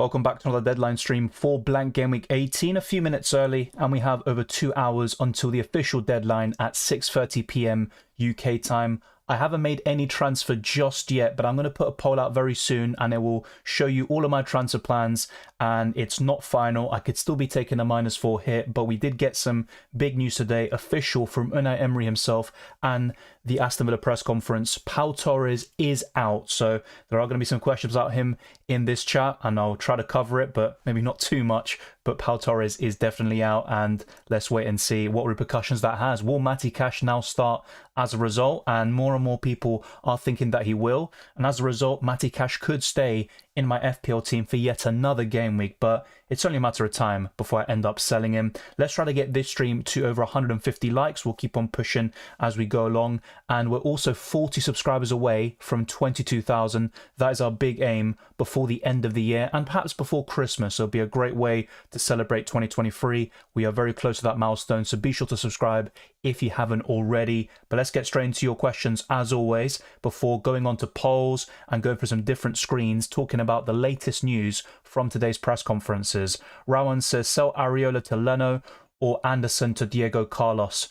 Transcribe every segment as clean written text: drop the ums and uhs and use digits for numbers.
welcome back to another deadline stream for blank game week 18, a few minutes early, and we have over 2 hours until the official deadline at 6:30 p.m. UK time. I haven't made any transfer just yet, but I'm going to put a poll out very soon and it will show you all of my transfer plans, and it's not final. I could still be taking a -4 hit, but we did get some big news today, official from Unai Emery himself and the Aston Villa press conference. Pau Torres is out, so there are going to be some questions about him in this chat and I'll try to cover it, but maybe not too much. But Pau Torres is definitely out, and let's wait and see what repercussions that has. Will Matty Cash now start as a result? And more people are thinking that he will, and as a result Matty Cash could stay in my FPL team for yet another game week, but it's only a matter of time before I end up selling him. Let's try to get this stream to over 150 likes. We'll keep on pushing as we go along, and we're also 40 subscribers away from 22,000. That is our big aim before the end of the year and perhaps before Christmas. It'll be a great way to celebrate 2023. We are very close to that milestone, so be sure to subscribe if you haven't already. But let's get straight into your questions as always, before going on to polls and going for some different screens, talking about the latest news from today's press conferences. Rowan says, sell Areola to Leno or Anderson to Diego Carlos.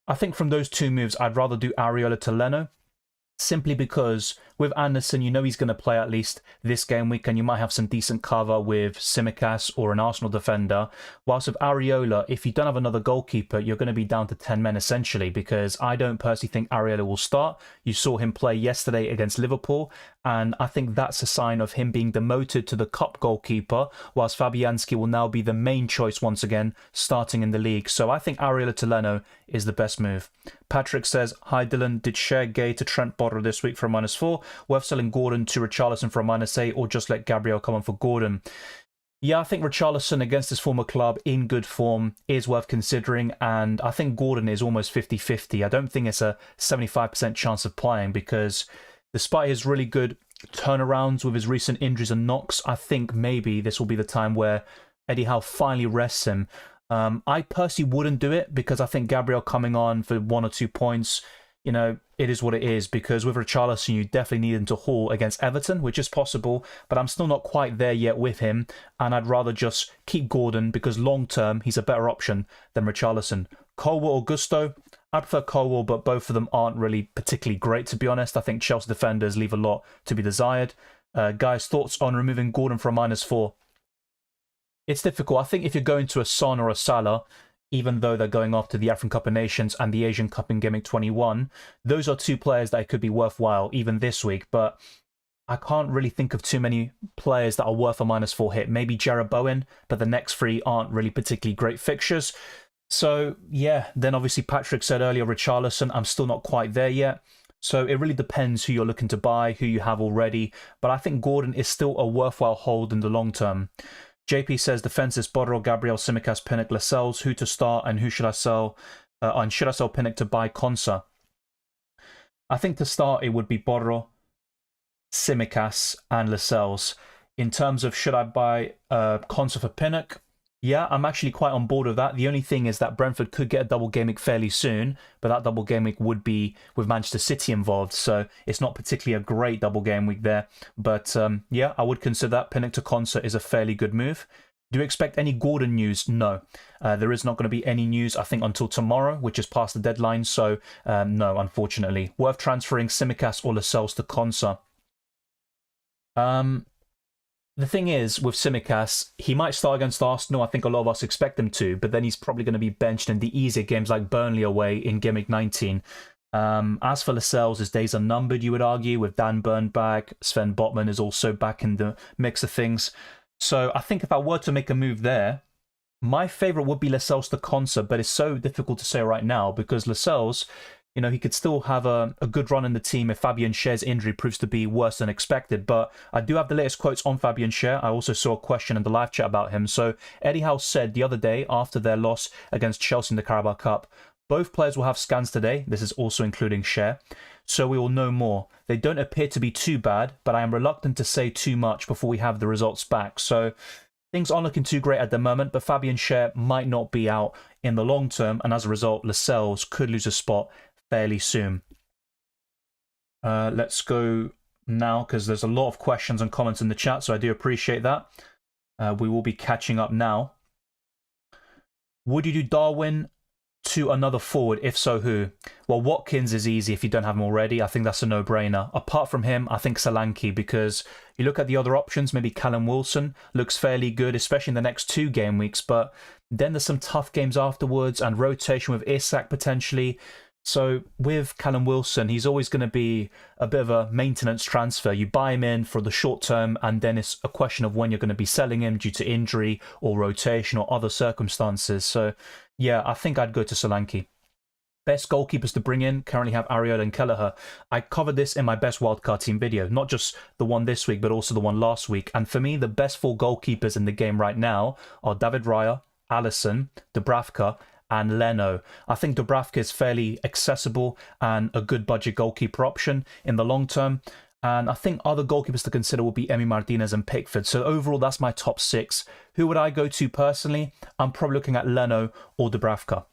I think from those two moves, I'd rather do Areola to Leno, simply because with Anderson, you know he's going to play at least this game week, and you might have some decent cover with Tsimikas or an Arsenal defender. Whilst with Areola, if you don't have another goalkeeper, you're going to be down to 10 men essentially, because I don't personally think Areola will start. You saw him play yesterday against Liverpool, and I think that's a sign of him being demoted to the cup goalkeeper, whilst Fabianski will now be the main choice once again, starting in the league. So I think Areola to Leno is the best move. Patrick says, hi Dylan, did share Gay to Trent Botter this week for a -4? Worth selling Gordon to Richarlison for a -8, or just let Gabriel come on for Gordon? Yeah, I think Richarlison against his former club in good form is worth considering, and I think Gordon is almost 50-50. I don't think it's a 75% chance of playing, because despite his really good turnarounds with his recent injuries and knocks, I think maybe this will be the time where Eddie Howe finally rests him. I personally wouldn't do it, because I think Gabriel coming on for 1 or 2 points, you know, it is what it is, because with Richarlison, you definitely need him to haul against Everton, which is possible, but I'm still not quite there yet with him, and I'd rather just keep Gordon, because long-term, he's a better option than Richarlison. Colwell or Gusto? I prefer Colwell, but both of them aren't really particularly great, to be honest. I think Chelsea defenders leave a lot to be desired. Guys, thoughts on removing Gordon for a -4? It's difficult. I think if you're going to a Son or a Salah, even though they're going after the AFCON Cup of Nations and the Asian Cup in Gameweek 21, those are two players that could be worthwhile even this week. But I can't really think of too many players that are worth a -4 hit. Maybe Jarrod Bowen, but the next three aren't really particularly great fixtures. So yeah, then obviously Patrick said earlier, Richarlison, I'm still not quite there yet. So it really depends who you're looking to buy, who you have already. But I think Gordon is still a worthwhile hold in the long term. JP says defenses Bodro, Gabriel, Tsimikas, Pinnock, Lascelles, who to start and who should I sell? And should I sell Pinnock to buy Konsa? I think to start it would be Bodro, Tsimikas and Lascelles. In terms of should I buy Konsa for Pinnock? Yeah, I'm actually quite on board with that. The only thing is that Brentford could get a double game week fairly soon, but that double game week would be with Manchester City involved, so it's not particularly a great double game week there. But yeah, I would consider that. Pinnock to Konsa is a fairly good move. Do you expect any Gordon news? No. There is not going to be any news, I think, until tomorrow, which is past the deadline, so no, unfortunately. Worth transferring Tsimikas or Lascelles to Konsa? The thing is, with Tsimikas, he might start against Arsenal. I think a lot of us expect him to, but then he's probably going to be benched in the easier games like Burnley away in Game Week 19. As for Lascelles, his days are numbered, you would argue, with Dan Burn back. Sven Botman is also back in the mix of things. So I think if I were to make a move there, my favourite would be Lascelles to Konsa, but it's so difficult to say right now, because Lascelles, you know, he could still have a good run in the team if Fabian Schär's injury proves to be worse than expected. But I do have the latest quotes on Fabian Schär. I also saw a question in the live chat about him. So Eddie Howe said the other day, after their loss against Chelsea in the Carabao Cup, both players will have scans today. This is also including Schär. So we will know more. They don't appear to be too bad, but I am reluctant to say too much before we have the results back. So things aren't looking too great at the moment, but Fabian Schär might not be out in the long term. And as a result, Lascelles could lose a spot fairly soon. Let's go now, because there's a lot of questions and comments in the chat, so I do appreciate that. We will be catching up now. Would you do Darwin to another forward? If so, who? Well, Watkins is easy if you don't have him already. I think that's a no-brainer. Apart from him, I think Solanke, because you look at the other options, maybe Callum Wilson looks fairly good, especially in the next 2 game weeks, but then there's some tough games afterwards and rotation with Isak potentially. So with Callum Wilson, he's always going to be a bit of a maintenance transfer. You buy him in for the short term, and then it's a question of when you're going to be selling him due to injury or rotation or other circumstances. So yeah, I think I'd go to Solanke. Best goalkeepers to bring in, currently have Areola and Kelleher. I covered this in my best wildcard team video, not just the one this week, but also the one last week. And for me, the best 4 goalkeepers in the game right now are David Raya, Alisson, Dubravka, and Leno. I think Dubravka is fairly accessible and a good budget goalkeeper option in the long term. And I think other goalkeepers to consider will be Emi Martinez and Pickford. So overall, that's my top 6. Who would I go to personally? I'm probably looking at Leno or Dubravka.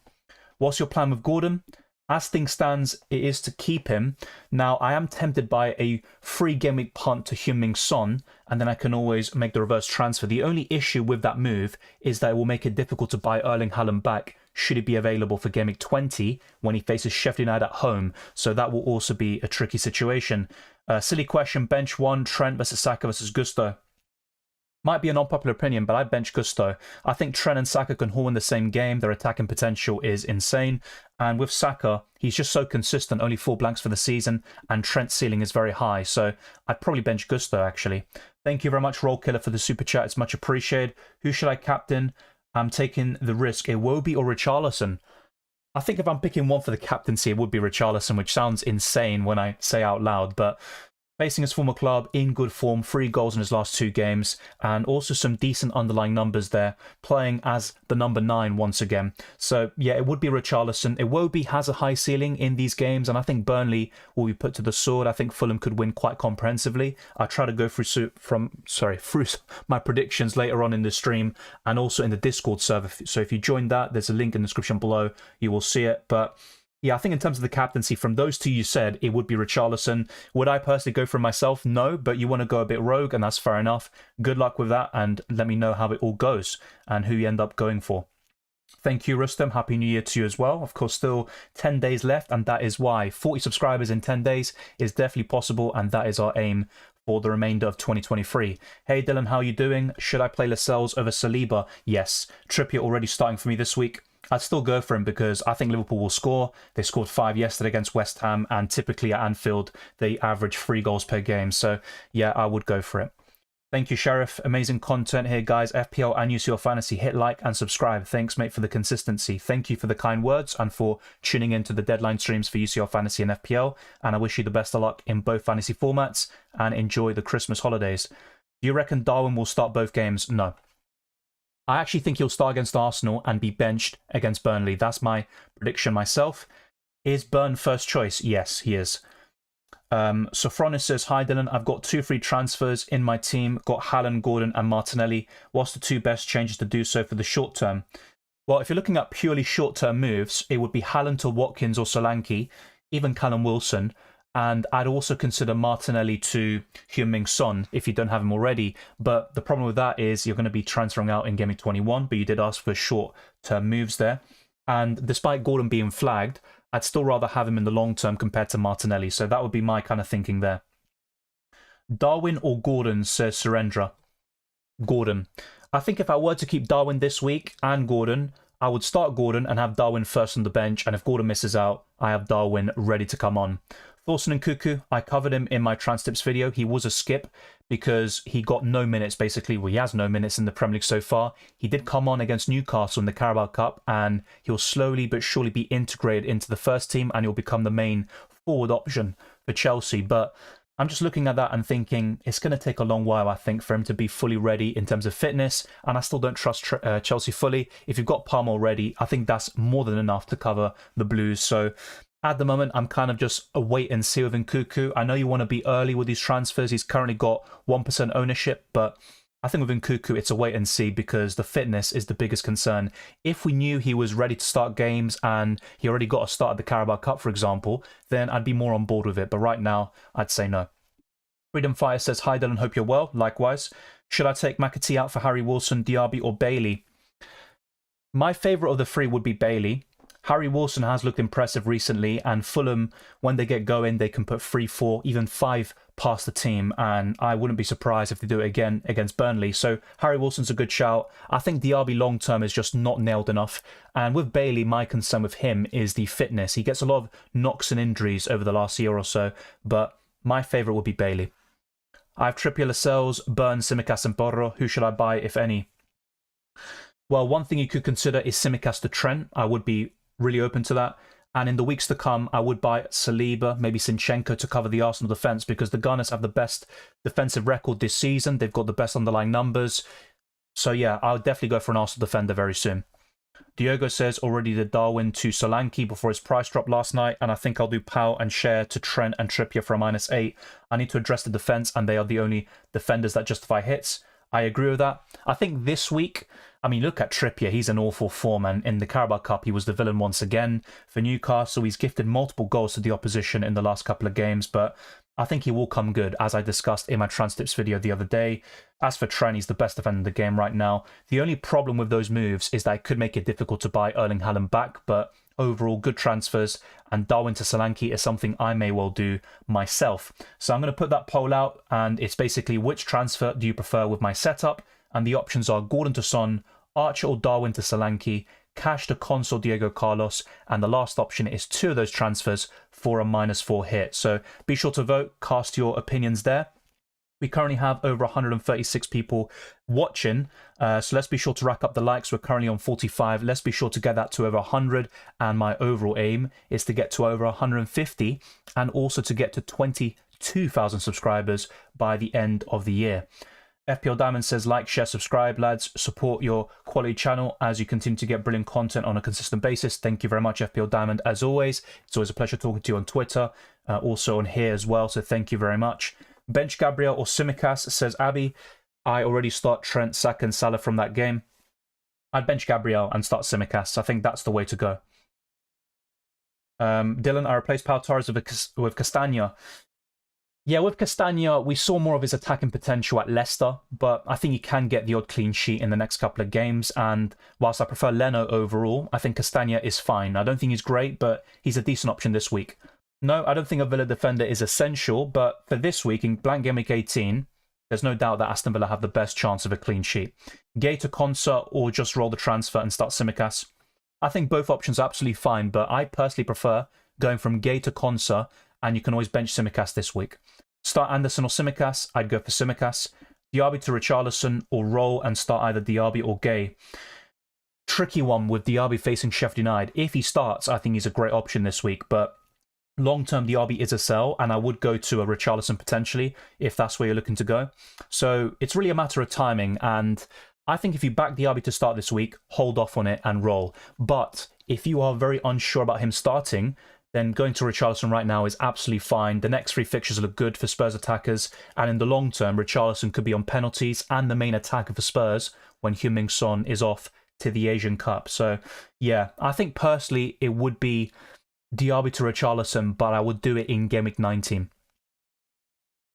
What's your plan with Gordon? As things stands, it is to keep him. Now, I am tempted by a free game week punt to Heung-min Son, and then I can always make the reverse transfer. The only issue with that move is that it will make it difficult to buy Erling Haaland back should he be available for game week 20 when he faces Sheffield United at home. So that will also be a tricky situation. Silly question, bench 1, Trent versus Saka versus Gusto. Might be an unpopular opinion, but I bench Gusto. I think Trent and Saka can haul in the same game. Their attacking potential is insane. And with Saka, he's just so consistent, only 4 blanks for the season, and Trent's ceiling is very high. So I'd probably bench Gusto, actually. Thank you very much, Roll Killer, for the super chat. It's much appreciated. Who should I captain? I'm taking the risk, Iwobi or Richarlison. I think if I'm picking one for the captaincy, it would be Richarlison, which sounds insane when I say out loud, but facing his former club, in good form, 3 goals in his last 2 games, and also some decent underlying numbers there, playing as the number 9 once again. So yeah, it would be Richarlison. Iwobi has a high ceiling in these games, and I think Burnley will be put to the sword. I think Fulham could win quite comprehensively. I'll try to go through my predictions later on in the stream, and also in the Discord server. So if you join that, there's a link in the description below. You will see it, but yeah, I think in terms of the captaincy, from those 2 you said, it would be Richarlison. Would I personally go for myself? No, but you want to go a bit rogue, and that's fair enough. Good luck with that, and let me know how it all goes and who you end up going for. Thank you, Rustem. Happy New Year to you as well. Of course, still 10 days left, and that is why 40 subscribers in 10 days is definitely possible, and that is our aim for the remainder of 2023. Hey, Dylan, how are you doing? Should I play Lascelles over Saliba? Yes. Trippier already starting for me this week. I'd still go for him because I think Liverpool will score. They scored 5 yesterday against West Ham, and typically at Anfield, they average 3 goals per game. So, yeah, I would go for it. Thank you, Sheriff. Amazing content here, guys. FPL and UCL Fantasy. Hit like and subscribe. Thanks, mate, for the consistency. Thank you for the kind words and for tuning into the deadline streams for UCL Fantasy and FPL. And I wish you the best of luck in both fantasy formats and enjoy the Christmas holidays. Do you reckon Darwin will start both games? No. I actually think he'll start against Arsenal and be benched against Burnley. That's my prediction myself. Is Burn first choice? Yes, he is. Sophronis says, hi Dylan, I've got 2 free transfers in my team. Got Haaland, Gordon and Martinelli. What's the 2 best changes to do so for the short term? Well, if you're looking at purely short-term moves, it would be Haaland to Watkins or Solanke, even Callum Wilson. And I'd also consider Martinelli to Heung-min Son if you don't have him already. But the problem with that is you're going to be transferring out in Game Week 21, but you did ask for short-term moves there. And despite Gordon being flagged, I'd still rather have him in the long term compared to Martinelli. So that would be my kind of thinking there. Darwin or Gordon, says Surendra. Gordon. I think if I were to keep Darwin this week and Gordon, I would start Gordon and have Darwin first on the bench. And if Gordon misses out, I have Darwin ready to come on. Thorson and Cuckoo, I covered him in my trans tips video. He was a skip because he got no minutes, basically. Well, he has no minutes in the Premier League so far. He did come on against Newcastle in the Carabao Cup, and he'll slowly but surely be integrated into the first team, and he'll become the main forward option for Chelsea. But I'm just looking at that and thinking it's going to take a long while, I think, for him to be fully ready in terms of fitness, and I still don't trust Chelsea fully. If you've got Palmer already, I think that's more than enough to cover the Blues. So at the moment, I'm kind of just a wait and see with Nkuku. I know you want to be early with these transfers. He's currently got 1% ownership, but I think with Nkuku, it's a wait and see because the fitness is the biggest concern. If we knew he was ready to start games and he already got a start at the Carabao Cup, for example, then I'd be more on board with it. But right now, I'd say no. Freedom Fire says, hi Dylan, hope you're well. Likewise. Should I take McAtee out for Harry Wilson, Diaby, or Bailey? My favourite of the three would be Bailey. Harry Wilson has looked impressive recently, and Fulham, when they get going, they can put 3, 4, even 5 past the team, and I wouldn't be surprised if they do it again against Burnley. So Harry Wilson's a good shout. I think Diaby long-term is just not nailed enough, and with Bailey, my concern with him is the fitness. He gets a lot of knocks and injuries over the last year or so, but my favourite would be Bailey. I have Trippier, Lascelles, Burns, Tsimikas, and Porro. Who should I buy, if any? Well, one thing you could consider is Tsimikas to Trent. I would be really open to that. And in the weeks to come, I would buy Saliba, maybe Zinchenko to cover the Arsenal defence, because the Gunners have the best defensive record this season. They've got the best underlying numbers. So yeah, I'll definitely go for an Arsenal defender very soon. Diogo says already did Darwin to Solanke before his price drop last night, and I think I'll do Pau and Cher to Trent and Trippier for a -8. I need to address the defence, and they are the only defenders that justify hits. I agree with that. I think this week, I mean, look at Trippier. He's in awful form, and in the Carabao Cup, he was the villain once again. For Newcastle, he's gifted multiple goals to the opposition in the last couple of games, but I think he will come good, as I discussed in my Transtips video the other day. As for Trent, he's the best defender in the game right now. The only problem with those moves is that it could make it difficult to buy Erling Haaland back, but overall, good transfers, and Darwin to Solanke is something I may well do myself. So I'm going to put that poll out, and it's basically which transfer do you prefer with my setup, and the options are Gordon to Son, Archer or Darwin to Solanke, Cash to Conce or Diego Carlos, and the last option is 2 of those transfers for a -4 hit. So be sure to vote, cast your opinions there. We currently have over 136 people watching, so let's be sure to rack up the likes. We're currently on 45. Let's be sure to get that to over 100, and my overall aim is to get to over 150 and also to get to 22,000 subscribers by the end of the year. FPL Diamond says, like, share, subscribe, lads. Support your quality channel as you continue to get brilliant content on a consistent basis. Thank you very much, FPL Diamond, as always. It's always a pleasure talking to you on Twitter, also on here as well, so thank you very much. Bench Gabriel or Tsimikas, says Abby. I already start Trent, Saka and Salah from that game. I'd bench Gabriel and start Tsimikas. I think that's the way to go. Dylan, I replaced Pau Torres with Castagna. Yeah, with Castagna, we saw more of his attacking potential at Leicester, but I think he can get the odd clean sheet in the next couple of games. And whilst I prefer Leno overall, I think Castagna is fine. I don't think he's great, but he's a decent option this week. No, I don't think a Villa defender is essential, but for this week in blank game week 18, there's no doubt that Aston Villa have the best chance of a clean sheet. Gay to Konsa or just roll the transfer and start Tsimikas. I think both options are absolutely fine, but I personally prefer going from Gay to Konsa, and you can always bench Tsimikas this week. Start Anderson or Tsimikas, I'd go for Tsimikas. Diaby to Richarlison or roll and start either Diaby or Gay. Tricky one with Diaby facing Sheffield United. If he starts, I think he's a great option this week, but long-term Diaby is a sell, and I would go to a Richarlison potentially if that's where you're looking to go. So it's really a matter of timing, and I think if you back Diaby to start this week, hold off on it and roll. But if you are very unsure about him starting, then going to Richarlison right now is absolutely fine. The next 3 fixtures look good for Spurs attackers, and in the long term, Richarlison could be on penalties and the main attacker for Spurs when Heung-min Son is off to the Asian Cup. So yeah, I think personally it would be Diaby to Richarlison, but I would do it in Game Week 19.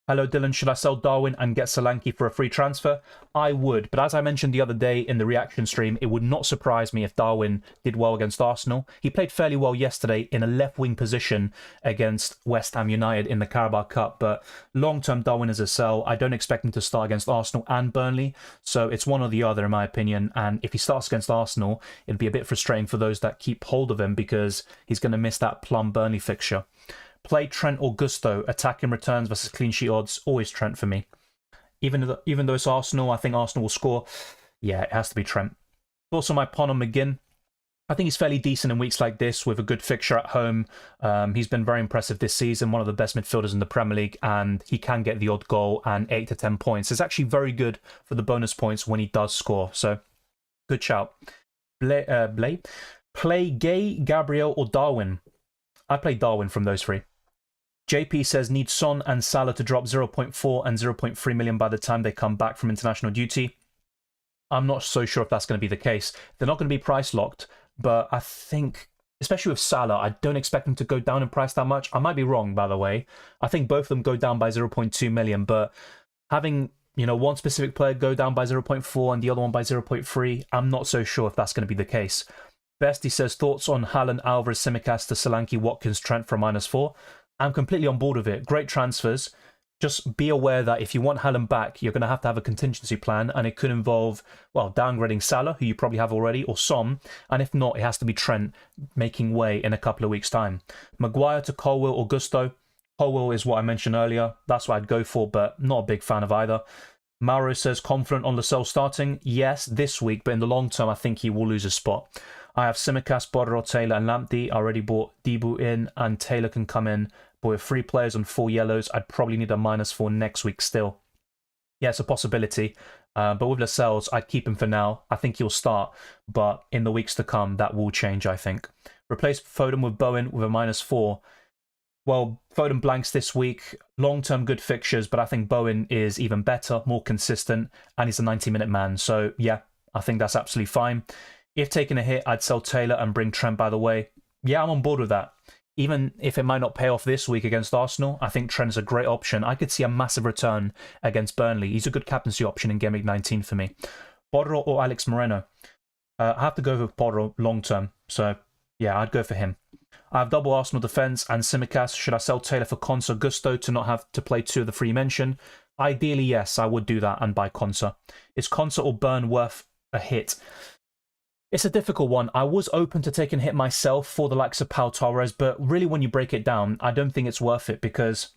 Hello Dylan, should I sell Darwin and get Solanke for a free transfer? I would, but as I mentioned the other day in the reaction stream, it would not surprise me if Darwin did well against Arsenal. He played fairly well yesterday in a left wing position against West Ham United in the Carabao Cup, but long-term Darwin is a sell. I don't expect him to start against Arsenal and Burnley, so it's one or the other in my opinion, and if he starts against Arsenal, it'd be a bit frustrating for those that keep hold of him because he's going to miss that plum Burnley fixture. Play Trent or Gusto, attacking returns versus clean sheet odds, always Trent for me. Even though it's Arsenal, I think Arsenal will score. Yeah, it has to be Trent. Also my pawn on McGinn. I think he's fairly decent in weeks like this with a good fixture at home. He's been very impressive this season, one of the best midfielders in the Premier League, and he can get the odd goal and 8 to 10 points. It's actually very good for the bonus points when he does score, so good shout. Play Gay, Gabriel or Darwin. I play Darwin from those 3. JP says, need Son and Salah to drop 0.4 and 0.3 million by the time they come back from international duty. I'm not so sure if that's going to be the case. They're not going to be price locked, but I think, especially with Salah, I don't expect them to go down in price that much. I might be wrong, by the way. I think both of them go down by 0.2 million, but having you know, one specific player go down by 0.4 and the other one by 0.3. I'm not so sure if that's going to be the case. Bestie says, thoughts on Haaland, Alvarez, Tsimikas to Solanke, Watkins, Trent for -4. I'm completely on board with it. Great transfers. Just be aware that if you want Haaland back, you're going to have a contingency plan, and it could involve, well, downgrading Salah, who you probably have already, or Son, and if not, it has to be Trent making way in a couple of weeks' time. Maguire to Colwill or Gusto. Colwill is what I mentioned earlier. That's what I'd go for, but not a big fan of either. Mauro says, confident on Lascelles starting? Yes, this week, but in the long term, I think he will lose a spot. I have Tsimikas, Borro, Taylor, and Lamptey. I already bought Debu in, and Taylor can come in. But with 3 players and 4 yellows, I'd probably need a -4 next week still. Yeah, it's a possibility. But with Lascelles, I'd keep him for now. I think he'll start, but in the weeks to come, that will change, I think. Replace Foden with Bowen with a -4. Well, Foden blanks this week. Long-term good fixtures, but I think Bowen is even better, more consistent, and he's a 90-minute man. So, yeah, I think that's absolutely fine. If taking a hit, I'd sell Taylor and bring Trent, by the way. Yeah, I'm on board with that. Even if it might not pay off this week against Arsenal, I think Trent's a great option. I could see a massive return against Burnley. He's a good captaincy option in Gameweek 19 for me. Borro or Alex Moreno? I have to go with Borro long-term. So, yeah, I'd go for him. I have double Arsenal defence and Tsimikas. Should I sell Taylor for Konsa Gusto to not have to play 2 of the 3 mentioned? Ideally, yes, I would do that and buy Konsa. Is Konsa or Burn worth a hit? It's a difficult one. I was open to taking a hit myself for the likes of Pau Torres, but really when you break it down, I don't think it's worth it because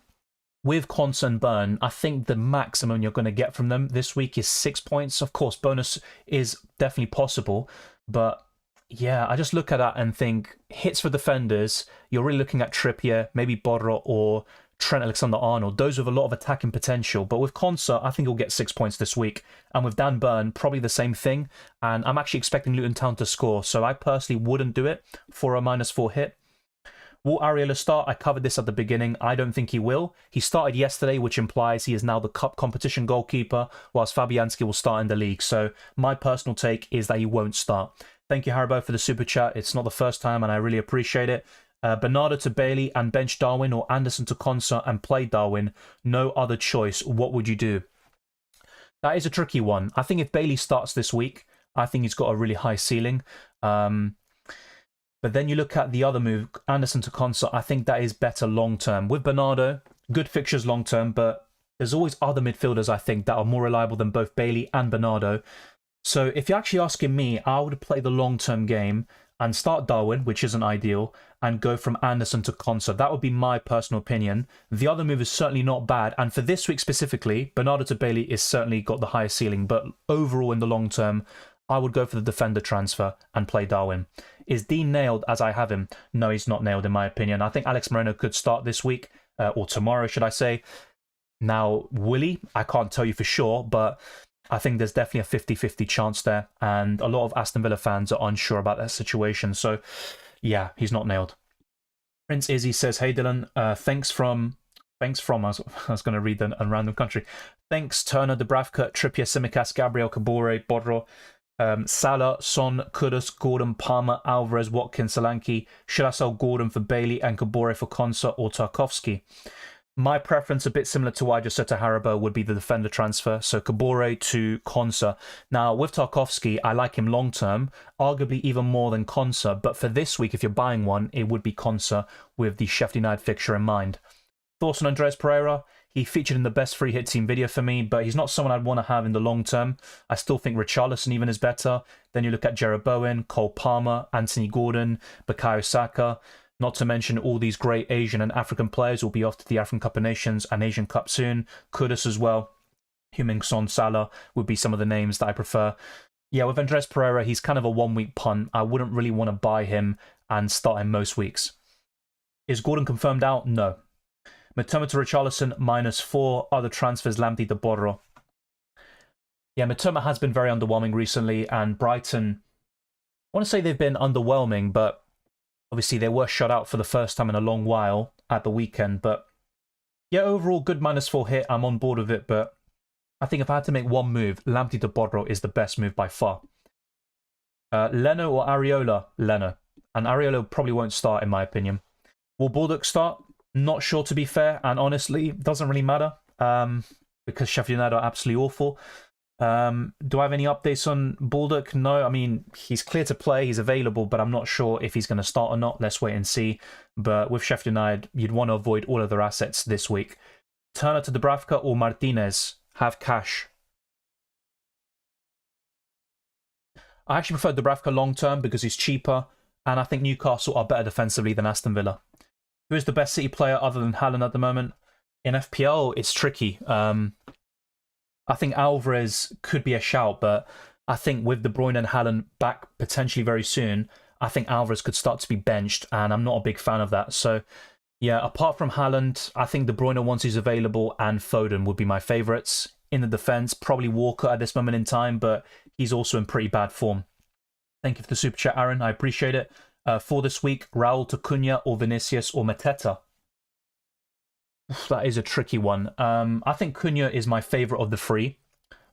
with Konsa and Burn, I think the maximum you're going to get from them this week is 6 points. Of course, bonus is definitely possible, but yeah, I just look at that and think hits for defenders, you're really looking at Trippier, maybe Borro or Trent Alexander-Arnold, those with a lot of attacking potential. But with Konsa, I think he'll get 6 points this week. And with Dan Burn, probably the same thing. And I'm actually expecting Luton Town to score, so I personally wouldn't do it for a -4 hit. Will Areola start? I covered this at the beginning. I don't think he will. He started yesterday, which implies he is now the cup competition goalkeeper, whilst Fabianski will start in the league. So my personal take is that he won't start. Thank you, Haribo, for the super chat. It's not the first time, and I really appreciate it. Bernardo to Bailey and bench Darwin, or Anderson to Konsa and play Darwin. No other choice. What would you do? That is a tricky one. I think if Bailey starts this week, I think he's got a really high ceiling. But then you look at the other move, Anderson to Konsa, I think that is better long-term. With Bernardo, good fixtures long-term, but there's always other midfielders, I think, that are more reliable than both Bailey and Bernardo. So if you're actually asking me, I would play the long-term game and start Darwin, which isn't ideal, and go from Anderson to Konsa. That would be my personal opinion. The other move is certainly not bad, and for this week specifically, Bernardo to Bailey is certainly got the highest ceiling, but overall in the long term, I would go for the defender transfer and play Darwin. Is Dean nailed as I have him? No, he's not nailed in my opinion. I think Alex Moreno could start this week, or tomorrow, should I say. Now, will he? I can't tell you for sure, but I think there's definitely a 50-50 chance there, and a lot of Aston Villa fans are unsure about that situation. So, yeah, he's not nailed. Prince Izzy says, hey Dylan, thanks from, I was going to read a random country. Thanks Turner, Dubravka, Trippier, Tsimikas, Gabriel, Kabore, Bodro, Salah, Son, Kudus, Gordon, Palmer, Alvarez, Watkins, Solanke. Should I sell Gordon for Bailey and Kabore for Konsa or Tarkovsky? My preference, a bit similar to what I just said to Haribo, would be the defender transfer. So Kabore to Konsa. Now, with Tarkovsky, I like him long-term, arguably even more than Konsa. But for this week, if you're buying one, it would be Konsa with the Sheffield United fixture in mind. Thoughts on Andreas Pereira? He featured in the best free hit team video for me, but he's not someone I'd want to have in the long term. I still think Richarlison even is better. Then you look at Jarrod Bowen, Cole Palmer, Anthony Gordon, Bukayo Saka. Not to mention all these great Asian and African players will be off to the AFCON Cup of Nations and Asian Cup soon. Kudus as well. Heung-min Son, Salah would be some of the names that I prefer. Yeah, with Andres Pereira, he's kind of a one-week punt. I wouldn't really want to buy him and start him most weeks. Is Gordon confirmed out? No. Matoma to Richarlison, -4. Other transfers, Lamptey to Borro. Yeah, Matoma has been very underwhelming recently, and Brighton, I want to say they've been underwhelming, but obviously, they were shut out for the first time in a long while at the weekend. But yeah, overall, good -4 hit. I'm on board with it. But I think if I had to make one move, Lamptey to Bodro is the best move by far. Leno or Areola? Leno. And Areola probably won't start, in my opinion. Will Baldock start? Not sure, to be fair. And honestly, doesn't really matter. because Sheffield United are absolutely awful. Do I have any updates on Baldock? No, I mean, he's clear to play, he's available, but I'm not sure if he's going to start or not. Let's wait and see. But with Sheffield United, you'd want to avoid all of their assets this week. Turner to Dubravka or Martinez? Have cash. I actually prefer Dubravka long-term because he's cheaper, and I think Newcastle are better defensively than Aston Villa. Who is the best City player other than Haaland at the moment? In FPL, it's tricky. I think Alvarez could be a shout, but I think with De Bruyne and Haaland back potentially very soon, I think Alvarez could start to be benched, and I'm not a big fan of that. So, yeah, apart from Haaland, I think De Bruyne once he's available and Foden would be my favourites. In the defence, probably Walker at this moment in time, but he's also in pretty bad form. Thank you for the super chat, Aaron. I appreciate it. For this week, Raul to Cunha or Vinicius or Mateta? That is a tricky one. I think Cunha is my favourite of the three.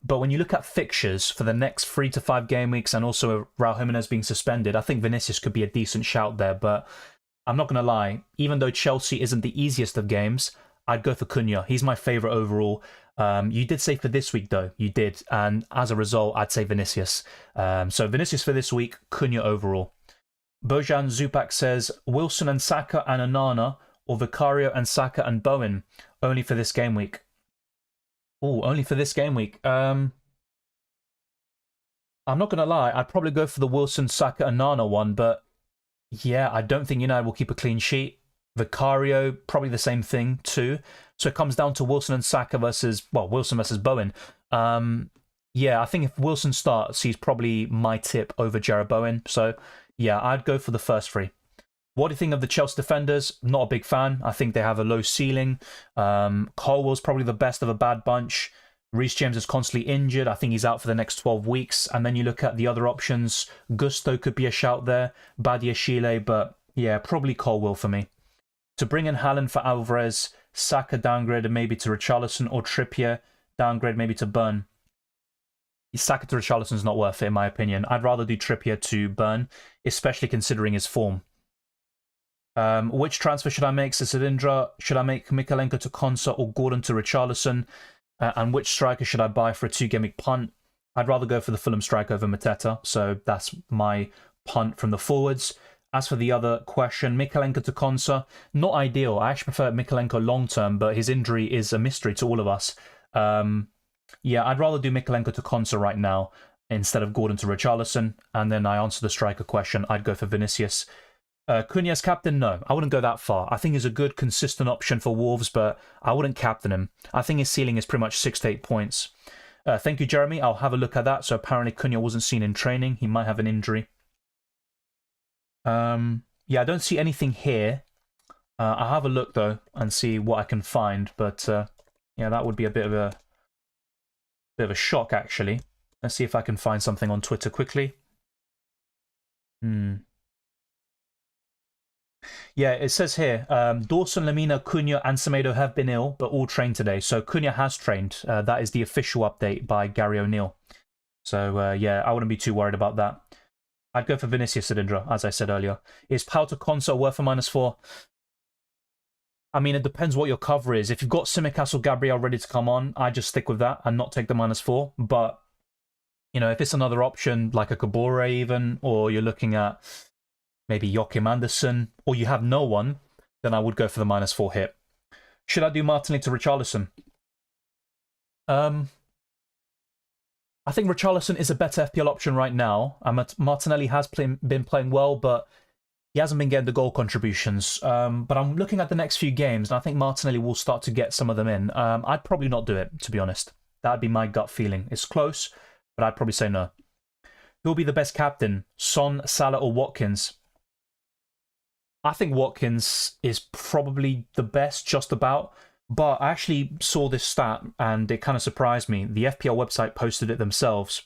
But when you look at fixtures for the next 3 to 5 game weeks and also Raul Jimenez being suspended, I think Vinicius could be a decent shout there. But I'm not going to lie, even though Chelsea isn't the easiest of games, I'd go for Cunha. He's my favourite overall. You did say for this week, though. You did. And as a result, I'd say Vinicius. So Vinicius for this week, Cunha overall. Bojan Zupak says, Wilson and Saka and Onana or Vicario and Saka and Bowen only for this game week? Oh, only for this game week. I'm not going to lie. I'd probably go for the Wilson, Saka and Nana one, but yeah, I don't think United will keep a clean sheet. Vicario, probably the same thing too. So it comes down to Wilson and Saka versus, well, Wilson versus Bowen. Yeah, I think if Wilson starts, he's probably my tip over Jarrod Bowen. So yeah, I'd go for the first three. What do you think of the Chelsea defenders? Not a big fan. I think they have a low ceiling. Colwell's probably the best of a bad bunch. Reece James is constantly injured. I think he's out for the next 12 weeks. And then you look at the other options. Gusto could be a shout there. Badiashile, but yeah, probably Colwell for me. To bring in Haaland for Alvarez, Saka downgraded maybe to Richarlison, or Trippier downgrade maybe to Burn. Saka to Richarlison is not worth it in my opinion. I'd rather do Trippier to Burn, especially considering his form. Which transfer should I make? Says Indra. Should I make Mikalenko to Konsa or Gordon to Richarlison? And which striker should I buy for a 2-game week punt? I'd rather go for the Fulham striker over Mateta, so that's my punt from the forwards. As for the other question, Mikalenko to Konsa, not ideal. I actually prefer Mikalenko long-term, but his injury is a mystery to all of us. Yeah, I'd rather do Mikalenko to Konsa right now instead of Gordon to Richarlison. And then I answer the striker question. I'd go for Vinicius. Cunha's captain? No, I wouldn't go that far. I think he's a good, consistent option for Wolves, but I wouldn't captain him. I think his ceiling is pretty much 6 to 8 points. Thank you, Jeremy. I'll have a look at that. So apparently Cunha wasn't seen in training. He might have an injury. Yeah, I don't see anything here. I'll have a look, though, and see what I can find. But yeah, that would be a bit of a shock, actually. Let's see if I can find something on Twitter quickly. Yeah, it says here, Dawson, Lamina, Cunha and Semedo have been ill, but all trained today. So Cunha has trained. That is the official update by Gary O'Neill. So yeah, I wouldn't be too worried about that. I'd go for Vinicius Sidindra, as I said earlier. Is Pau to Konsa worth a -4? I mean, it depends what your cover is. If you've got Tsimikas or Gabriel ready to come on, I just stick with that and not take the -4. But, you know, if it's another option, like a Kabore even, or you're looking at maybe Joachim Andersen, or you have no one, then I would go for the -4 hit. Should I do Martinelli to Richarlison? I think Richarlison is a better FPL option right now. Martinelli has been playing well, but he hasn't been getting the goal contributions. But I'm looking at the next few games, and I think Martinelli will start to get some of them in. I'd probably not do it, to be honest. That'd be my gut feeling. It's close, but I'd probably say no. Who will be the best captain? Son, Salah, or Watkins? I think Watkins is probably the best, just about. But I actually saw this stat, and it kind of surprised me. The FPL website posted it themselves.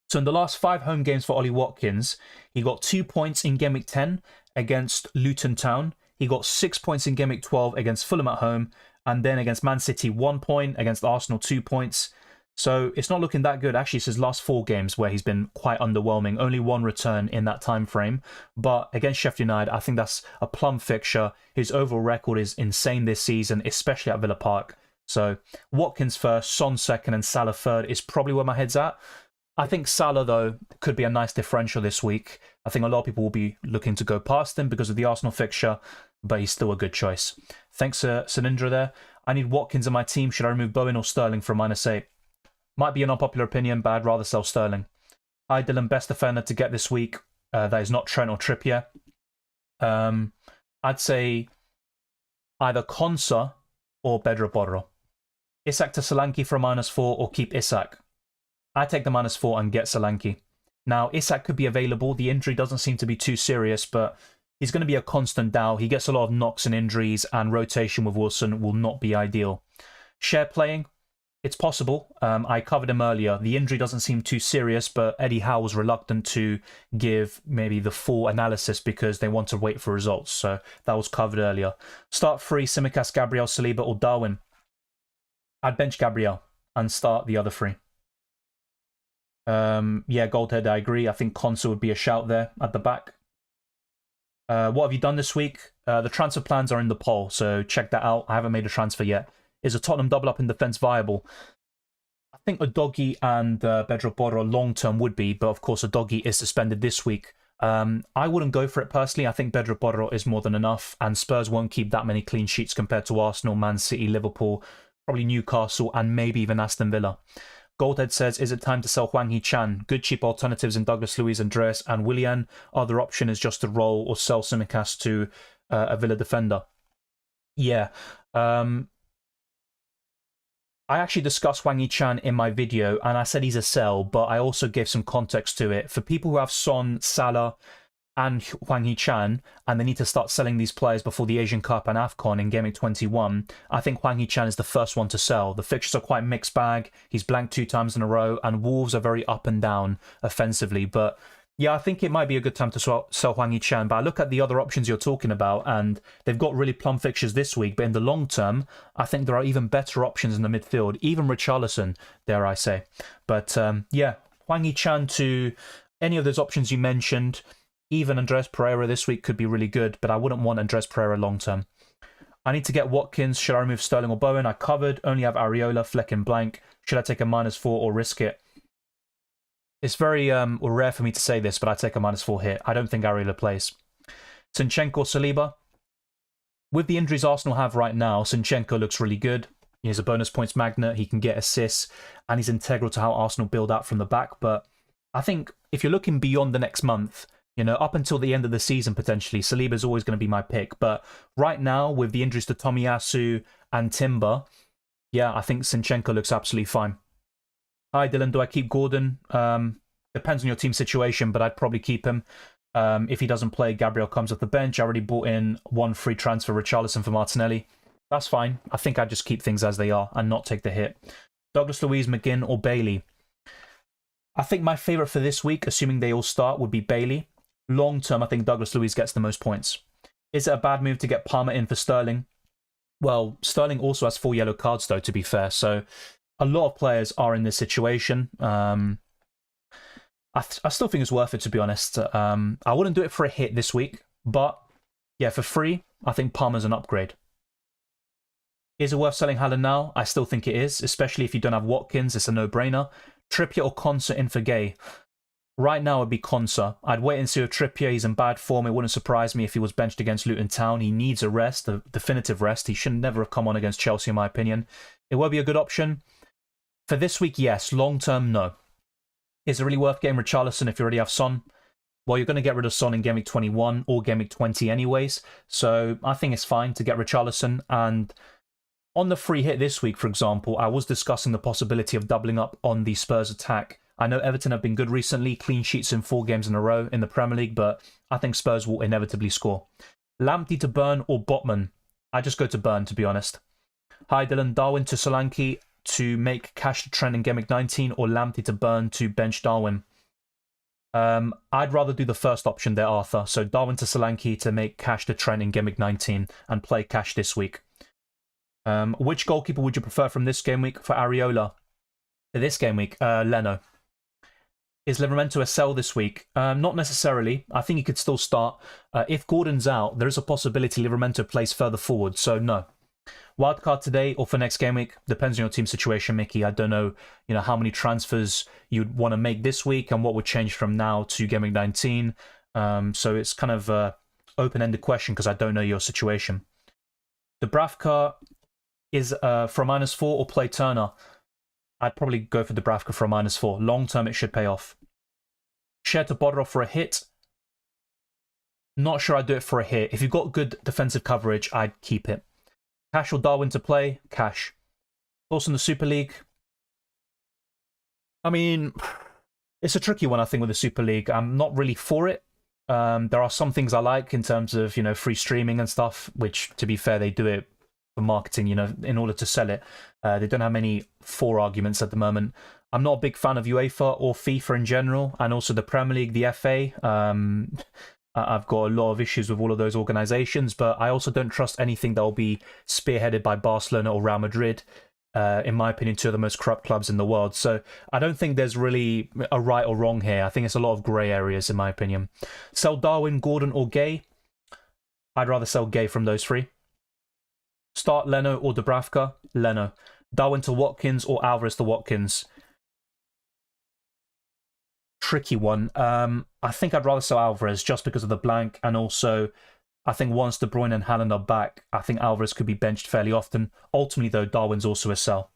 So in the last 5 home games for Ollie Watkins, he got 2 points in Game Week 10 against Luton Town. He got 6 points in Game Week 12 against Fulham at home. And then against Man City, 1 point. Against Arsenal, 2 points. So it's not looking that good. Actually, it's his last 4 games where he's been quite underwhelming. Only 1 return in that time frame. But against Sheffield United, I think that's a plum fixture. His overall record is insane this season, especially at Villa Park. So Watkins first, Son second, and Salah third is probably where my head's at. I think Salah, though, could be a nice differential this week. I think a lot of people will be looking to go past him because of the Arsenal fixture, but he's still a good choice. Thanks, Sinindra there. I need Watkins in my team. Should I remove Bowen or Sterling for a -8? Might be an unpopular opinion, but I'd rather sell Sterling. Hi, Dylan. Best defender to get this week. That is not Trent or Trippier. I'd say either Konsa or Pedro Porro. Isak to Solanke for a -4 or keep Isak. I take the -4 and get Solanke. Now, Isak could be available. The injury doesn't seem to be too serious, but he's going to be a constant doubt. He gets a lot of knocks and injuries, and rotation with Wilson will not be ideal. Share playing, it's possible. I covered him earlier. The injury doesn't seem too serious, but Eddie Howe was reluctant to give maybe the full analysis because they want to wait for results. So that was covered earlier. Start free, Tsimikas, Gabriel, Saliba, or Darwin. I'd bench Gabriel and start the other three. Yeah, Goldhead, I agree. I think Konsa would be a shout there at the back. What have you done this week? The transfer plans are in the poll, so check that out. I haven't made a transfer yet. Is a Tottenham double up in defence viable? I think Udogie and Pedro Porro long-term would be, but of course Udogie is suspended this week. I wouldn't go for it personally. I think Pedro Porro is more than enough, and Spurs won't keep that many clean sheets compared to Arsenal, Man City, Liverpool, probably Newcastle, and maybe even Aston Villa. Goldhead says, is it time to sell Hwang Hee-chan? Good cheap alternatives in Douglas Luiz, Andreas, and Willian. Other option is just to roll or sell Tsimikas to a Villa defender. Yeah. I actually discussed Hwang Hee-chan in my video, and I said he's a sell, but I also gave some context to it. For people who have Son, Salah, and Hwang Hee-chan, and they need to start selling these players before the Asian Cup and AFCON in Gameweek 21, I think Hwang Hee-chan is the first one to sell. The fixtures are quite mixed bag. He's blanked 2 times in a row, and Wolves are very up and down offensively. But yeah, I think it might be a good time to sell Hwang Hee-chan. But I look at the other options you're talking about, and they've got really plum fixtures this week. But in the long term, I think there are even better options in the midfield, even Richarlison, dare I say. But yeah, Hwang Hee-chan to any of those options you mentioned. Even Andres Pereira this week could be really good, but I wouldn't want Andres Pereira long-term. I need to get Watkins. Should I remove Sterling or Bowen? I covered. Only have Areola, Fleck and blank. Should I take a -4 or risk it? It's very rare for me to say this, but I take a -4 hit. I don't think Areola plays. Zinchenko or Saliba? With the injuries Arsenal have right now, Zinchenko looks really good. He's a bonus points magnet. He can get assists, and he's integral to how Arsenal build out from the back. But I think if you're looking beyond the next month, you know, up until the end of the season, potentially, Saliba is always going to be my pick. But right now, with the injuries to Tomiyasu and Timber, yeah, I think Zinchenko looks absolutely fine. Hi, Dylan. Do I keep Gordon? Depends on your team situation, but I'd probably keep him. If he doesn't play, Gabriel comes off the bench. I already bought in 1 free transfer, Richarlison for Martinelli. That's fine. I think I'd just keep things as they are and not take the hit. Douglas Luiz, McGinn, or Bailey? I think my favourite for this week, assuming they all start, would be Bailey. Long term, I think Douglas Luiz gets the most points. Is it a bad move to get Palmer in for Sterling? Well, Sterling also has 4 yellow cards, though, to be fair. So a lot of players are in this situation. I still think it's worth it, to be honest. I wouldn't do it for a hit this week. But, yeah, for free, I think Palmer's an upgrade. Is it worth selling Haaland now? I still think it is, especially if you don't have Watkins. It's a no-brainer. Trippier or Konsa in for Gay? Right now, it'd be Konsa. I'd wait and see with Trippier. He's in bad form. It wouldn't surprise me if he was benched against Luton Town. He needs a rest, a definitive rest. He should never have come on against Chelsea, in my opinion. It will be a good option. For this week, yes. Long term, no. Is it really worth getting Richarlison if you already have Son? Well, you're going to get rid of Son in Gameweek 21 or Gameweek 20 anyways. So I think it's fine to get Richarlison. And on the free hit this week, for example, I was discussing the possibility of doubling up on the Spurs attack. I know Everton have been good recently, clean sheets in 4 games in a row in the Premier League, but I think Spurs will inevitably score. Lamptey to Burn or Botman? I just go to Burn, to be honest. Hi Dylan, Darwin to Solanke to make cash to Trent in Gameweek 19 or Lamptey to Burn to bench Darwin? I'd rather do the first option there, Arthur. So Darwin to Solanke to make cash to Trent in Gameweek 19 and play cash this week. Which goalkeeper would you prefer from this game week for Areola? For this game week, Leno. Is Livramento a sell this week? Not necessarily. I think he could still start. If Gordon's out, there is a possibility Livramento plays further forward, so no. Wildcard today or for next game week, depends on your team situation, Mickey. I don't know, how many transfers you'd want to make this week and what would change from now to game week 19. So it's kind of an open-ended question because I don't know your situation. Dubravka is for a -4 or play Turner. I'd probably go for Dubravka for a -4. Long term, it should pay off. Share to Bodrov for a hit. Not sure I'd do it for a hit. If you've got good defensive coverage, I'd keep it. Cash or Darwin to play? Cash. Also in the Super League? I mean, it's a tricky one, I think, with the Super League. I'm not really for it. There are some things I like in terms of, free streaming and stuff, which, to be fair, they do it for marketing, in order to sell it. They don't have many for arguments at the moment. I'm not a big fan of UEFA or FIFA in general, and also the Premier League, the FA. I've got a lot of issues with all of those organizations, but I also don't trust anything that will be spearheaded by Barcelona or Real Madrid. In my opinion, two of the most corrupt clubs in the world. So I don't think there's really a right or wrong here. I think it's a lot of grey areas, in my opinion. Sell Darwin, Gordon, or Gay? I'd rather sell Gay from those three. Start Leno or Dubravka? Leno. Darwin to Watkins or Alvarez to Watkins? Tricky one. I think I'd rather sell Alvarez just because of the blank, and also I think once De Bruyne and Haaland are back, I think Alvarez could be benched fairly often. Ultimately, though, Darwin's also a sell.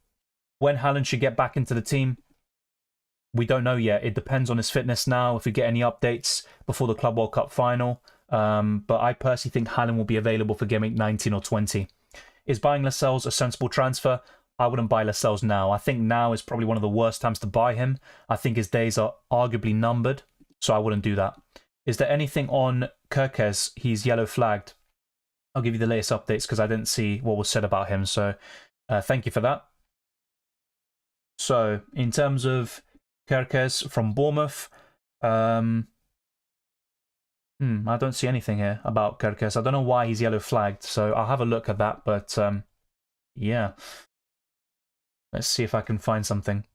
When Haaland should get back into the team? We don't know yet. It depends on his fitness now, if we get any updates before the Club World Cup final. But I personally think Haaland will be available for Game Week 19 or 20. Is buying Lascelles a sensible transfer? I wouldn't buy Lascelles now. I think now is probably one of the worst times to buy him. I think his days are arguably numbered, so I wouldn't do that. Is there anything on Kirkes? He's yellow flagged. I'll give you the latest updates because I didn't see what was said about him, so thank you for that. So, in terms of Kirkes from Bournemouth, I don't see anything here about Kirkes. I don't know why he's yellow flagged, so I'll have a look at that, but yeah. Let's see if I can find something.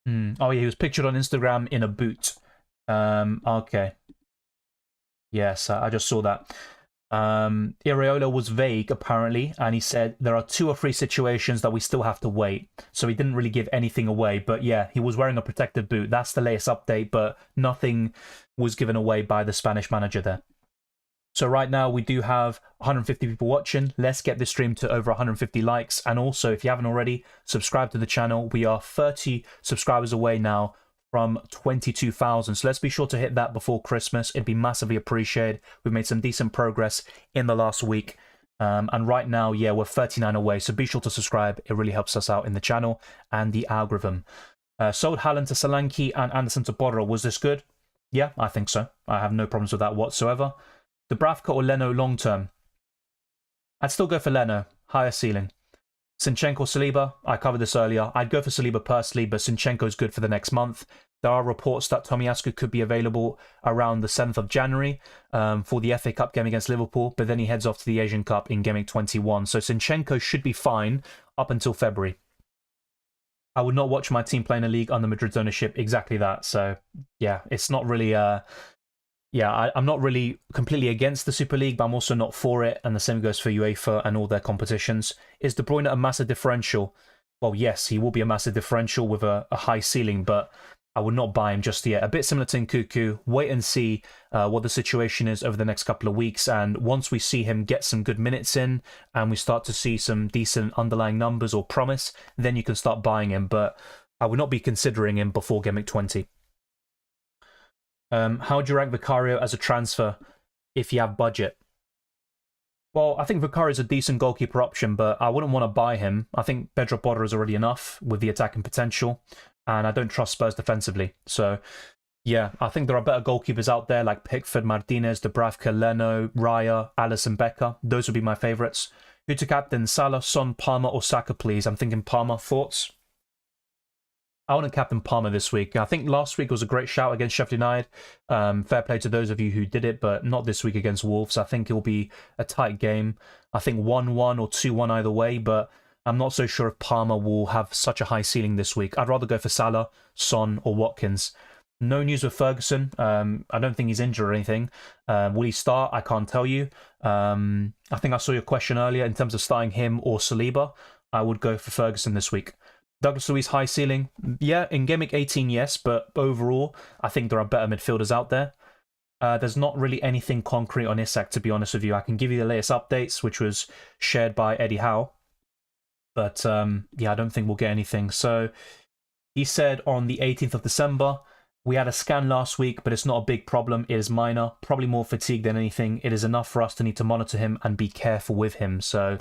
Oh yeah, he was pictured on Instagram in a boot. Okay. Yes, I just saw that. Iraola was vague, apparently, and he said there are 2 or 3 situations that we still have to wait. So he didn't really give anything away, but yeah, he was wearing a protective boot. That's the latest update, but nothing was given away by the Spanish manager there. So right now we do have 150 people watching. Let's get this stream to over 150 likes. And also, if you haven't already, subscribe to the channel. We are 30 subscribers away now from 22,000. So let's be sure to hit that before Christmas. It'd be massively appreciated. We've made some decent progress in the last week. And right now, yeah, we're 39 away. So be sure to subscribe. It really helps us out in the channel and the algorithm. Sold Haaland to Solanke and Anderson to Bodrov. Was this good? Yeah, I think so. I have no problems with that whatsoever. Dubravka or Leno long term? I'd still go for Leno. Higher ceiling. Zinchenko or Saliba? I covered this earlier. I'd go for Saliba personally, but Zinchenko's good for the next month. There are reports that Tomiyasu could be available around the 7th of January for the FA Cup game against Liverpool, but then he heads off to the Asian Cup in Game Week 21. So Zinchenko should be fine up until February. I would not watch my team play in a league under Madrid's ownership. Exactly that. So yeah, it's not really... I'm not really completely against the Super League, but I'm also not for it, and the same goes for UEFA and all their competitions. Is De Bruyne a massive differential? Well, yes, he will be a massive differential with a high ceiling, but I would not buy him just yet. A bit similar to Nkunku. Wait and see what the situation is over the next couple of weeks, and once we see him get some good minutes in, and we start to see some decent underlying numbers or promise, then you can start buying him, but I would not be considering him before Game Week 20. How do you rank Vicario as a transfer if you have budget? Well, I think Vicario is a decent goalkeeper option, but I wouldn't want to buy him. I think Pedro Porro is already enough with the attacking potential, and I don't trust Spurs defensively. So, yeah, I think there are better goalkeepers out there like Pickford, Martinez, Dubravka, Leno, Raya, Alisson, Becker. Those would be my favourites. Who to captain? Salah, Son, Palmer, or Saka, please? I'm thinking Palmer. Thoughts? I want to captain Palmer this week. I think last week was a great shout against Sheffield United. Fair play to those of you who did it, but not this week against Wolves. I think it will be a tight game. I think 1-1 or 2-1 either way, but I'm not so sure if Palmer will have such a high ceiling this week. I'd rather go for Salah, Son, or Watkins. No news with Ferguson. I don't think he's injured or anything. Will he start? I can't tell you. I think I saw your question earlier in terms of starting him or Saliba. I would go for Ferguson this week. Douglas Luiz high ceiling. Yeah, in Gameweek 18, yes, but overall, I think there are better midfielders out there. There's not really anything concrete on Isak, to be honest with you. I can give you the latest updates, which was shared by Eddie Howe. But yeah, I don't think we'll get anything. So he said on the 18th of December, we had a scan last week, but it's not a big problem. It is minor, probably more fatigue than anything. It is enough for us to need to monitor him and be careful with him. So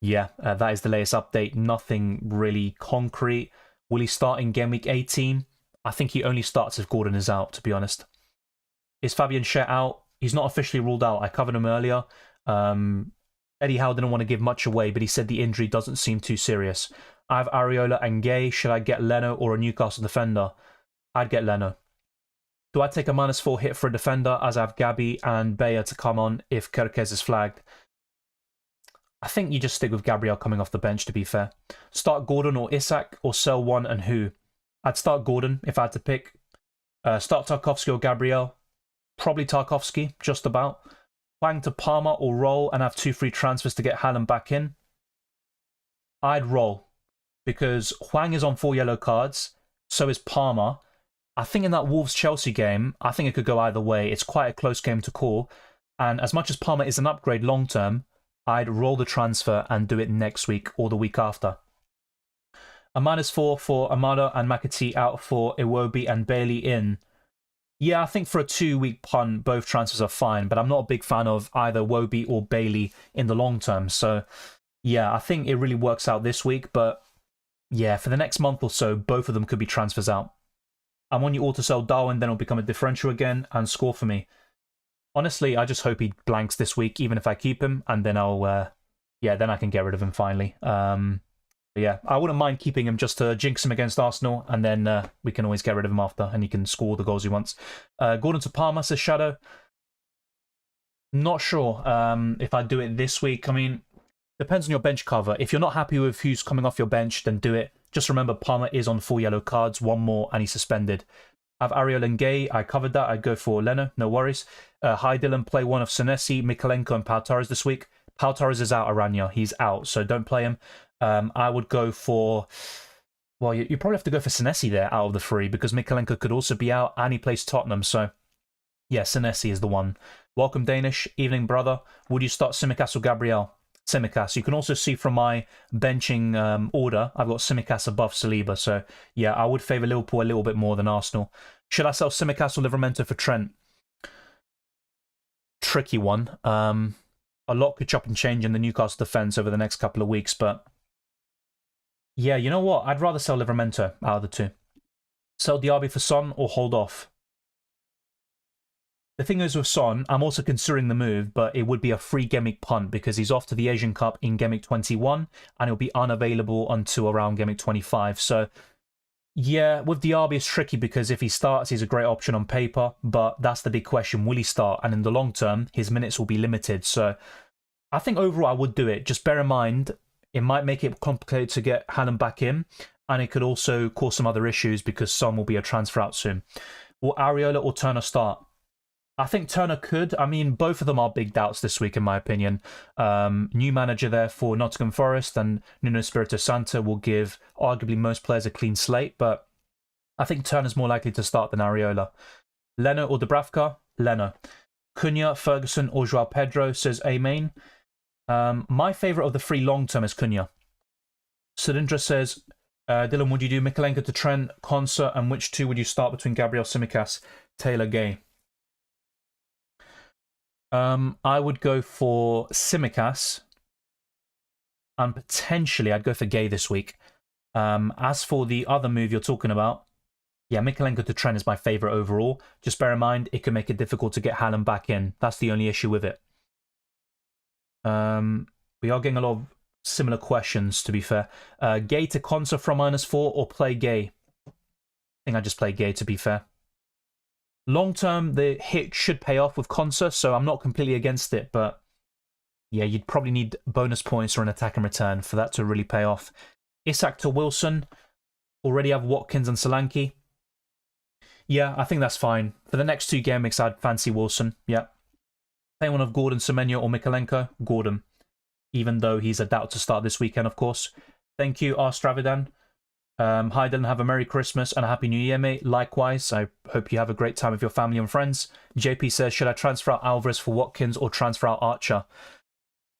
yeah, that is the latest update. Nothing really concrete. Will he start in Game Week 18? I think he only starts if Gordon is out, to be honest. Is Fabian Schär out? He's not officially ruled out. I covered him earlier. Eddie Howe didn't want to give much away, but he said the injury doesn't seem too serious. I have Areola and Gay. Should I get Leno or a Newcastle defender? I'd get Leno. Do I take a -4 hit for a defender as I have Gabby and Bayer to come on if Kerkez is flagged? I think you just stick with Gabriel coming off the bench, to be fair. Start Gordon or Isak, or sell one and who? I'd start Gordon if I had to pick. Start Tarkowski or Gabriel. Probably Tarkowski, just about. Hwang to Palmer or roll and have 2 free transfers to get Haaland back in. I'd roll, because Hwang is on 4 yellow cards, so is Palmer. I think in that Wolves-Chelsea game, I think it could go either way. It's quite a close game to call. And as much as Palmer is an upgrade long-term, I'd roll the transfer and do it next week or the week after. A -4 for Amada and McAtee out for Iwobi and Bailey in. Yeah, I think for a 2-week punt, both transfers are fine, but I'm not a big fan of either Wobie or Bailey in the long term. So yeah, I think it really works out this week, but yeah, for the next month or so, both of them could be transfers out. I'm on your auto-sell Darwin, then it'll become a differential again and score for me. Honestly, I just hope he blanks this week, even if I keep him, and then I'll, yeah, then I can get rid of him finally. But yeah, I wouldn't mind keeping him just to jinx him against Arsenal, and then we can always get rid of him after, and he can score the goals he wants. Gordon to Palmer, says Shadow. Not sure if I do it this week. I mean, depends on your bench cover. If you're not happy with who's coming off your bench, then do it. Just remember, Palmer is on 4 yellow cards, 1 more, and he's suspended. I have Ariel and Gay. I covered that. I'd go for Leno, no worries. Hi Dylan, play one of Senesi, Mikolenko, and Pau Torres this week. Pau Torres is out, Aranya. He's out, so don't play him. I would go for... Well, you probably have to go for Senesi there out of the 3, because Mikolenko could also be out, and he plays Tottenham, so... Yeah, Senesi is the one. Welcome, Danish. Evening, brother. Would you start Tsimikas or Gabriel? Tsimikas. You can also see from my benching order, I've got Tsimikas above Saliba. So, yeah, I would favour Liverpool a little bit more than Arsenal. Should I sell Tsimikas or Livramento for Trent? Tricky one. A lot could chop and change in the Newcastle defence over the next couple of weeks, but... Yeah, you know what? I'd rather sell Livramento out of the 2. Sell Diaby for Son or hold off? The thing is with Son, I'm also considering the move, but it would be a free Gameweek punt because he's off to the Asian Cup in Gameweek 21 and he'll be unavailable until around Gameweek 25. So, yeah, with Diaby it's tricky because if he starts, he's a great option on paper, but that's the big question. Will he start? And in the long term, his minutes will be limited. So, I think overall I would do it. Just bear in mind, it might make it complicated to get Haaland back in, and it could also cause some other issues because Son will be a transfer out soon. Will Areola or Turner start? I think Turner could. I mean, both of them are big doubts this week, in my opinion. New manager there for Nottingham Forest, and Nuno Espirito Santo will give arguably most players a clean slate, but I think Turner's more likely to start than Areola. Leno or Dubravka? Leno. Cunha, Ferguson, or Joao Pedro, says Amen. My favourite of the 3 long-term is Cunha. Cylindra says, Dylan, would you do Mikolenko to Trent, Concert, and which 2 would you start between Gabriel, Tsimikas, Taylor, Gay? I would go for Tsimikas, and potentially I'd go for Gay this week. As for the other move you're talking about, yeah, Mikolenko to Trent is my favourite overall. Just bear in mind, it can make it difficult to get Haaland back in. That's the only issue with it. We are getting a lot of similar questions, to be fair. Gay to Consa from -4 or play Gay? I think I just play Gay, to be fair. Long term, the hit should pay off with Consa, so I'm not completely against it, but yeah, you'd probably need bonus points or an attack in return for that to really pay off. Isak to Wilson. Already have Watkins and Solanke. Yeah, I think that's fine. For the next 2 game weeks, I'd fancy Wilson. Yeah. Play one of Gordon, Semenyo, or Mikalenko. Gordon. Even though he's a doubt to start this weekend, of course. Thank you, R. Stravidan. Hi, Dylan. Have a Merry Christmas and a Happy New Year, mate. Likewise, I hope you have a great time with your family and friends. JP says, should I transfer out Alvarez for Watkins or transfer out Archer?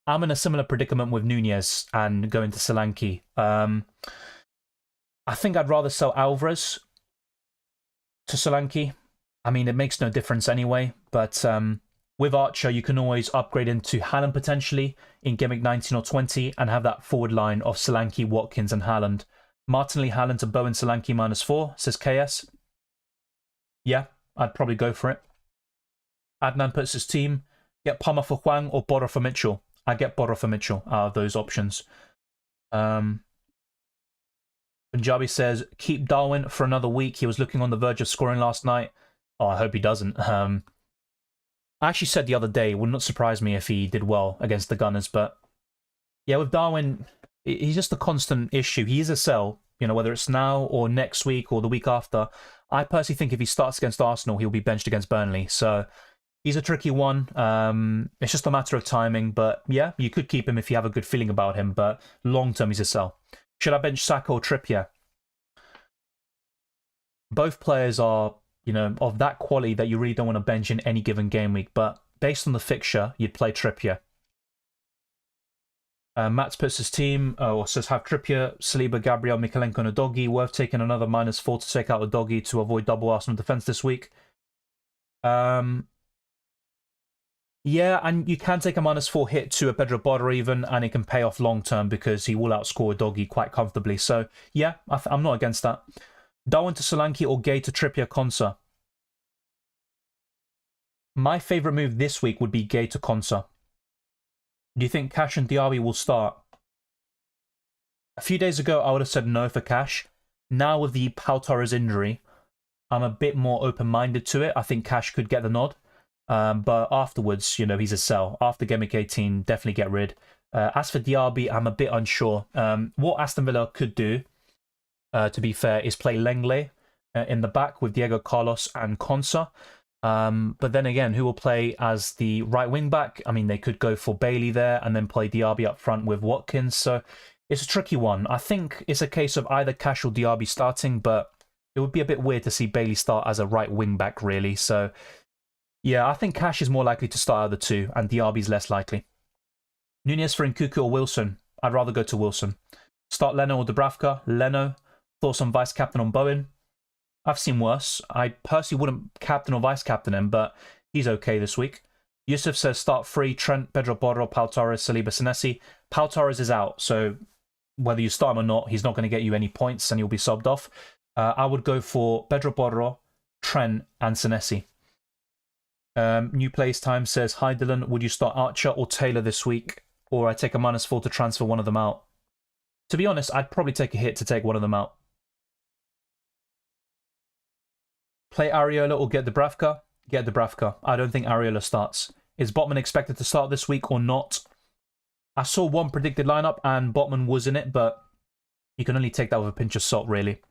I'm in a similar predicament with Nunez and going to Solanke. I think I'd rather sell Alvarez to Solanke. I mean, it makes no difference anyway, but with Archer, you can always upgrade into Haaland potentially in Gameweek 19 or 20 and have that forward line of Solanke, Watkins, and Haaland. Martinelli, Haaland to Bowen, Solanke -4, says KS. Yeah, I'd probably go for it. Adnan puts his team. Get Palmer for Hwang or Borra for Mitchell. I get Borra for Mitchell out of those options. Punjabi says, keep Darwin for another week. He was looking on the verge of scoring last night. Oh, I hope he doesn't. I actually said the other day, it would not surprise me if he did well against the Gunners, but yeah, with Darwin, he's just a constant issue. He is a sell, you know, whether it's now or next week or the week after. I personally think if he starts against Arsenal, he'll be benched against Burnley. So he's a tricky one. It's just a matter of timing, but yeah, you could keep him if you have a good feeling about him, but long-term, he's a sell. Should I bench Saka or Trippier? Both players are, you know, of that quality that you really don't want to bench in any given game week, but based on the fixture, you'd play Trippier. Matt puts his team, or says have Trippier, Saliba, Gabriel, Mikalenko, and Udogie. Worth taking another -4 to take out Udogie to avoid double Arsenal defence this week. Yeah, and you can take a -4 hit to a Pedro Porro even, and it can pay off long term because he will outscore Udogie quite comfortably. So yeah, I'm not against that. Darwin to Solanke or Gay to Trippier Konsa. My favourite move this week would be Gay to Konsa. Do you think Cash and Diaby will start? A few days ago, I would have said no for Cash. Now with the Pau Torres injury, I'm a bit more open-minded to it. I think Cash could get the nod. But afterwards, you know, he's a sell. After Gameweek 18, definitely get rid. As for Diaby, I'm a bit unsure. What Aston Villa could do, to be fair, is play Lenglet in the back with Diego Carlos and Konsa. But then again, who will play as the right wing back? I mean, they could go for Bailey there and then play Diaby up front with Watkins. So it's a tricky one. I think it's a case of either Cash or Diaby starting, but it would be a bit weird to see Bailey start as a right wing back, really. So yeah, I think Cash is more likely to start out of the two and Diaby's less likely. Nunez for Nkuku or Wilson? I'd rather go to Wilson. Start Leno or Dubravka? Leno. Thoughts on vice captain on Bowen? I've seen worse. I personally wouldn't captain or vice-captain him, but he's okay this week. Yusuf says start free Trent, Pedro Porro, Pau Torres, Saliba, Senesi. Pau Torres is out, so whether you start him or not, he's not going to get you any points and you'll be subbed off. I would go for Pedro Porro, Trent, and Senesi. New Plays Time says, hi Dylan, would you start Archer or Taylor this week? Or I take a -4 to transfer one of them out? To be honest, I'd probably take a hit to take one of them out. Play Areola or get Dubravka? Get Dubravka. I don't think Areola starts. Is Botman expected to start this week or not? I saw one predicted lineup and Botman was in it, but you can only take that with a pinch of salt, really.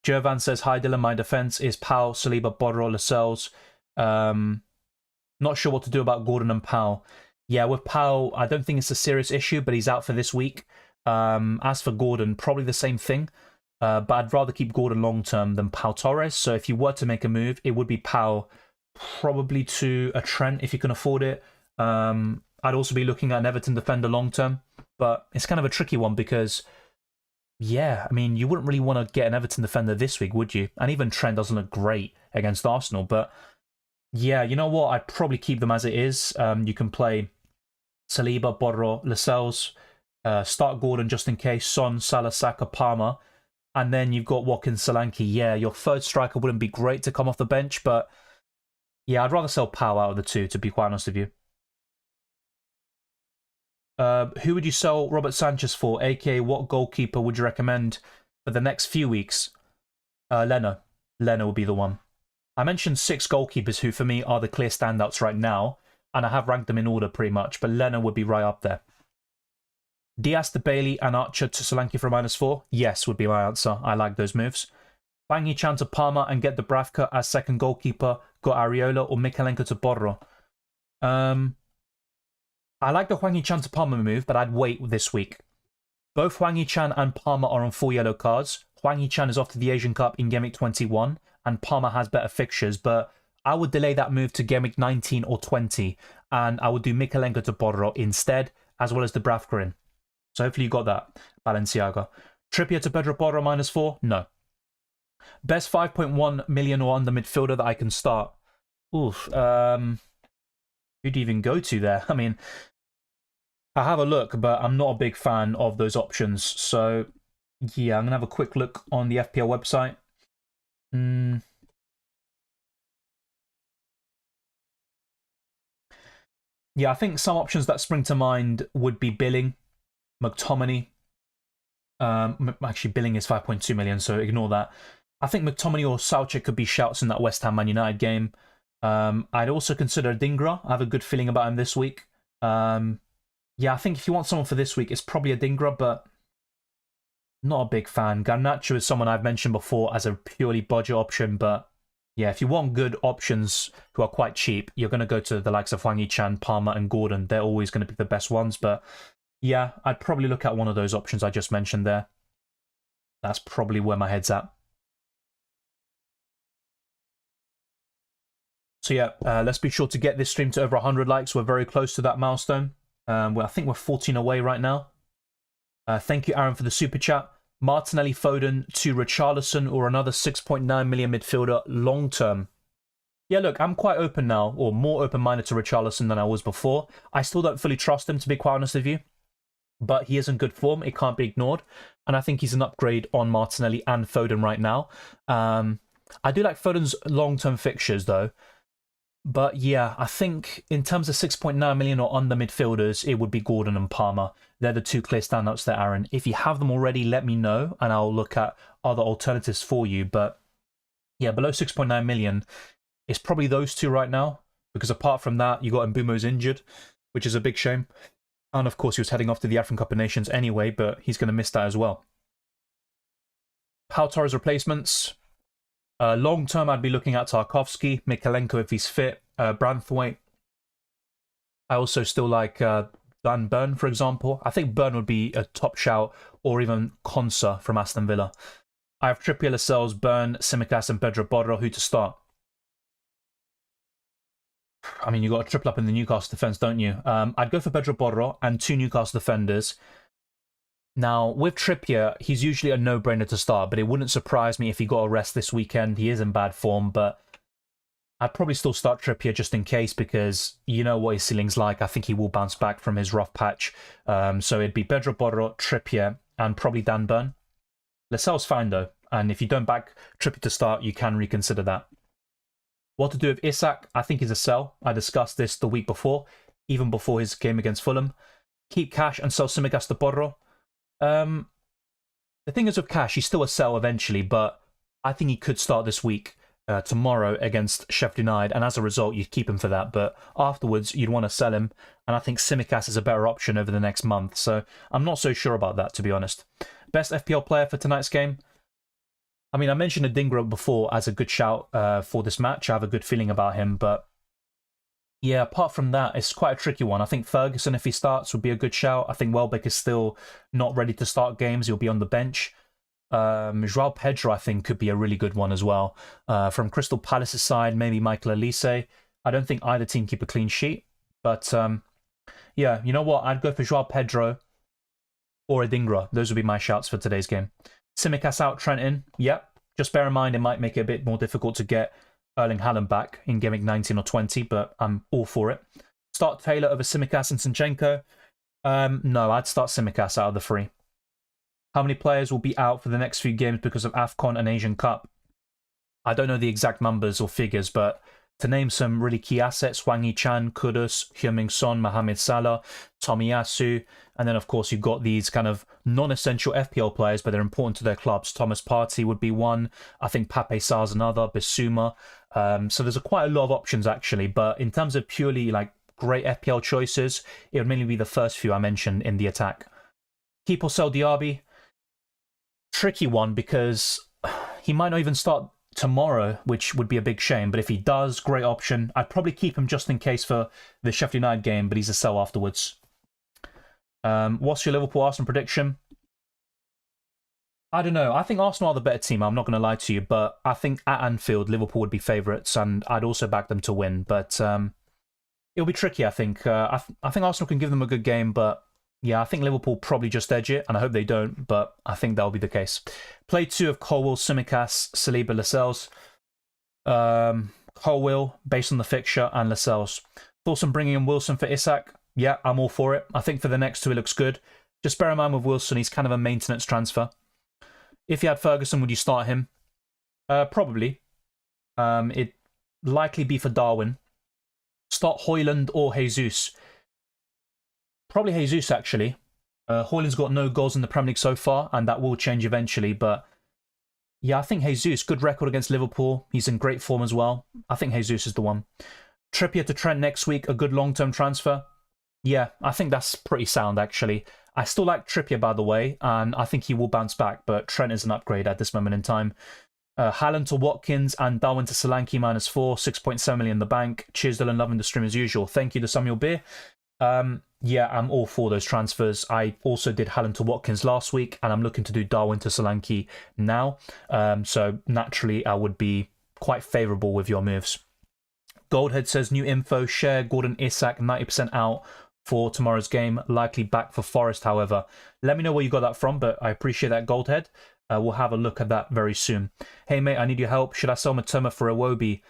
Jovan says, hi Dylan, my defence is Pau, Saliba, Borro, Lascelles. Not sure what to do about Gordon and Pau. Yeah, with Pau, I don't think it's a serious issue, but he's out for this week. As for Gordon, probably the same thing. But I'd rather keep Gordon long-term than Pau Torres. So if you were to make a move, it would be Pau, probably to a Trent if you can afford it. I'd also be looking at an Everton defender long-term. But it's kind of a tricky one because, yeah, I mean, you wouldn't really want to get an Everton defender this week, would you? And even Trent doesn't look great against Arsenal. But yeah, you know what? I'd probably keep them as it is. You can play Saliba, Borro, Lascelles, start Gordon just in case, Son, Salah, Saka, Palmer. And then you've got Watkins, Solanke. Yeah, your third striker wouldn't be great to come off the bench, but yeah, I'd rather sell Pau out of the two, to be quite honest with you. Who would you sell Robert Sanchez for? AKA, what goalkeeper would you recommend for the next few weeks? Leno. Leno would be the one. I mentioned 6 goalkeepers who, for me, are the clear standouts right now, and I have ranked them in order pretty much, but Leno would be right up there. Diaz to Bailey and Archer to Solanke for a -4? Yes, would be my answer. I like those moves. Hwang Hee-chan to Parma and get Dubravka as second goalkeeper. Got Areola or Mikalenko to Borro. I like the Hwang Hee-chan to Parma move, but I'd wait this week. Both Hwang Hee-chan and Parma are on 4 yellow cards. Hwang Hee-chan is off to the Asian Cup in Gameweek 21, and Parma has better fixtures, but I would delay that move to Gameweek 19 or 20, and I would do Mikalenko to Borro instead, as well as the Dubravka in. So hopefully you got that, Balenciaga. Trippier to Pedro Porro -4? No. Best 5.1 million or under midfielder that I can start? Oof. Who'd you even go to there? I mean, I have a look, but I'm not a big fan of those options. So, yeah, I'm going to have a quick look on the FPL website. Yeah, I think some options that spring to mind would be Billing, McTominay. Actually, Billing is 5.2 million, so ignore that. I think McTominay or Soucek could be shouts in that West Ham Man United game. I'd also consider Dingra. I have a good feeling about him this week. Yeah, I think if you want someone for this week, it's probably a Dingra, but not a big fan. Garnacho is someone I've mentioned before as a purely budget option, but yeah, if you want good options who are quite cheap, you're going to go to the likes of Hwang Hee-chan, Palmer, and Gordon. They're always going to be the best ones, but yeah, I'd probably look at one of those options I just mentioned there. That's probably where my head's at. So yeah, let's be sure to get this stream to over 100 likes. We're very close to that milestone. Well, I think we're 14 away right now. Thank you, Aaron, for the super chat. Martinelli, Foden to Richarlison or another 6.9 million midfielder long term. Yeah, look, I'm quite open now, or more open-minded to Richarlison than I was before. I still don't fully trust him, to be quite honest with you. But he is in good form. It can't be ignored. And I think he's an upgrade on Martinelli and Foden right now. I do like Foden's long-term fixtures, though. But yeah, I think in terms of 6.9 million or under midfielders, it would be Gordon and Palmer. They're the two clear standouts there, Aaron. If you have them already, let me know, and I'll look at other alternatives for you. But yeah, below 6.9 million, it's probably those two right now. Because apart from that, you got Mbumo's injured, which is a big shame. And of course, he was heading off to the AFCON Cup of Nations anyway, but he's going to miss that as well. Pau Torres replacements. Long term, I'd be looking at Tarkovsky, Mikalenko if he's fit, Branthwaite. I also still like Dan Burn, for example. I think Burn would be a top shout, or even Konsa from Aston Villa. I have Trippier, Lascelles, Burn, Tsimikas, and Pedro Porro. Who to start? I mean, you got a triple up in the Newcastle defence, don't you? I'd go for Pedro Porro and 2 Newcastle defenders. Now, with Trippier, he's usually a no-brainer to start, but it wouldn't surprise me if he got a rest this weekend. He is in bad form, but I'd probably still start Trippier just in case, because you know what his ceiling's like. I think he will bounce back from his rough patch. So it'd be Pedro Porro, Trippier, and probably Dan Burn. Lascelles fine, though, and if you don't back Trippier to start, you can reconsider that. What to do with Isak? I think he's a sell. I discussed this the week before, even before his game against Fulham. Keep Cash and sell Tsimikas to Porro. The thing is with Cash, he's still a sell eventually, but I think he could start this week, tomorrow against Sheffield United, and as a result, you'd keep him for that. But afterwards, you'd want to sell him, and I think Tsimikas is a better option over the next month. So I'm not so sure about that, to be honest. Best FPL player for tonight's game? I mean, I mentioned Adingra before as a good shout for this match. I have a good feeling about him, but yeah, apart from that, it's quite a tricky one. I think Ferguson, if he starts, would be a good shout. I think Welbeck is still not ready to start games. He'll be on the bench. Joao Pedro, I think, could be a really good one as well. From Crystal Palace's side, maybe Michael Elise. I don't think either team keep a clean sheet. But yeah, you know what? I'd go for Joao Pedro or Adingra. Those would be my shouts for today's game. Tsimikas out, Trent in. Yep. Just bear in mind, it might make it a bit more difficult to get Erling Haaland back in Gameweek 19 or 20, but I'm all for it. Start Taylor over Tsimikas and Zinchenko. No, I'd start Tsimikas out of the 3. How many players will be out for the next few games because of AFCON and Asian Cup? I don't know the exact numbers or figures, but to name some really key assets, Hwang Hee-chan, Kudus, Heung-min Son, Mohamed Salah, Tomiyasu, and then of course you've got these kind of non-essential FPL players, but they're important to their clubs. Thomas Partey would be one. I think Pape Sarr's another, Bissouma. So there's quite a lot of options actually, but in terms of purely like great FPL choices, it would mainly be the first few I mentioned in the attack. Keep or sell Diaby? Tricky one because he might not even start tomorrow, which would be a big shame. But if he does, great option. I'd probably keep him just in case for the Sheffield United game, but he's a sell afterwards. What's your Liverpool-Arsenal prediction? I don't know. I think Arsenal are the better team. I'm not going to lie to you, but I think at Anfield, Liverpool would be favourites, and I'd also back them to win. But it'll be tricky, I think. I think Arsenal can give them a good game, but yeah, I think Liverpool probably just edge it, and I hope they don't, but I think that'll be the case. Play 2 of Colwill, Tsimikas, Saliba, Lascelles. Colwill, based on the fixture, and Lascelles. Thoughts on bringing in Wilson for Isak? Yeah, I'm all for it. I think for the next 2, it looks good. Just bear in mind with Wilson, he's kind of a maintenance transfer. If you had Ferguson, would you start him? Probably. It'd likely be for Darwin. Start Haaland or Jesus. Probably Jesus, actually. Haaland's got no goals in the Premier League so far, and that will change eventually. But yeah, I think Jesus, good record against Liverpool. He's in great form as well. I think Jesus is the one. Trippier to Trent next week, a good long-term transfer. Yeah, I think that's pretty sound, actually. I still like Trippier, by the way, and I think he will bounce back, but Trent is an upgrade at this moment in time. Haaland to Watkins and Darwin to Solanke -4, 6.7 million in the bank. Cheers, Dylan, loving the stream as usual. Thank you to Samuel Beer. Yeah, I'm all for those transfers. I also did Haaland to Watkins last week, and I'm looking to do Darwin to Solanke now. So naturally, I would be quite favourable with your moves. Goldhead says, new info, share Gordon Isak 90% out for tomorrow's game, likely back for Forest, however. Let me know where you got that from, but I appreciate that, Goldhead. We'll have a look at that very soon. Hey, mate, I need your help. Should I sell Matoma for Iwobi?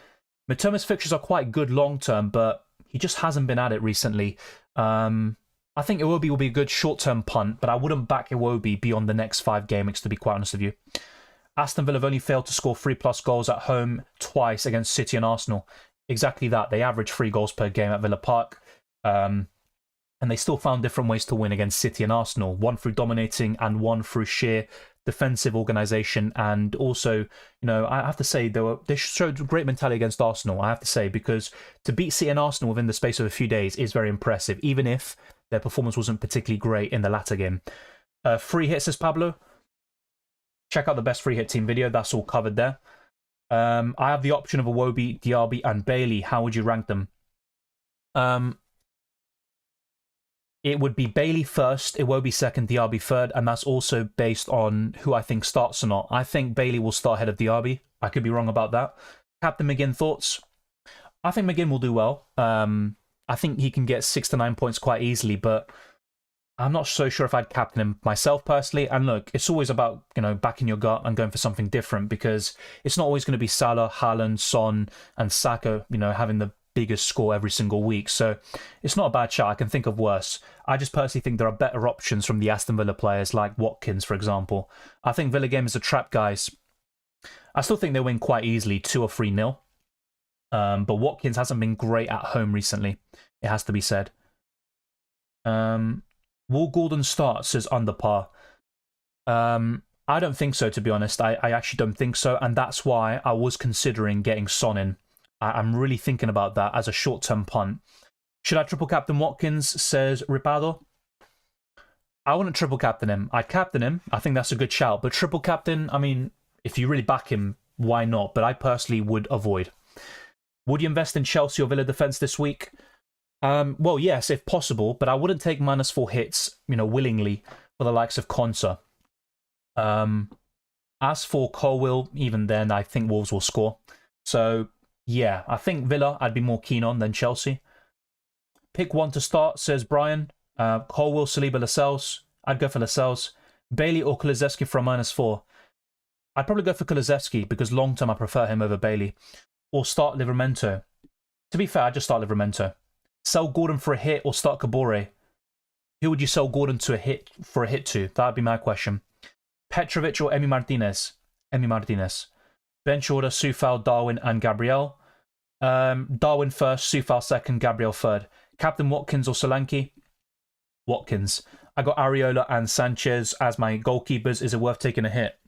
Matoma's fixtures are quite good long-term, but he just hasn't been at it recently. I think Iwobi will be a good short-term punt, but I wouldn't back Iwobi beyond the next 5 game weeks, to be quite honest with you. Aston Villa have only failed to score 3+ goals at home twice against City and Arsenal. Exactly that. They average 3 goals per game at Villa Park. And they still found different ways to win against City and Arsenal. One through dominating and one through sheer defensive organisation. And also, you know, I have to say, they showed great mentality against Arsenal, I have to say, because to beat City and Arsenal within the space of a few days is very impressive, even if their performance wasn't particularly great in the latter game. Free hit, says Pablo. Check out the best free hit team video. That's all covered there. I have the option of Iwobi, Diaby, and Bailey. How would you rank them? It would be Bailey first, Iwobi second, Diaby third, and that's also based on who I think starts or not. I think Bailey will start ahead of Diaby. I could be wrong about that. Captain McGinn, thoughts? I think McGinn will do well. I think he can get 6 to 9 points quite easily, but I'm not so sure if I'd captain him myself personally. And look, it's always about, you know, backing your gut and going for something different, because it's not always going to be Salah, Haaland, Son, and Saka, you know, having the biggest score every single week. So it's not a bad shot. I can think of worse. I just personally think there are better options from the Aston Villa players, like Watkins, for example. I think Villa game is a trap, guys. I still think they win quite easily, 2 or 3-0. But Watkins hasn't been great at home recently, it has to be said. Will Gordon start, says under par. I don't think so, to be honest. I actually don't think so, and that's why I was considering getting Son in. I'm really thinking about that as a short-term punt. Should I triple captain Watkins, says Ripado? I wouldn't triple captain him. I'd captain him. I think that's a good shout. But triple captain, I mean, if you really back him, why not? But I personally would avoid. Would you invest in Chelsea or Villa defence this week? Well, yes, if possible, but I wouldn't take -4 hits, you know, willingly for the likes of Konsa. As for Colwill, even then, I think Wolves will score. So, yeah, I think Villa I'd be more keen on than Chelsea. Pick one to start, says Brian. Colwill, Saliba, Lascelles. I'd go for Lascelles. Bailey or Kulusevski for a -4. I'd probably go for Kulusevski because long-term I prefer him over Bailey. Or start Livramento. To be fair, I'd just start Livramento. Sell Gordon for a hit or start Kabore. Who would you sell Gordon to for a hit to? That would be my question. Petrovic or Emi Martinez? Emi Martinez. Bench order, Soufal, Darwin, and Gabriel. Darwin first, Soufal second, Gabriel third. Captain Watkins or Solanke? Watkins. I got Areola and Sanchez as my goalkeepers. Is it worth taking a hit?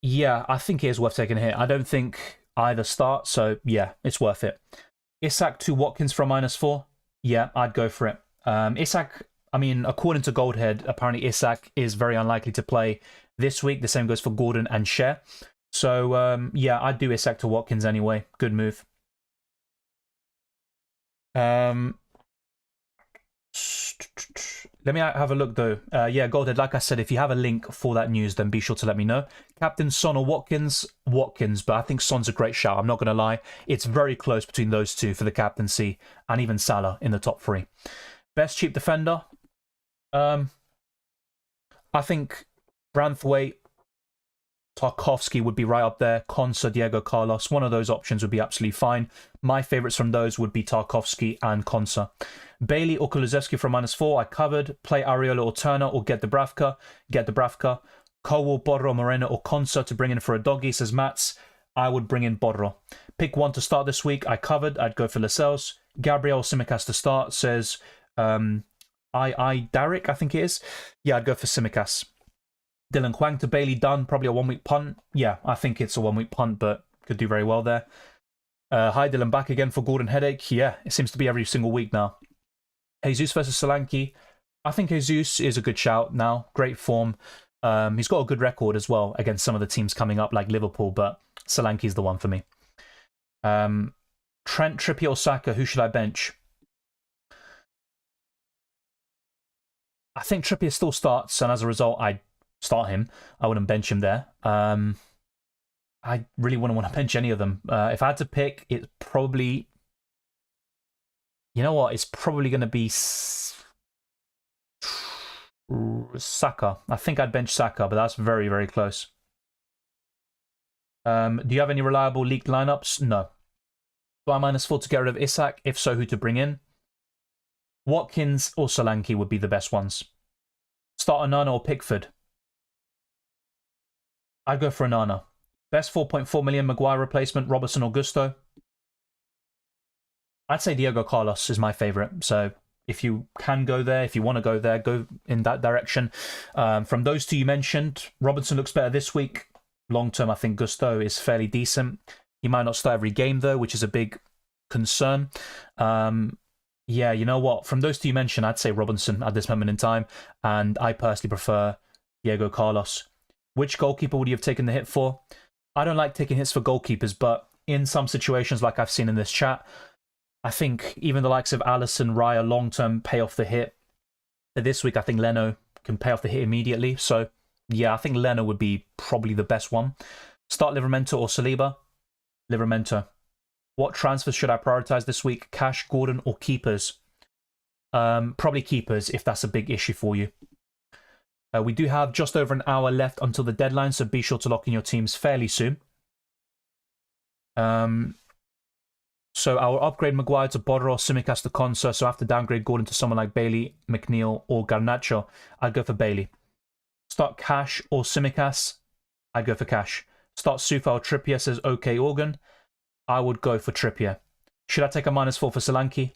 Yeah, I think it is worth taking a hit. I don't think either start, so yeah, it's worth it. Isak to Watkins for a -4. Yeah, I'd go for it. Isak, I mean, according to Goldhead, apparently Isak is very unlikely to play this week. The same goes for Gordon and Cher. So, yeah, I'd do Isak to Watkins anyway. Good move. Let me have a look, though. Yeah, Goldhead, like I said, if you have a link for that news, then be sure to let me know. Captain Son or Watkins? Watkins, but I think Son's a great shout. I'm not going to lie. It's very close between those two for the captaincy, and even Salah in the top three. Best cheap defender? I think Branthwaite, Tarkowski would be right up there. Konsa, Diego Carlos. One of those options would be absolutely fine. My favourites from those would be Tarkowski and Konsa. Bailey or Kulusevski for -4. I covered. Play Areola or Turner or get Dubravka. Get Dubravka. Cole, Borro, Moreno or Konsa to bring in for a doggy, says Mats. I would bring in Borro. Pick one to start this week. I covered. I'd go for Lascelles. Gabriel Simicas to start, says Derek, I think it is. Yeah, I'd go for Simicas. Dylan Hwang to Bailey done. Probably a 1 week punt. Yeah, I think it's a 1 week punt, but could do very well there. Hi, Dylan, back again for Gordon Headache. Yeah, it seems to be every single week now. Jesus versus Solanke. I think Jesus is a good shout now. Great form. He's got a good record as well against some of the teams coming up like Liverpool, but Solanke's the one for me. Trent, Trippier or Saka, who should I bench? I think Trippier still starts, and as a result, I'd start him. I wouldn't bench him there. I really wouldn't want to bench any of them. If I had to pick, it's probably... You know what? It's probably going to be Saka. I think I'd bench Saka, but that's very, very close. Do you have any reliable leaked lineups? No. Do I -4 to get rid of Isak? If so, who to bring in? Watkins or Solanke would be the best ones. Start Onana or Pickford? I'd go for Onana. Best 4.4 million Maguire replacement, Robertson or Gusto? I'd say Diego Carlos is my favourite. So if you can go there, if you want to go there, go in that direction. From those two you mentioned, Robertson looks better this week. Long term, I think Gusto is fairly decent. He might not start every game, though, which is a big concern. Yeah, you know what? From those two you mentioned, I'd say Robinson at this moment in time. And I personally prefer Diego Carlos. Which goalkeeper would you have taken the hit for? I don't like taking hits for goalkeepers, but in some situations like I've seen in this chat, I think even the likes of Alisson, Raya, long-term pay off the hit. This week, I think Leno can pay off the hit immediately. So, yeah, I think Leno would be probably the best one. Start Livramento or Saliba? Livramento. What transfers should I prioritize this week? Cash, Gordon, or keepers? Probably keepers if that's a big issue for you. We do have just over an hour left until the deadline, so be sure to lock in your teams fairly soon. So I'll upgrade Maguire to Borro, Simicas to Konsa, so I have to downgrade Gordon to someone like Bailey, McNeil, or Garnacho. I'd go for Bailey. Start Cash or Simicas? I'd go for Cash. Start Sufa or Trippier, says OK Organ. I would go for Trippier. Should I take a -4 for Solanke?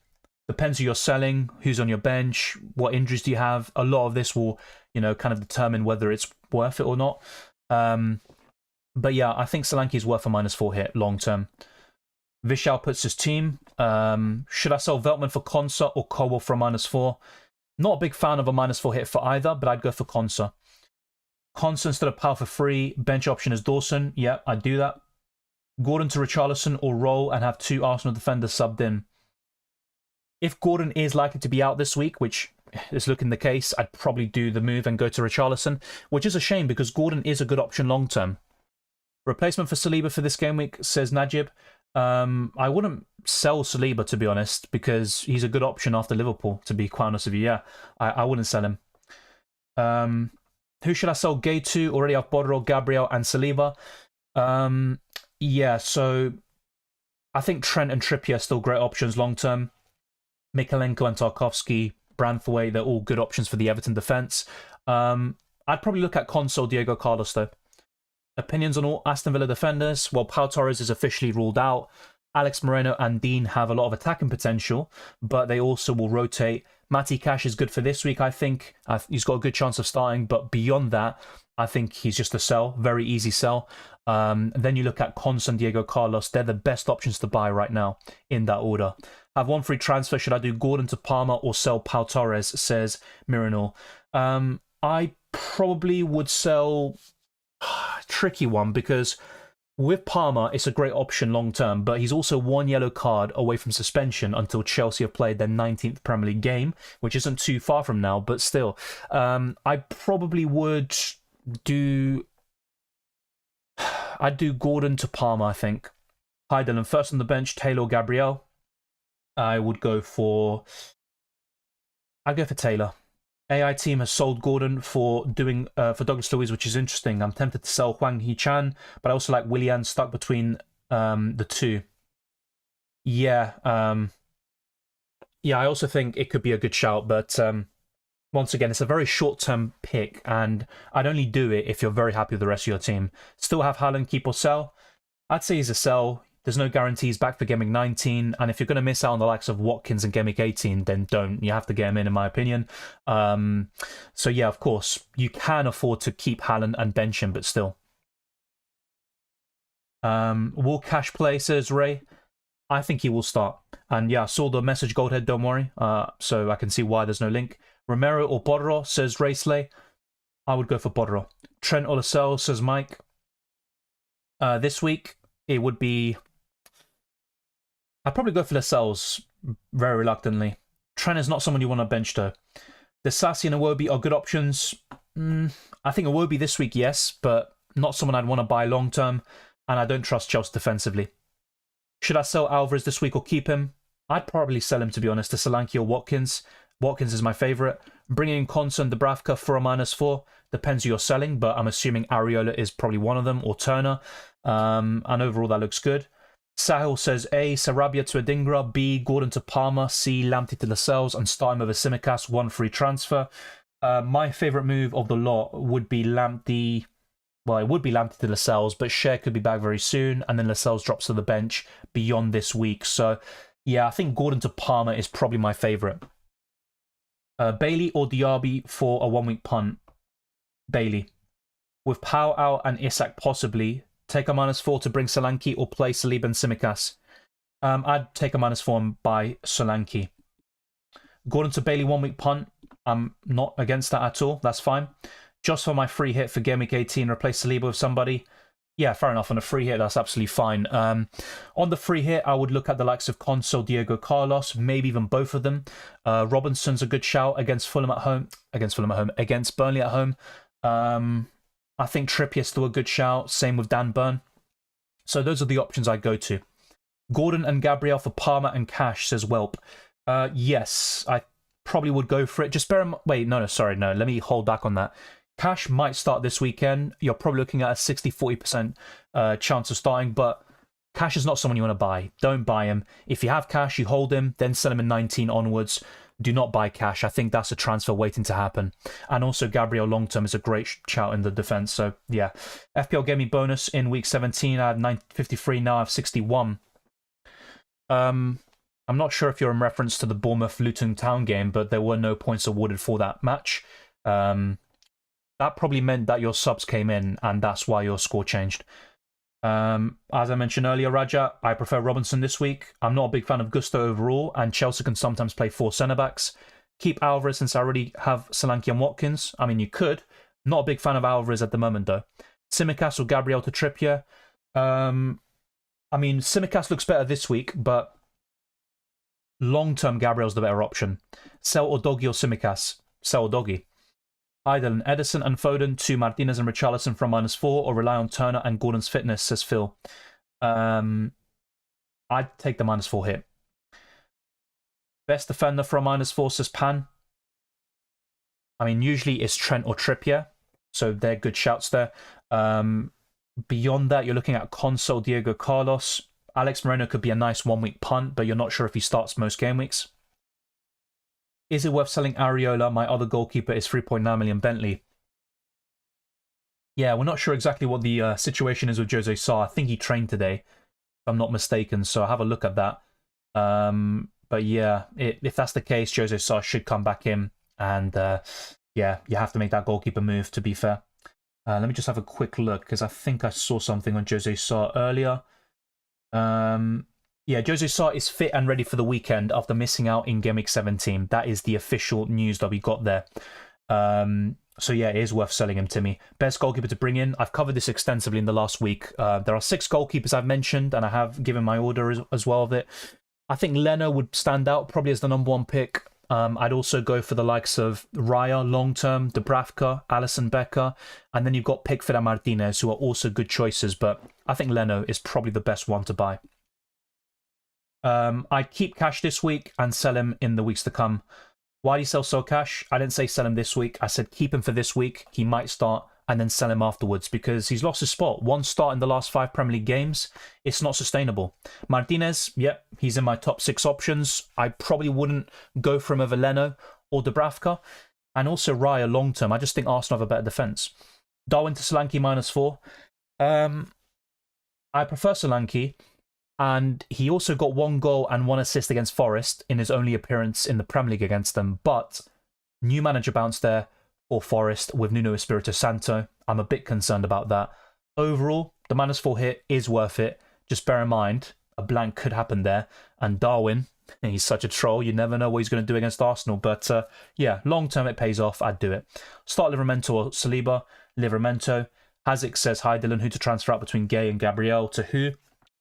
Depends who you're selling, who's on your bench, what injuries do you have. A lot of this will, you know, kind of determine whether it's worth it or not. But yeah, I think Solanke is worth a -4 hit long term. Vishal puts his team. Should I sell Veltman for Konsa or Cobble for a -4? Not a big fan of a -4 hit for either, but I'd go for Konsa. Konsa instead of Pal for free. Bench option is Dawson. Yeah, I'd do that. Gordon to Richarlison or roll and have 2 Arsenal defenders subbed in. If Gordon is likely to be out this week, which is looking the case, I'd probably do the move and go to Richarlison, which is a shame because Gordon is a good option long term. Replacement for Saliba for this game week, says Najib. I wouldn't sell Saliba, to be honest, because he's a good option after Liverpool, to be quite honest with you. Yeah, I wouldn't sell him. Who should I sell Gay to? Already have Borro, Gabriel, and Saliba. Yeah, so I think Trent and Trippier are still great options long term. Mikalenko and Tarkowski, Branthwaite, they're all good options for the Everton defence. I'd probably look at Konsa, Diego Carlos, though. Opinions on all Aston Villa defenders? Well, Pau Torres is officially ruled out. Alex Moreno and Dean have a lot of attacking potential, but they also will rotate. Matty Cash is good for this week, I think. He's got a good chance of starting, but beyond that, I think he's just a sell. Very easy sell. Then you look at Konsa and Diego Carlos. They're the best options to buy right now in that order. Have one free transfer. Should I do Gordon to Palmer or sell Pau Torres, says Miranol. I probably would sell... Tricky one, because with Palmer, it's a great option long term, but he's also one yellow card away from suspension until Chelsea have played their 19th Premier League game, which isn't too far from now, but still. I probably would do... I'd do Gordon to Palmer, I think. Hi Dylan, first on the bench, Taylor or Gabriel. I'd go for Taylor. AI team has sold Gordon for Douglas Luiz, which is interesting. I'm tempted to sell Hwang Hee-chan, but I also like Willian stuck between the two. Yeah, I also think it could be a good shout, but once again, it's a very short-term pick, and I'd only do it if you're very happy with the rest of your team. Still have Haaland, keep or sell? I'd say he's a sell. There's no guarantees back for Gameweek 19, and if you're going to miss out on the likes of Watkins and Gameweek 18, then don't. You have to get him in my opinion. So yeah, of course, you can afford to keep Haaland and bench him, but still. Will Cash play, says Ray? I think he will start. And yeah, I saw the message, Goldhead, don't worry. So I can see why there's no link. Romero or Bodro, says Ray Slay. I would go for Bodro. Trent or Lascelles, says Mike. This week, it would be... I'd probably go for Lascelles very reluctantly. Trent is not someone you want to bench though. The Sassy and Iwobi are good options. I think Iwobi this week, yes, but not someone I'd want to buy long term, and I don't trust Chelsea defensively. Should I sell Alvarez this week or keep him? I'd probably sell him, to be honest, to Solanke or Watkins. Watkins is my favourite. Bringing in Konsa and Dubravka for a -4 depends who you're selling, but I'm assuming Areola is probably one of them, or Turner. And overall, that looks good. Sahil says A, Sarabia to Adingra, B, Gordon to Palmer, C, Lamptey to Lascelles, and start him over Tsimikas, one free transfer. My favourite move of the lot would be Lamptey. Well, it would be Lamptey to Lascelles, but Cher could be back very soon, and then Lascelles drops to the bench beyond this week. So, yeah, I think Gordon to Palmer is probably my favourite. Bailey or Diaby for a one-week punt? Bailey. With Pau out and Isak possibly, take a -4 to bring Solanke or play Saliba and Tsimikas. I'd take a -4 and buy Solanke. Gordon to Bailey one-week punt. I'm not against that at all. That's fine. Just for my free hit for Gameweek 18, replace Saliba with somebody. Yeah, fair enough. On a free hit, that's absolutely fine. On the free hit, I would look at the likes of Conso, Diego Carlos, maybe even both of them. Robinson's a good shout against Fulham at home. Against Burnley at home. I think Trippier's still a good shout. Same with Dan Burn. So those are the options I go to. Gordon and Gabriel for Palmer and Cash, says Welp. Yes, I probably would go for it. Just bear in mind... Wait, no. Let me hold back on that. Cash might start this weekend. You're probably looking at a 60-40% chance of starting, but Cash is not someone you want to buy. Don't buy him. If you have Cash, you hold him, then sell him in 19 onwards. Do not buy Cash. I think that's a transfer waiting to happen. And also, Gabriel long-term is a great shout in the defence. So, yeah. FPL gave me bonus in week 17. I had 953, now I have 61. I'm not sure if you're in reference to the Bournemouth-Luton Town game, but there were no points awarded for that match. That probably meant that your subs came in, and that's why your score changed. As I mentioned earlier, Raja, I prefer Robinson this week. I'm not a big fan of Gusto overall, and Chelsea can sometimes play 4 centre-backs. Keep Alvarez since I already have Solanke and Watkins. I mean, you could. Not a big fan of Alvarez at the moment, though. Tsimikas or Gabriel to Trippier. I mean, Tsimikas looks better this week, but long-term Gabriel's the better option. Sell or Doggy or Tsimikas? Sell or Doggy. Idle and Edison and Foden to Martinez and Richarlison from -4, or rely on Turner and Gordon's fitness, says Phil. I'd take the -4 hit. Best defender for a -4, says Pan. I mean, usually it's Trent or Trippier, so they're good shouts there. Beyond that, you're looking at Console, Diego Carlos. Alex Moreno could be a nice one-week punt, but you're not sure if he starts most game weeks. Is it worth selling Areola? My other goalkeeper is 3.9 million Bentley. Yeah, we're not sure exactly what the situation is with Jose Sa. I think he trained today, if I'm not mistaken, so I'll have a look at that. But yeah, if that's the case, Jose Sa should come back in, and yeah, you have to make that goalkeeper move, to be fair. Let me just have a quick look, because I think I saw something on Jose Sa earlier. Yeah, Jose Sa is fit and ready for the weekend after missing out in Gameweek 17. That is the official news that we got there. So yeah, it is worth selling him, Timmy. Best goalkeeper to bring in. I've covered this extensively in the last week. There are 6 goalkeepers I've mentioned, and I have given my order as well of it. I think Leno would stand out probably as the #1 pick. I'd also go for the likes of Raya long-term, Dubravka, Alisson Becker, and then you've got Pickford and Martinez, who are also good choices, but I think Leno is probably the best one to buy. I'd keep Cash this week and sell him in the weeks to come. Why do you sell Cash? I didn't say sell him this week. I said keep him for this week. He might start and then sell him afterwards because he's lost his spot. 1 start in the last 5 Premier League games. It's not sustainable. Martinez, yep, he's in my top 6 options. I probably wouldn't go for him over Leno or Dubravka. And also Raya long term. I just think Arsenal have a better defence. Darwin to Solanke -4. I prefer Solanke. And he also got 1 goal and 1 assist against Forest in his only appearance in the Premier League against them. But new manager bounce there for Forest with Nuno Espirito Santo. I'm a bit concerned about that. Overall, the -4 hit is worth it. Just bear in mind, a blank could happen there. And Darwin, he's such a troll. You never know what he's going to do against Arsenal. But yeah, long term it pays off. I'd do it. Start Livramento or Saliba. Livramento. Hazik says, hi Dylan, who to transfer out between Gay and Gabriel? To who?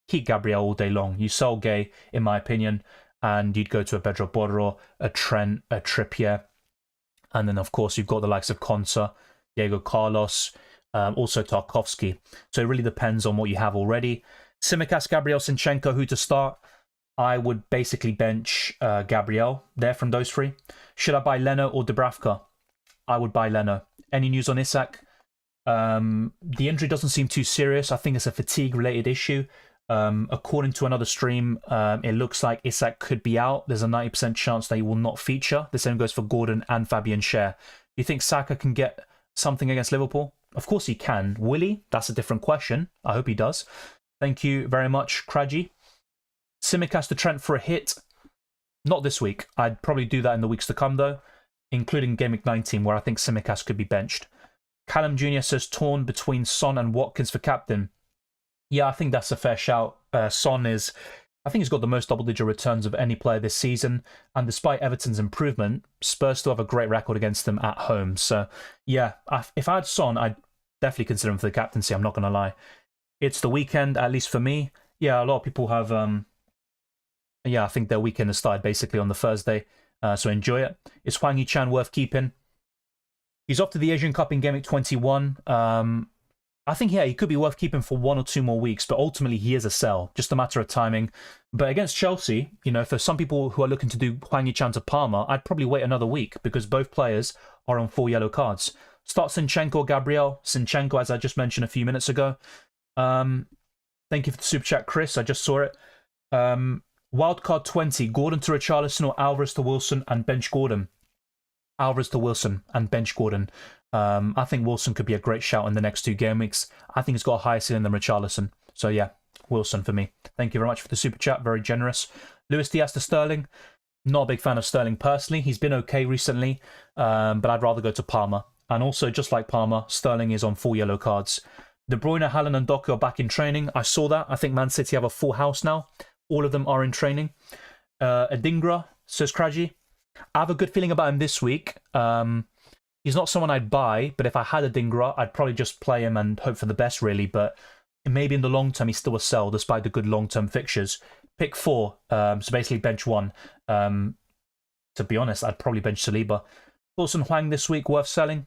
Keep Gabriel all day long. You sell Gay, in my opinion, and you'd go to a Pedro Porro, a Trent, a Trippier. And then, of course, you've got the likes of Konsa, Diego Carlos, also Tarkovsky. So it really depends on what you have already. Tsimikas, Gabriel, Sinchenko, who to start? I would basically bench Gabriel there from those 3. Should I buy Leno or Dubravka? I would buy Leno. Any news on Isak? The injury doesn't seem too serious. I think it's a fatigue-related issue. According to another stream, it looks like Isak could be out. There's a 90% chance that he will not feature. The same goes for Gordon and Fabian Schär. Do you think Saka can get something against Liverpool? Of course he can. Will he? That's a different question. I hope he does. Thank you very much, Kraji. Tsimikas to Trent for a hit. Not this week. I'd probably do that in the weeks to come, though, including Gameweek 19, where I think Tsimikas could be benched. Callum Jr. says torn between Son and Watkins for captain. Yeah, I think that's a fair shout. Son is, I think he's got the most double-digit returns of any player this season. And despite Everton's improvement, Spurs still have a great record against them at home. So, yeah, if I had Son, I'd definitely consider him for the captaincy. I'm not going to lie. It's the weekend, at least for me. Yeah, a lot of people have, yeah, I think their weekend has started basically on the Thursday. So enjoy it. Is Hwang Yi-chan worth keeping? He's off to the Asian Cup in Gameweek 21. I think, yeah, he could be worth keeping for 1 or 2 more weeks, but ultimately he is a sell, just a matter of timing. But against Chelsea, you know, for some people who are looking to do Hwang Yi-chan to Palmer, I'd probably wait another week because both players are on 4 yellow cards. Start Sinchenko or Gabriel. Sinchenko, as I just mentioned a few minutes ago. Thank you for the super chat, Chris. I just saw it. Wildcard 20, Gordon to Richarlison or Alvarez to Wilson and bench Gordon. Alvarez to Wilson and bench Gordon. I think Wilson could be a great shout in the next 2 game weeks. I think he's got a higher ceiling than Richarlison. So yeah, Wilson for me. Thank you very much for the super chat. Very generous. Luis Diaz to Sterling. Not a big fan of Sterling personally. He's been okay recently, but I'd rather go to Palmer. And also, just like Palmer, Sterling is on 4 yellow cards. De Bruyne, Haaland and Doku are back in training. I saw that. I think Man City have a full house now. All of them are in training. Adingra, says Kraji. I have a good feeling about him this week. He's not someone I'd buy, but if I had Adingra, I'd probably just play him and hope for the best, really. But maybe in the long term, he's still a sell, despite the good long-term fixtures. Pick 4, so basically bench 1. To be honest, I'd probably bench Saliba. Wilson Hwang this week, worth selling.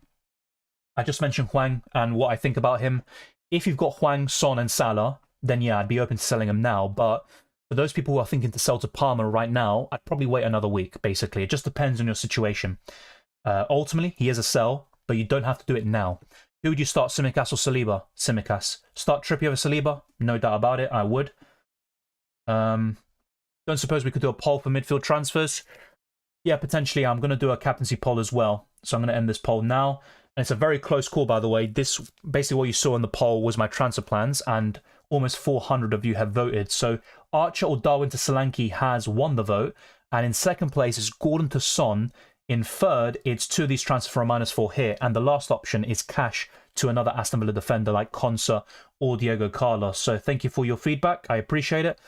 I just mentioned Hwang and what I think about him. If you've got Hwang, Son and Salah, then yeah, I'd be open to selling him now. But for those people who are thinking to sell to Palmer right now, I'd probably wait another week, basically. It just depends on your situation. Ultimately, he is a sell, but you don't have to do it now. Who would you start, Tsimikas or Saliba? Tsimikas. Start Trippier over Saliba? No doubt about it, I would. Don't suppose we could do a poll for midfield transfers? Yeah, potentially. I'm going to do a captaincy poll as well. So I'm going to end this poll now. And it's a very close call, by the way. This, basically what you saw in the poll was my transfer plans, and almost 400 of you have voted. So Archer or Darwin to Solanke has won the vote. And in second place is Gordon to Son. In third, it's 2 of these transfers for a -4 here. And the last option is cash to another Aston Villa defender like Konsa or Diego Carlos. So thank you for your feedback. I appreciate it.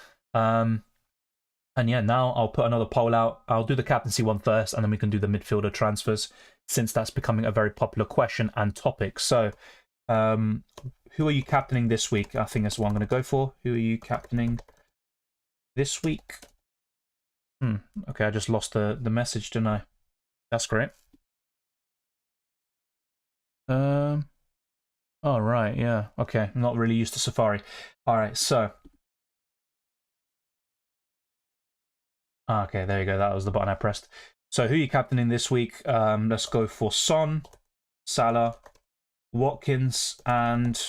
And yeah, now I'll put another poll out. I'll do the captaincy one first, and then we can do the midfielder transfers, since that's becoming a very popular question and topic. So, who are you captaining this week? I think that's what I'm going to go for. Who are you captaining this week? Okay, I just lost the message, didn't I? That's great. Oh, right, yeah. Okay, I'm not really used to Safari. All right, so. Okay, there you go. That was the button I pressed. So who are you captaining this week? Let's go for Son, Salah, Watkins, and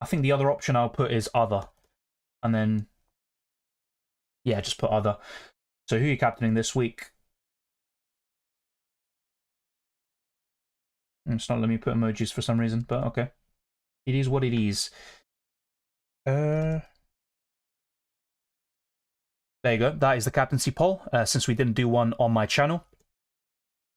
I think the other option I'll put is other. And then, yeah, just put other. So who are you captaining this week? It's not letting me put emojis for some reason, but okay. It is what it is. There you go. That is the captaincy poll, since we didn't do one on my channel.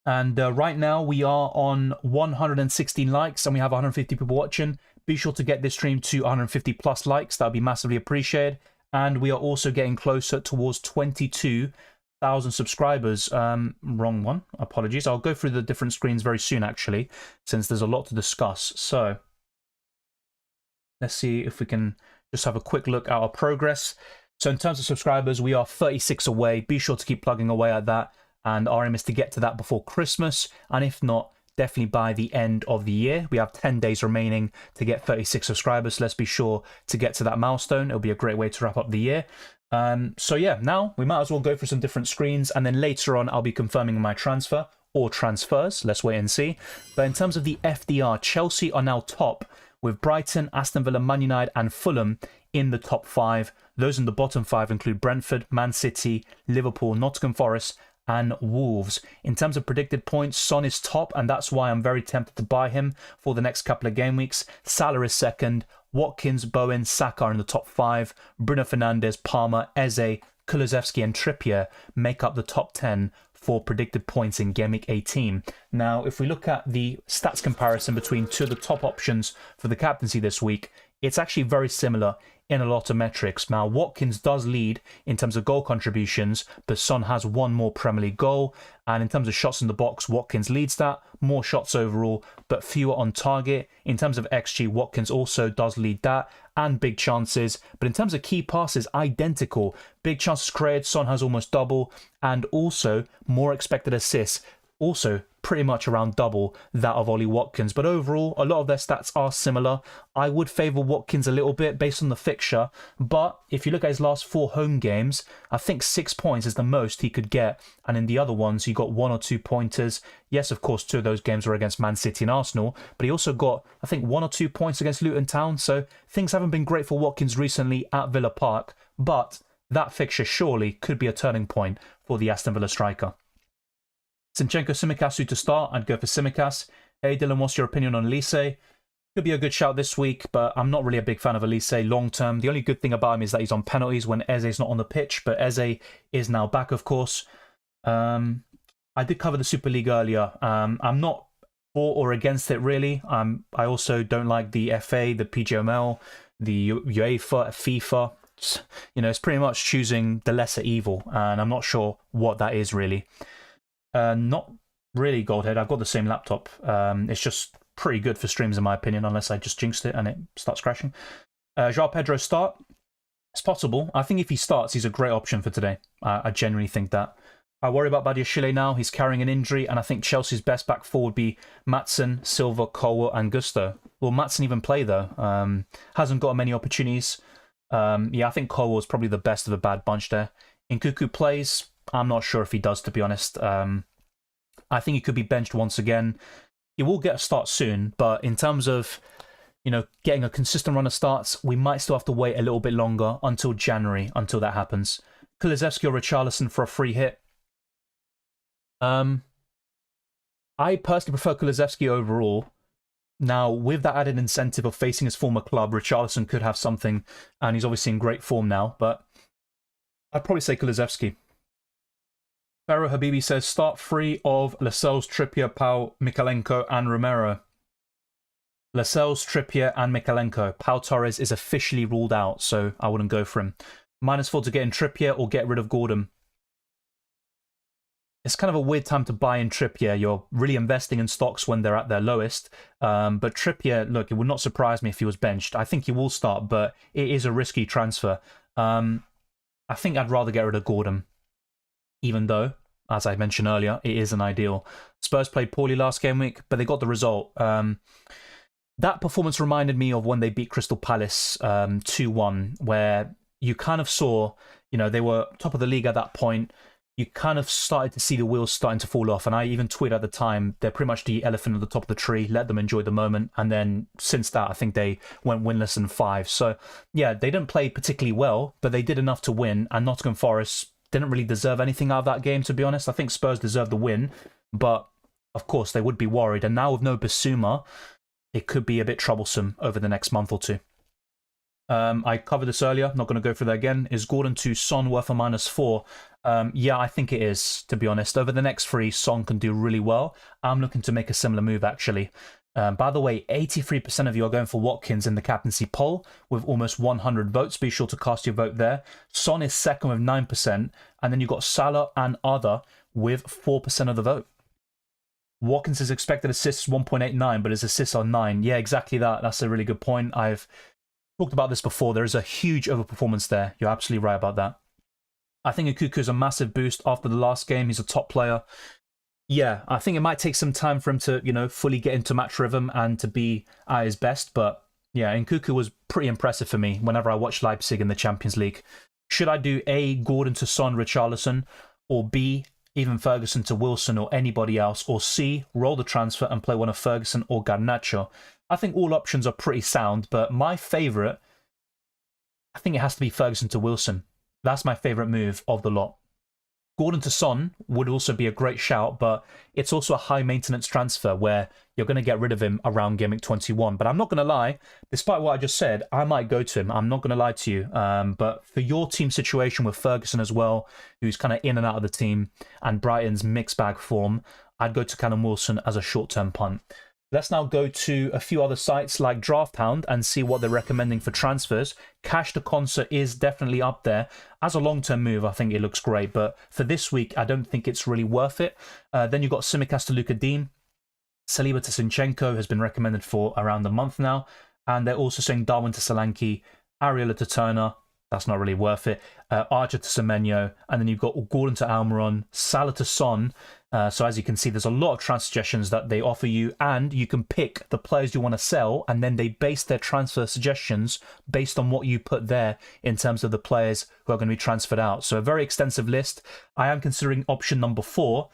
And right now we are on 116 likes and we have 150 people watching. Be sure to get this stream to 150 plus likes. That would be massively appreciated. And we are also getting closer towards 22,000 subscribers. Wrong one. Apologies. I'll go through the different screens very soon, actually, since there's a lot to discuss. So let's see if we can just have a quick look at our progress. So in terms of subscribers, we are 36 away. Be sure to keep plugging away at that. And our aim is to get to that before Christmas. And if not, definitely by the end of the year. We have 10 days remaining to get 36 subscribers. So let's be sure to get to that milestone. It'll be a great way to wrap up the year. So yeah, now we might as well go through some different screens. And then later on, I'll be confirming my transfer or transfers. Let's wait and see. But in terms of the FDR, Chelsea are now top with Brighton, Aston Villa, Man United and Fulham in the top 5. Those in the bottom 5 include Brentford, Man City, Liverpool, Nottingham Forest, and Wolves. In terms of predicted points, Son is top, and that's why I'm very tempted to buy him for the next couple of game weeks. Salah is second, Watkins, Bowen, Saka are in the top 5. Bruno Fernandes, Palmer, Eze, Kulusevski and Trippier make up the top 10 for predicted points in Gameweek 18. Now, if we look at the stats comparison between two of the top options for the captaincy this week, it's actually very similar in a lot of metrics. Now, Watkins does lead in terms of goal contributions, but Son has one more Premier League goal. And in terms of shots in the box, Watkins leads that. More shots overall, but fewer on target. In terms of XG, Watkins also does lead that. And big chances. But in terms of key passes, identical. Big chances created, Son has almost double. And also more expected assists. Also pretty much around double that of Ollie Watkins. But overall, a lot of their stats are similar. I would favour Watkins a little bit based on the fixture. But if you look at his last 4 home games, I think 6 points is the most he could get. And in the other ones, he got 1 or 2 pointers. Yes, of course, 2 of those games were against Man City and Arsenal. But he also got, I think, 1 or 2 points against Luton Town. So things haven't been great for Watkins recently at Villa Park. But that fixture surely could be a turning point for the Aston Villa striker. Zinchenko, Tsimikas to start. I'd go for Tsimikas. Hey Dylan, what's your opinion on Elise? Could be a good shout this week, but I'm not really a big fan of Elise long term. The only good thing about him is that he's on penalties when Eze's not on the pitch, but Eze is now back, of course. I did cover the Super League earlier. I'm not for or against it really. I also don't like the FA, the PGML, the UEFA, FIFA. It's pretty much choosing the lesser evil, and I'm not sure what that is really. Not really, Goldhead. I've got the same laptop. It's just pretty good for streams, in my opinion, unless I just jinxed it and it starts crashing. João Pedro start. It's possible. I think if he starts, he's a great option for today. I genuinely think that. I worry about Badiashile now. He's carrying an injury, and I think Chelsea's best back four would be Maatsen, Silva, Colwell, and Gusto. Will Maatsen even play, though? Hasn't got many opportunities. Yeah, I think Colwell's probably the best of a bad bunch there. Nkunku plays. I'm not sure if he does, to be honest. I think he could be benched once again. He will get a start soon, but in terms of, getting a consistent run of starts, we might still have to wait a little bit longer until January, until that happens. Kulusevski or Richarlison for a free hit. I personally prefer Kulusevski overall. Now, with that added incentive of facing his former club, Richarlison could have something, and he's obviously in great form now, but I'd probably say Kulusevski. Pharaoh Habibi says, start free of Lascelles, Trippier, Pau, Mikalenko, and Romero. Lascelles, Trippier, and Mikalenko. Pau Torres is officially ruled out, so I wouldn't go for him. -4 to get in Trippier or get rid of Gordon. It's kind of a weird time to buy in Trippier. You're really investing in stocks when they're at their lowest. But Trippier, look, it would not surprise me if he was benched. I think he will start, but it is a risky transfer. I think I'd rather get rid of Gordon, even though, as I mentioned earlier, it isn't ideal. Spurs played poorly last game week, but they got the result. That performance reminded me of when they beat Crystal Palace 2-1, where you kind of saw, you know, they were top of the league at that point. You kind of started to see the wheels starting to fall off. And I even tweeted at the time, they're pretty much the elephant at the top of the tree. Let them enjoy the moment. And then since that, I think they went winless in 5. So, yeah, they didn't play particularly well, but they did enough to win. And Nottingham Forest didn't really deserve anything out of that game, to be honest. I think Spurs deserved the win. But, of course, they would be worried. And now with no Bissouma, it could be a bit troublesome over the next month or two. I covered this earlier, not going to go through that again. Is Gordon to Son worth a -4? Yeah, I think it is, to be honest. Over the next 3, Son can do really well. I'm looking to make a similar move, actually. By the way, 83% of you are going for Watkins in the captaincy poll with almost 100 votes. Be sure to cast your vote there. Son is second with 9%, and then you've got Salah and other with 4% of the vote. Watkins' expected assists 1.89, but his assists are 9. Yeah, exactly that. That's a really good point. I've talked about this before. There is a huge overperformance there. You're absolutely right about that. I think Nkunku is a massive boost after the last game. He's a top player. Yeah, I think it might take some time for him to, you know, fully get into match rhythm and to be at his best. But yeah, Nkunku was pretty impressive for me whenever I watched Leipzig in the Champions League. Should I do A, Gordon to Son, Richarlison, or B, even Ferguson to Wilson or anybody else, or C, roll the transfer and play one of Ferguson or Garnacho? I think all options are pretty sound, but my favourite, I think it has to be Ferguson to Wilson. That's my favourite move of the lot. Gordon to Son would also be a great shout, but it's also a high-maintenance transfer where you're going to get rid of him around Gameweek 21. But I'm not going to lie, despite what I just said, I might go to him. I'm not going to lie to you. But for your team situation with Ferguson as well, who's kind of in and out of the team, and Brighton's mixed bag form, I'd go to Callum Wilson as a short-term punt. Let's now go to a few other sites like Drafthound and see what they're recommending for transfers. Cash to Concert is definitely up there. As a long-term move, I think it looks great. But for this week, I don't think it's really worth it. Then you've got Tsimikas to Luka Dean. Saliba to Zinchenko has been recommended for around a month now. And they're also saying Darwin to Solanke, Ariola to Turner. That's not really worth it. Archer to Semenyo. And then you've got Gordon to Almiron, Salah to Son. So as you can see, there's a lot of transfer suggestions that they offer you, and you can pick the players you want to sell, and then they base their transfer suggestions based on what you put there in terms of the players who are going to be transferred out. So a very extensive list. I am considering option number 4,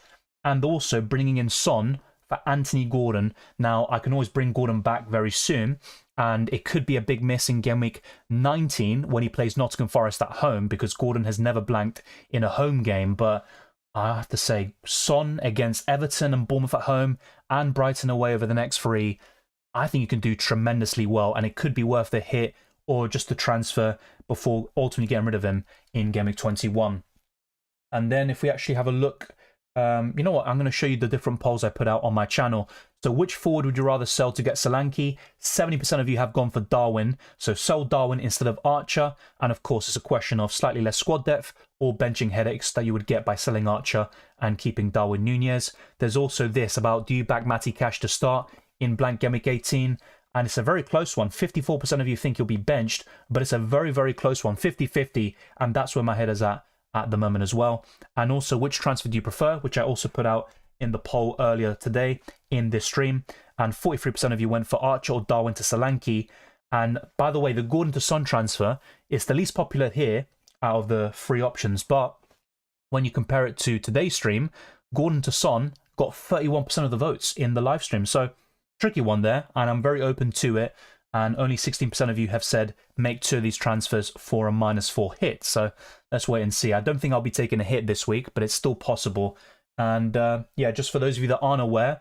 and also bringing in Son for Anthony Gordon. Now, I can always bring Gordon back very soon, and it could be a big miss in game week 19 when he plays Nottingham Forest at home, because Gordon has never blanked in a home game. But I have to say, Son against Everton and Bournemouth at home and Brighton away over the next 3, I think you can do tremendously well, and it could be worth the hit or just the transfer before ultimately getting rid of him in Game Week 21. And then if we actually have a look, you know what, I'm going to show you the different polls I put out on my channel. So which forward would you rather sell to get Solanke? 70% of you have gone for Darwin, so sell Darwin instead of Archer. And of course, it's a question of slightly less squad depth or benching headaches that you would get by selling Archer and keeping Darwin Nunez. There's also this about, do you back Matty Cash to start in blank Game Week 18? And it's a very close one. 54% of you think he'll be benched, but it's a very, very close one, 50-50. And that's where my head is at the moment as well. And also, which transfer do you prefer, which I also put out in the poll earlier today in this stream. And 43% of you went for Archer or Darwin to Solanke. And by the way, the Gordon to Son transfer is the least popular here out of the 3 options. But when you compare it to today's stream, Gordon to Son got 31% of the votes in the live stream. So tricky one there, and I'm very open to it. And only 16% of you have said make 2 of these transfers for a -4 hit. So let's wait and see. I don't think I'll be taking a hit this week, but it's still possible. And yeah, just for those of you that aren't aware,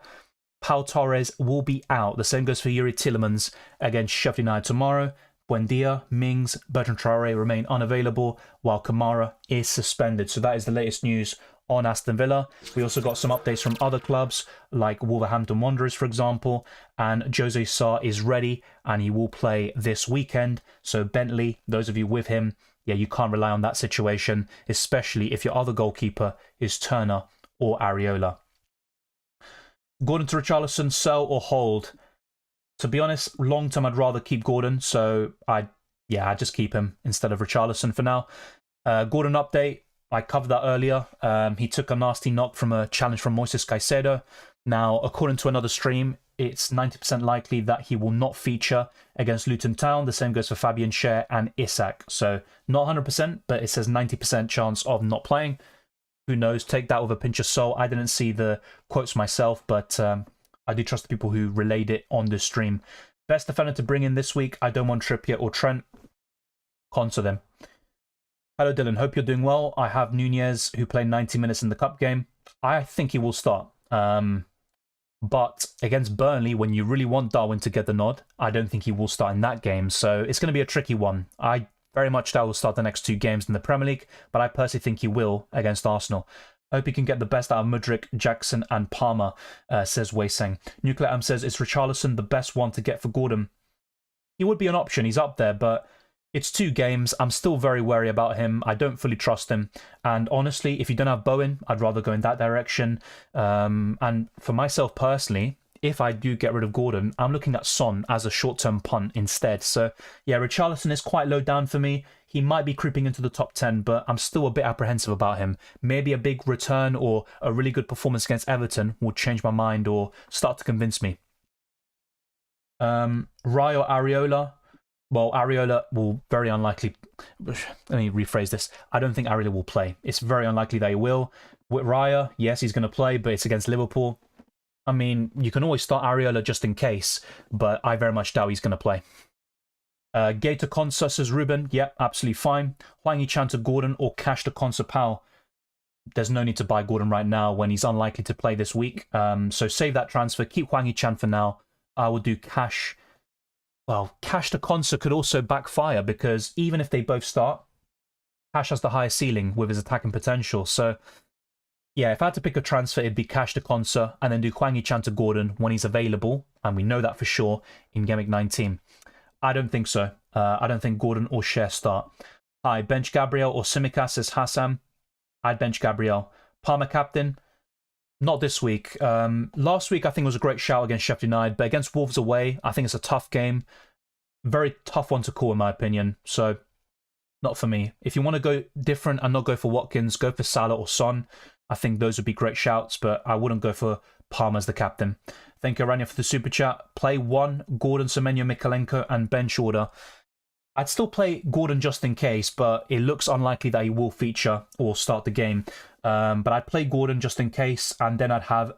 Pau Torres will be out. The same goes for Yuri Tielemans against Sheffield United tomorrow. Buendia, Mings, Bertrand Traore remain unavailable, while Kamara is suspended. So that is the latest news on Aston Villa. We also got some updates from other clubs, like Wolverhampton Wanderers, for example. And Jose Sarr is ready, and he will play this weekend. So Bentley, those of you with him, yeah, you can't rely on that situation, especially if your other goalkeeper is Turner or Areola. Gordon to Richarlison, sell or hold? To be honest, long term I'd rather keep Gordon, so I'd just keep him instead of Richarlison for now. Gordon update, I covered that earlier. He took a nasty knock from a challenge from Moises Caicedo. Now, according to another stream, it's 90% likely that he will not feature against Luton Town. The same goes for Fabian Schär and Isak. So not 100%, but it says 90% chance of not playing. Who knows? Take that with a pinch of salt. I didn't see the quotes myself, but I do trust the people who relayed it on this stream. Best defender to bring in this week. I don't want Trippier or Trent. Consider them. Hello, Dylan. Hope you're doing well. I have Nunez, who played 90 minutes in the cup game. I think he will start. But against Burnley, when you really want Darwin to get the nod, I don't think he will start in that game. So it's going to be a tricky one. I very much doubt he'll start the next 2 games in the Premier League, but I personally think he will against Arsenal. I hope he can get the best out of Mudryk, Jackson and Palmer, says Weiseng. Nuclear Am says, is Richarlison the best one to get for Gordon? He would be an option. He's up there, but it's 2 games. I'm still very wary about him. I don't fully trust him. And honestly, if you don't have Bowen, I'd rather go in that direction. And for myself personally, if I do get rid of Gordon, I'm looking at Son as a short-term punt instead. So yeah, Richarlison is quite low down for me. He might be creeping into the top 10, but I'm still a bit apprehensive about him. Maybe a big return or a really good performance against Everton will change my mind or start to convince me. Rai or Areola? Well, Areola will very unlikely... Let me rephrase this. I don't think Areola will play. It's very unlikely that he will. With Raya, yes, he's going to play, but it's against Liverpool. I mean, you can always start Areola just in case, but I very much doubt he's going to play. Gator Consa says Ruben. Yep, absolutely fine. Hwang Yi-chan to Gordon or cash to Consa Pal. There's no need to buy Gordon right now when he's unlikely to play this week. So save that transfer. Keep Hwang Yi-chan for now. I will do cash. Well, cash to Consa could also backfire because even if they both start, Cash has the highest ceiling with his attacking potential. So yeah, if I had to pick a transfer, it'd be Cash to Consa and then do Hwang Yi-chan to Gordon when he's available. And we know that for sure in Gameweek 19. I don't think so. I don't think Gordon or Schär start. I bench Gabriel or Tsimikas, says Hassan. I'd bench Gabriel. Palmer captain. Not this week. Last week, I think it was a great shout against Sheffield United, but against Wolves away, I think it's a tough game. Very tough one to call, in my opinion. So, not for me. If you want to go different and not go for Watkins, go for Salah or Son. I think those would be great shouts, but I wouldn't go for Palmer as the captain. Thank you, Aranya, for the super chat. Play 1, Gordon, Semenyo, Mikalenko, and bench order. I'd still play Gordon just in case, but it looks unlikely that he will feature or start the game. But I'd play Gordon just in case, and then I'd have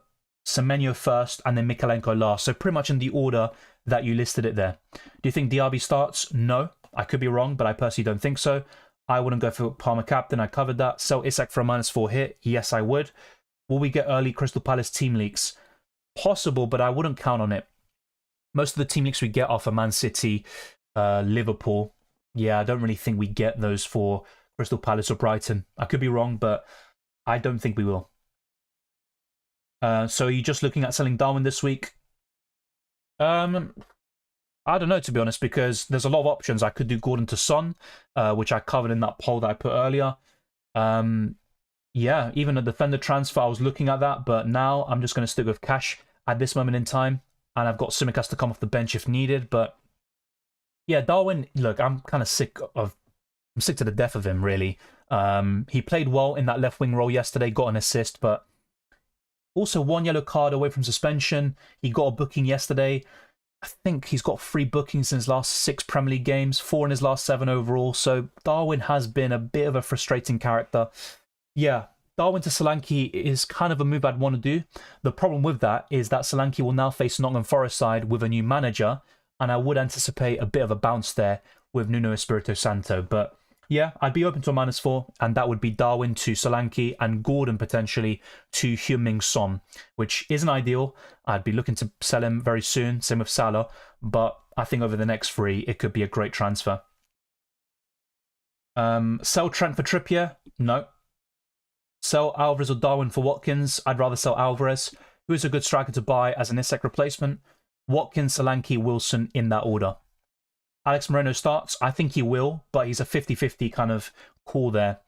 Semenyo first and then Mikalenko last. So pretty much in the order that you listed it there. Do you think Diaby starts? No. I could be wrong, but I personally don't think so. I wouldn't go for Palmer captain. I covered that. Sell Isak for a -4 hit. Yes, I would. Will we get early Crystal Palace team leaks? Possible, but I wouldn't count on it. Most of the team leaks we get are for Man City, Liverpool. Yeah, I don't really think we get those for Crystal Palace or Brighton. I could be wrong, but I don't think we will. So are you just looking at selling Darwin this week? I don't know, to be honest, because there's a lot of options. I could do Gordon to Son, which I covered in that poll that I put earlier. Yeah, even a defender transfer, I was looking at that, but now I'm just going to stick with Cash at this moment in time. And I've got Tsimikas to come off the bench if needed, but yeah, Darwin, look, I'm sick to the death of him, really. He played well in that left wing role yesterday, got an assist, but also 1 yellow card away from suspension. He got a booking yesterday. I think he's got 3 bookings in his last 6 Premier League games, 4 in his last 7 overall. So Darwin has been a bit of a frustrating character. Yeah, Darwin to Solanke is kind of a move I'd want to do. The problem with that is that Solanke will now face Nottingham Forest side with a new manager, and I would anticipate a bit of a bounce there with Nuno Espirito Santo. But yeah, I'd be open to a -4, and that would be Darwin to Solanke and Gordon potentially to Heung-min Son, which isn't ideal. I'd be looking to sell him very soon, same with Salah, but I think over the next 3, it could be a great transfer. Sell Trent for Trippier? No. Sell Alvarez or Darwin for Watkins? I'd rather sell Alvarez, who is a good striker to buy as an Isak replacement. Watkins, Solanke, Wilson in that order. Alex Moreno starts. I think he will, but he's a 50-50 kind of call there.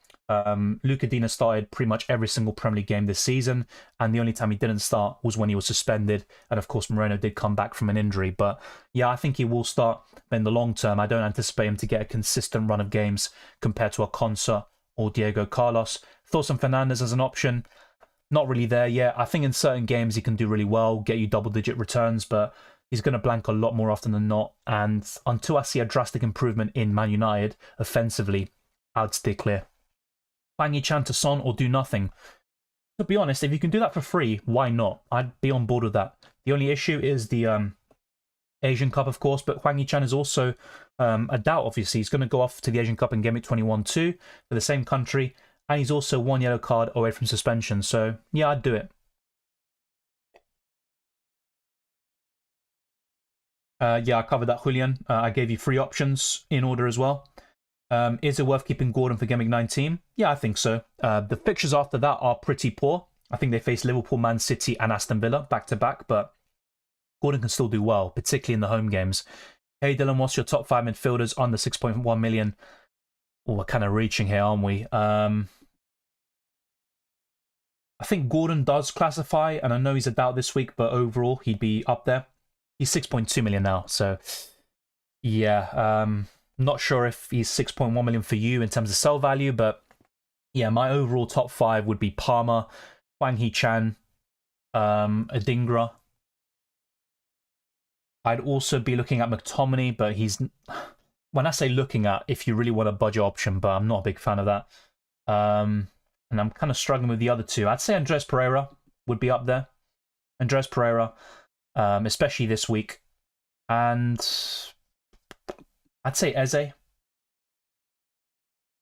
Luca Dina started pretty much every single Premier League game this season, and the only time he didn't start was when he was suspended. And of course, Moreno did come back from an injury. But yeah, I think he will start. But in the long term, I don't anticipate him to get a consistent run of games compared to a Konsa or Diego Carlos. Thorson Fernandez as an option, not really there yet. I think in certain games he can do really well, get you double-digit returns, but he's going to blank a lot more often than not. And until I see a drastic improvement in Man United offensively, I'd stay clear. Hwang Yi-chan to Son or do nothing. To be honest, if you can do that for free, why not? I'd be on board with that. The only issue is the Asian Cup, of course, but Hwang Yi-chan is also a doubt, obviously. He's going to go off to the Asian Cup in Gameweek 21 too, for the same country, and he's also one yellow card away from suspension. So, yeah, I'd do it. Yeah, I covered that, Julian. I gave you 3 options in order as well. Is it worth keeping Gordon for Gameweek 19? Yeah, I think so. The fixtures after that are pretty poor. I think they face Liverpool, Man City, and Aston Villa back-to-back, but Gordon can still do well, particularly in the home games. Hey, Dylan, what's your top 5 midfielders under 6.1 million? Oh, we're kind of reaching here, aren't we? I think Gordon does classify, and I know he's a doubt this week, but overall, he'd be up there. He's 6.2 million now, so yeah. Not sure if he's 6.1 million for you in terms of sell value, but yeah, my overall top 5 would be Palmer, Hwang Hee-chan, Adingra. I'd also be looking at McTominay, but he's... When I say looking at, if you really want a budget option, but I'm not a big fan of that. And I'm kind of struggling with the other 2. I'd say Andres Pereira would be up there. Andres Pereira, especially this week. And I'd say Eze.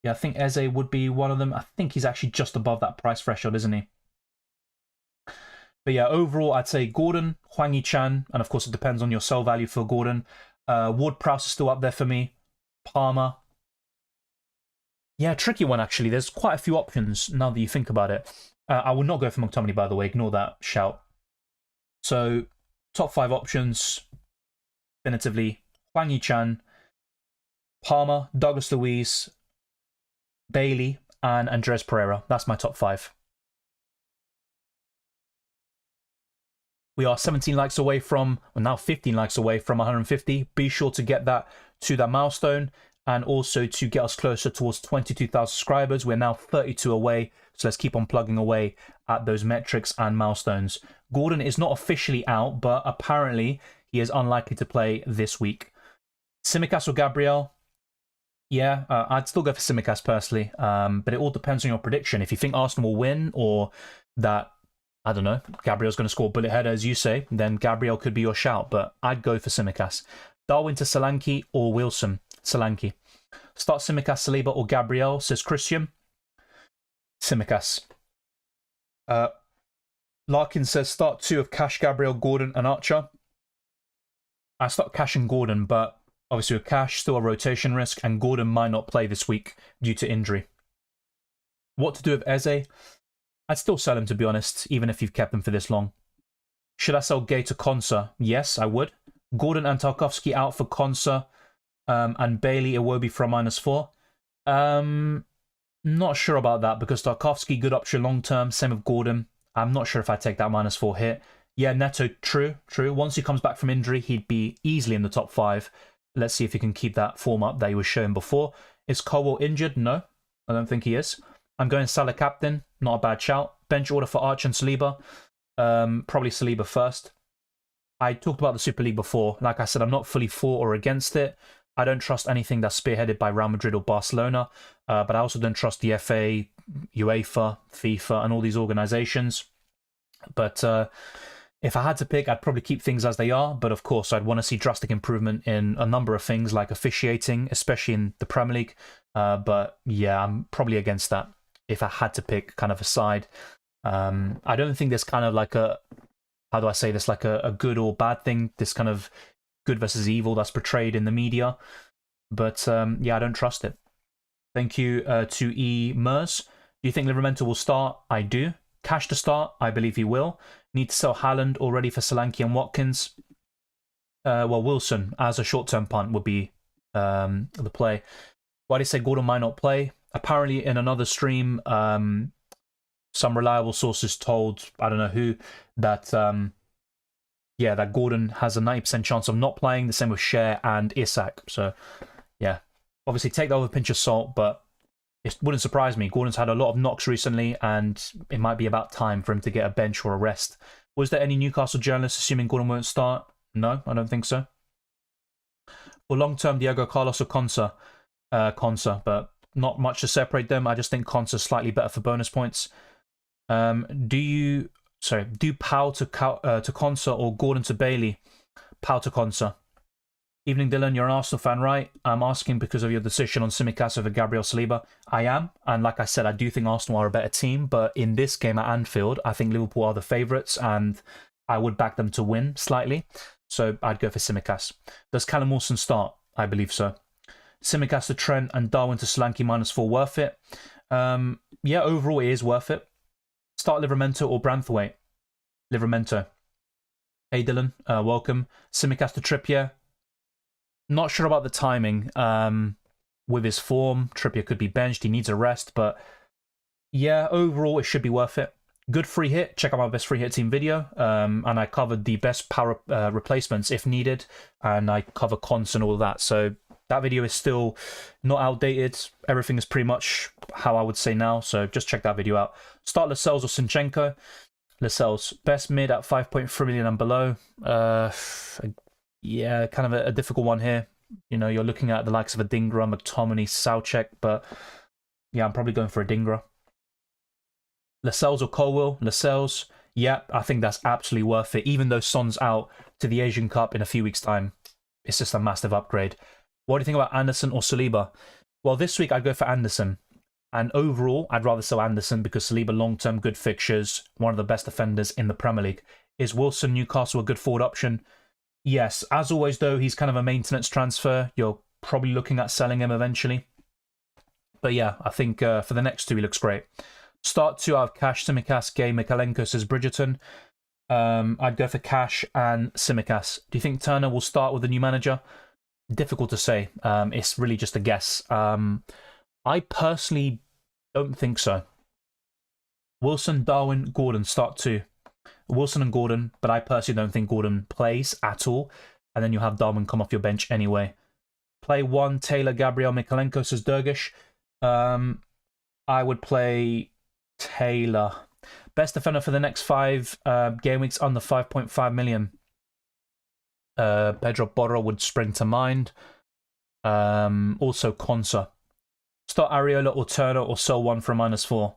Yeah, I think Eze would be one of them. I think he's actually just above that price threshold, isn't he? But yeah, overall, I'd say Gordon, Hwang Yi-chan, and of course it depends on your sell value for Gordon. Ward-Prowse is still up there for me. Palmer. Yeah, tricky one, actually. There's quite a few options now that you think about it. I will not go for McTominay, by the way. Ignore that shout. So, top 5 options, definitively, Hwang Yi-chan, Palmer, Douglas Luiz, Bailey, and Andres Pereira. That's my top 5. We are 17 likes away from, well, now 15 likes away from 150. Be sure to get that to that milestone, and also to get us closer towards 22,000 subscribers. We're now 32 away, so let's keep on plugging away at those metrics and milestones. Gordon is not officially out, but apparently he is unlikely to play this week. Tsimikas or Gabriel? Yeah, I'd still go for Tsimikas personally, but it all depends on your prediction. If you think Arsenal will win, or that, I don't know, Gabriel's going to score a bullet header, as you say, then Gabriel could be your shout, but I'd go for Tsimikas. Darwin to Solanke or Wilson? Solanke. Start Tsimikas, Saliba or Gabriel, says Christian. Tsimikas. Larkin says start 2 of Cash, Gabriel, Gordon and Archer. I start Cash and Gordon, but obviously with Cash, still a rotation risk, and Gordon might not play this week due to injury. What to do with Eze? I'd still sell him, to be honest, even if you've kept him for this long. Should I sell Gay to Konsa? Yes, I would. Gordon and Tarkowski out for Konsa, and Bailey Iwobi for a -4. Not sure about that, because Tarkowski, good option long term, same with Gordon. I'm not sure if I'd take that -4 hit. Yeah, Neto, true. Once he comes back from injury, he'd be easily in the top 5. Let's see if he can keep that form up that he was showing before. Is Colwell injured? No, I don't think he is. I'm going Salah captain, not a bad shout. Bench order for Arch and Saliba. Probably Saliba first. I talked about the Super League before. Like I said, I'm not fully for or against it. I don't trust anything that's spearheaded by Real Madrid or Barcelona, but I also don't trust the FA, UEFA, FIFA, and all these organizations. But if I had to pick, I'd probably keep things as they are. But of course, I'd want to see drastic improvement in a number of things, like officiating, especially in the Premier League. But yeah, I'm probably against that if I had to pick kind of a side. I don't think there's kind of like a, how do I say this, like a good or bad thing, this kind of good versus evil that's portrayed in the media. But yeah, I don't trust it. Thank you to E. Mers. Do you think Livramento will start? I do. Cash to start? I believe he will. Need to sell Haaland already for Solanke and Watkins. Well, Wilson as a short-term punt would be the play. Why do you say Gordon might not play? Apparently, in another stream, some reliable sources told, I don't know who, that yeah, that Gordon has a 90% chance of not playing. The same with Cher and Isak. So yeah, obviously take that with a pinch of salt, but it wouldn't surprise me. Gordon's had a lot of knocks recently, and it might be about time for him to get a bench or a rest. Was there any Newcastle journalists assuming Gordon won't start? No, I don't think so. For long-term, Diego Carlos or Konsa? Konsa, but not much to separate them. I just think Konsa's slightly better for bonus points. Do Pau to Konsa or Gordon to Bailey? Pau to Konsa. Evening, Dylan. You're an Arsenal fan, right? I'm asking because of your decision on Tsimikas over Gabriel Saliba. I am, and like I said, I do think Arsenal are a better team, but in this game at Anfield, I think Liverpool are the favourites, and I would back them to win slightly. So I'd go for Tsimikas. Does Callum Wilson start? I believe so. Tsimikas to Trent and Darwin to Solanke -4 worth it. Yeah, overall it is worth it. Start Livramento or Branthwaite? Livramento. Hey Dylan, welcome. Tsimikas to Trippier. Not sure about the timing. With his form, Trippier could be benched. He needs a rest, but yeah, overall it should be worth it. Good free hit. Check out my best free hit team video. And I covered the best power replacements if needed, and I cover cons and all that. So that video is still not outdated. Everything is pretty much how I would say now. So just check that video out. Start Lascelles or Sinchenko. Lascelles, best mid at 5.3 million and below. Yeah, kind of a difficult one here. You know, you're looking at the likes of a Dingra, McTominay, Soucek, but yeah, I'm probably going for a Dingra. Lascelles or Colwill? Lascelles, yeah, I think that's absolutely worth it. Even though Son's out to the Asian Cup in a few weeks' time, it's just a massive upgrade. What do you think about Anderson or Saliba? Well, this week I'd go for Anderson. And overall, I'd rather sell Anderson because Saliba long-term good fixtures, one of the best defenders in the Premier League. Is Wilson, Newcastle a good forward option? Yes. As always, though, he's kind of a maintenance transfer. You're probably looking at selling him eventually. But yeah, I think for the next two, he looks great. Start 2 out of Cash, Tsimikas, Gay, Mikalenko, says Bridgerton. I'd go for Cash and Tsimikas. Do you think Turner will start with the new manager? Difficult to say. It's really just a guess. I personally don't think so. Wilson, Darwin, Gordon, start 2. Wilson and Gordon, but I personally don't think Gordon plays at all. And then you have Darwin come off your bench anyway. Play 1, Taylor, Gabriel, Mikalenko, says Dergish. I would play Taylor. Best defender for the next 5 game weeks under 5.5 million. Pedro Porro would spring to mind. Also Konsa. Start Areola or Turner or sell one for a -4.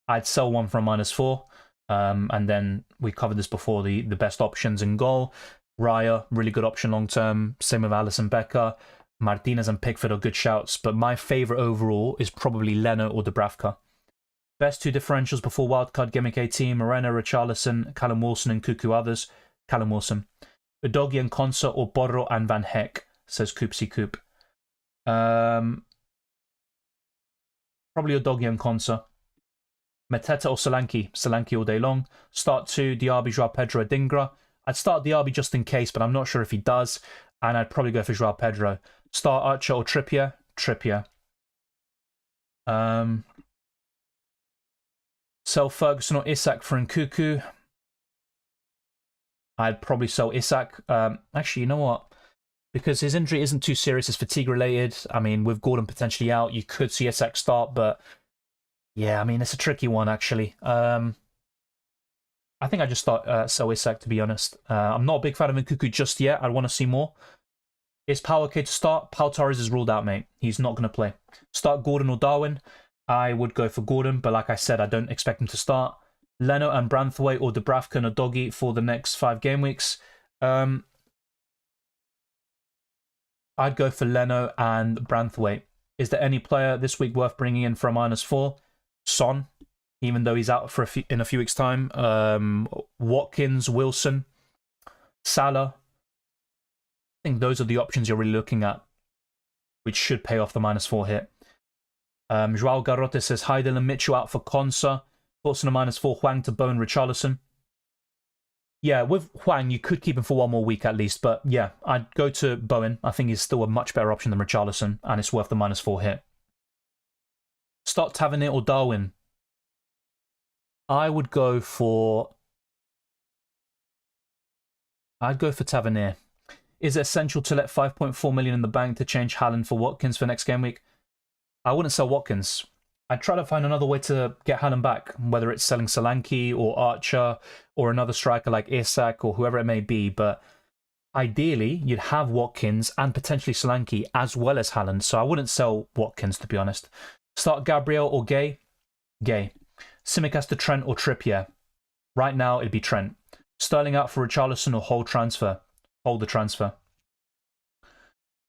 I'd sell one for a -4. And then we covered this before, the best options in goal. Raya, really good option long term. Same with Alisson Becker. Martinez and Pickford are good shouts, but my favourite overall is probably Leno or Dubravka. Best 2 differentials before wildcard Gameweek 18, Moreno, Richarlison, Callum Wilson and Cuckoo others. Callum Wilson. Udogie and Konsa or Borro and Van Heck, says Coopsy Coop. Probably Udogie and Konsa. Mateta or Solanke? Solanke all day long. Start 2, Diaby, Joao Pedro, Dingra. I'd start Diaby just in case, but I'm not sure if he does. And I'd probably go for Joao Pedro. Start Archer or Trippier? Trippier. Sell Ferguson or Isak for Nkuku? I'd probably sell Isak. Actually, you know what? Because his injury isn't too serious, it's fatigue related. I mean, with Gordon potentially out, you could see Isak start, but yeah, I mean, it's a tricky one, actually. I think I just thought sell Isak, to be honest. I'm not a big fan of Nkuku just yet. I want to see more. Is Pau okay to start? Pau Torres is ruled out, mate. He's not going to play. Start Gordon or Darwin? I would go for Gordon, but like I said, I don't expect him to start. Leno and Branthwaite or Dubravka and Udogie for the next 5 game weeks? I'd go for Leno and Branthwaite. Is there any player this week worth bringing in for a -4? Son, even though he's out for in a few weeks' time. Watkins, Wilson, Salah. I think those are the options you're really looking at, which should pay off the -4 hit. Joao Garrote says, hi Dylan, Mitchell out for Konsa. Thoughts on a -4, Hwang to Bone, Richarlison. Yeah, with Hwang, you could keep him for one more week at least. But yeah, I'd go to Bowen. I think he's still a much better option than Richarlison, and it's worth the -4 hit. Start Tavernier or Darwin? I would go for... I'd go for Tavernier. Is it essential to let 5.4 million in the bank to change Haaland for Watkins for next game week? I wouldn't sell Watkins. I'd try to find another way to get Haaland back, whether it's selling Solanke or Archer or another striker like Isak or whoever it may be. But ideally, you'd have Watkins and potentially Solanke as well as Haaland. So I wouldn't sell Watkins, to be honest. Start Gabriel or Gay? Gay. Tsimikas to Trent or Trippier? Right now, it'd be Trent. Sterling out for Richarlison or hold transfer? Hold the transfer.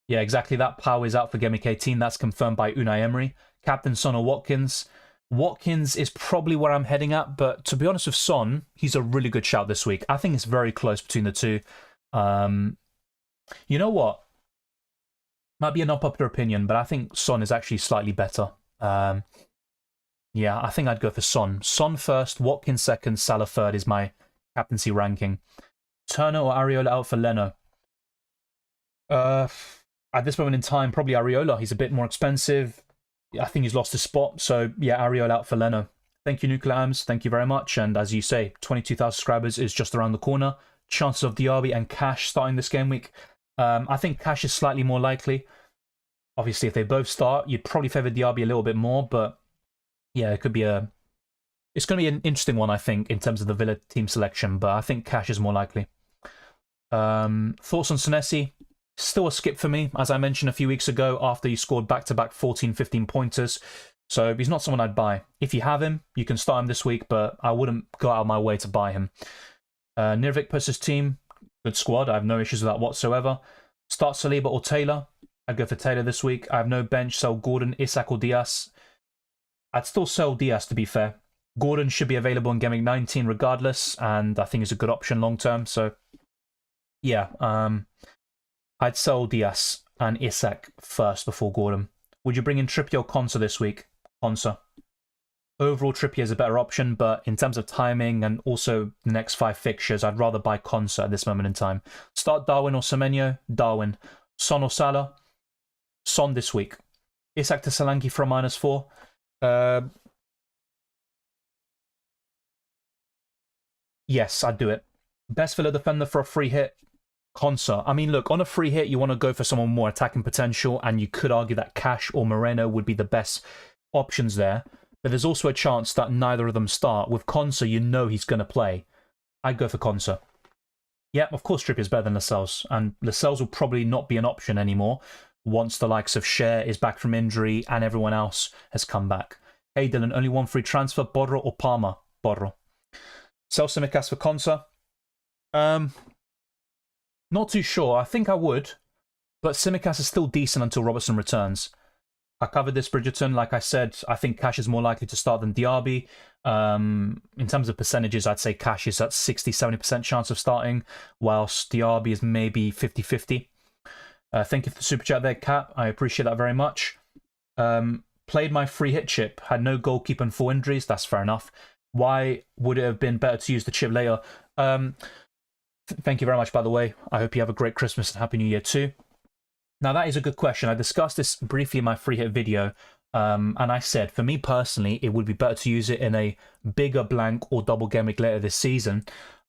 Yeah, exactly that. Pau is out for Gameweek 18. That's confirmed by Unai Emery. Captain Son or Watkins? Watkins is probably where I'm heading at, but to be honest with Son, he's a really good shout this week. I think it's very close between the two. You know what? Might be an unpopular opinion, but I think Son is actually slightly better. Yeah, I think I'd go for Son. Son first, Watkins second, Salah third is my captaincy ranking. Turner or Areola out for Leno? At this moment in time, probably Areola. He's a bit more expensive. I think he's lost his spot. So, yeah, Areola out for Leno. Thank you, Nuclear Ams. Thank you very much. And as you say, 22,000 subscribers is just around the corner. Chances of Diaby and Cash starting this game week. I think Cash is slightly more likely. Obviously, if they both start, you'd probably favour Diaby a little bit more. But, yeah, it could be a... It's going to be an interesting one, I think, in terms of the Villa team selection. But I think Cash is more likely. Thoughts on Senesi? Still a skip for me, as I mentioned a few weeks ago, after he scored back-to-back 14, 15 pointers. So he's not someone I'd buy. If you have him, you can start him this week, but I wouldn't go out of my way to buy him. Nirvik versus team, good squad. I have no issues with that whatsoever. Start Saliba or Taylor. I'd go for Taylor this week. I have no bench, sell Gordon, Isak or Diaz. I'd still sell Diaz, to be fair. Gordon should be available in Gameweek 19 regardless, and I think it's a good option long-term. So, yeah, I'd sell Diaz and Isak first before Gordon. Would you bring in Trippier or Konsa this week? Konsa. Overall, Trippier is a better option, but in terms of timing and also the next 5 fixtures, I'd rather buy Konsa at this moment in time. Start Darwin or Semenyo? Darwin. Son or Salah? Son this week. Isak to Solanke for a -4? Yes, I'd do it. Best Villa defender for a free hit? Konsa. I mean, look, on a free hit, you want to go for someone more attacking potential, and you could argue that Cash or Moreno would be the best options there. But there's also a chance that neither of them start. With Konsa, you know he's going to play. I'd go for Konsa. Yeah, of course Trippier's better than Lascelles, and Lascelles will probably not be an option anymore once the likes of Cher is back from injury and everyone else has come back. Hey Dylan, only one free transfer, Borro or Palmer? Borro. Sell Tsimikas for Konsa? Not too sure. I think I would, but Tsimikas is still decent until Robertson returns. I covered this, Bridgerton. Like I said, I think Cash is more likely to start than Diaby. In terms of percentages, I'd say Cash is at 60-70% chance of starting, whilst Diaby is maybe 50-50. Thank you for the super chat there, Kat. I appreciate that very much. Played my free hit chip. Had no goalkeeper and 4 injuries. That's fair enough. Why would it have been better to use the chip later? Thank you very much, by the way. I hope you have a great Christmas and Happy New Year too. Now, that is a good question. I discussed this briefly in my free hit video, and I said, for me personally, it would be better to use it in a bigger blank or double game week later this season.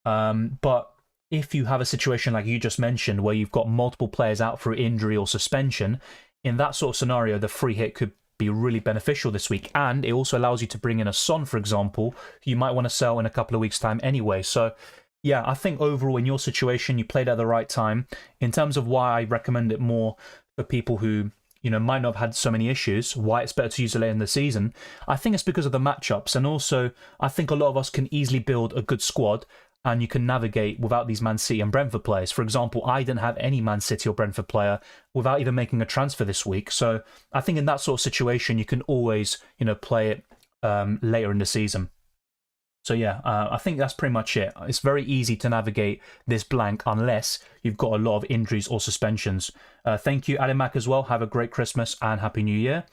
But if you have a situation like you just mentioned, where you've got multiple players out through injury or suspension, in that sort of scenario, the free hit could be really beneficial this week. And it also allows you to bring in a Son, for example, who you might want to sell in a couple of weeks' time anyway. So, yeah, I think overall in your situation, you played at the right time. In terms of why I recommend it more for people who, you know, might not have had so many issues, why it's better to use it later in the season, I think it's because of the matchups. And also, I think a lot of us can easily build a good squad and you can navigate without these Man City and Brentford players. For example, I didn't have any Man City or Brentford player without even making a transfer this week. So I think in that sort of situation, you can always, you know, play it later in the season. So yeah, I think that's pretty much it. It's very easy to navigate this blank unless you've got a lot of injuries or suspensions. Thank you, Alimac, as well. Have a great Christmas and Happy New Year.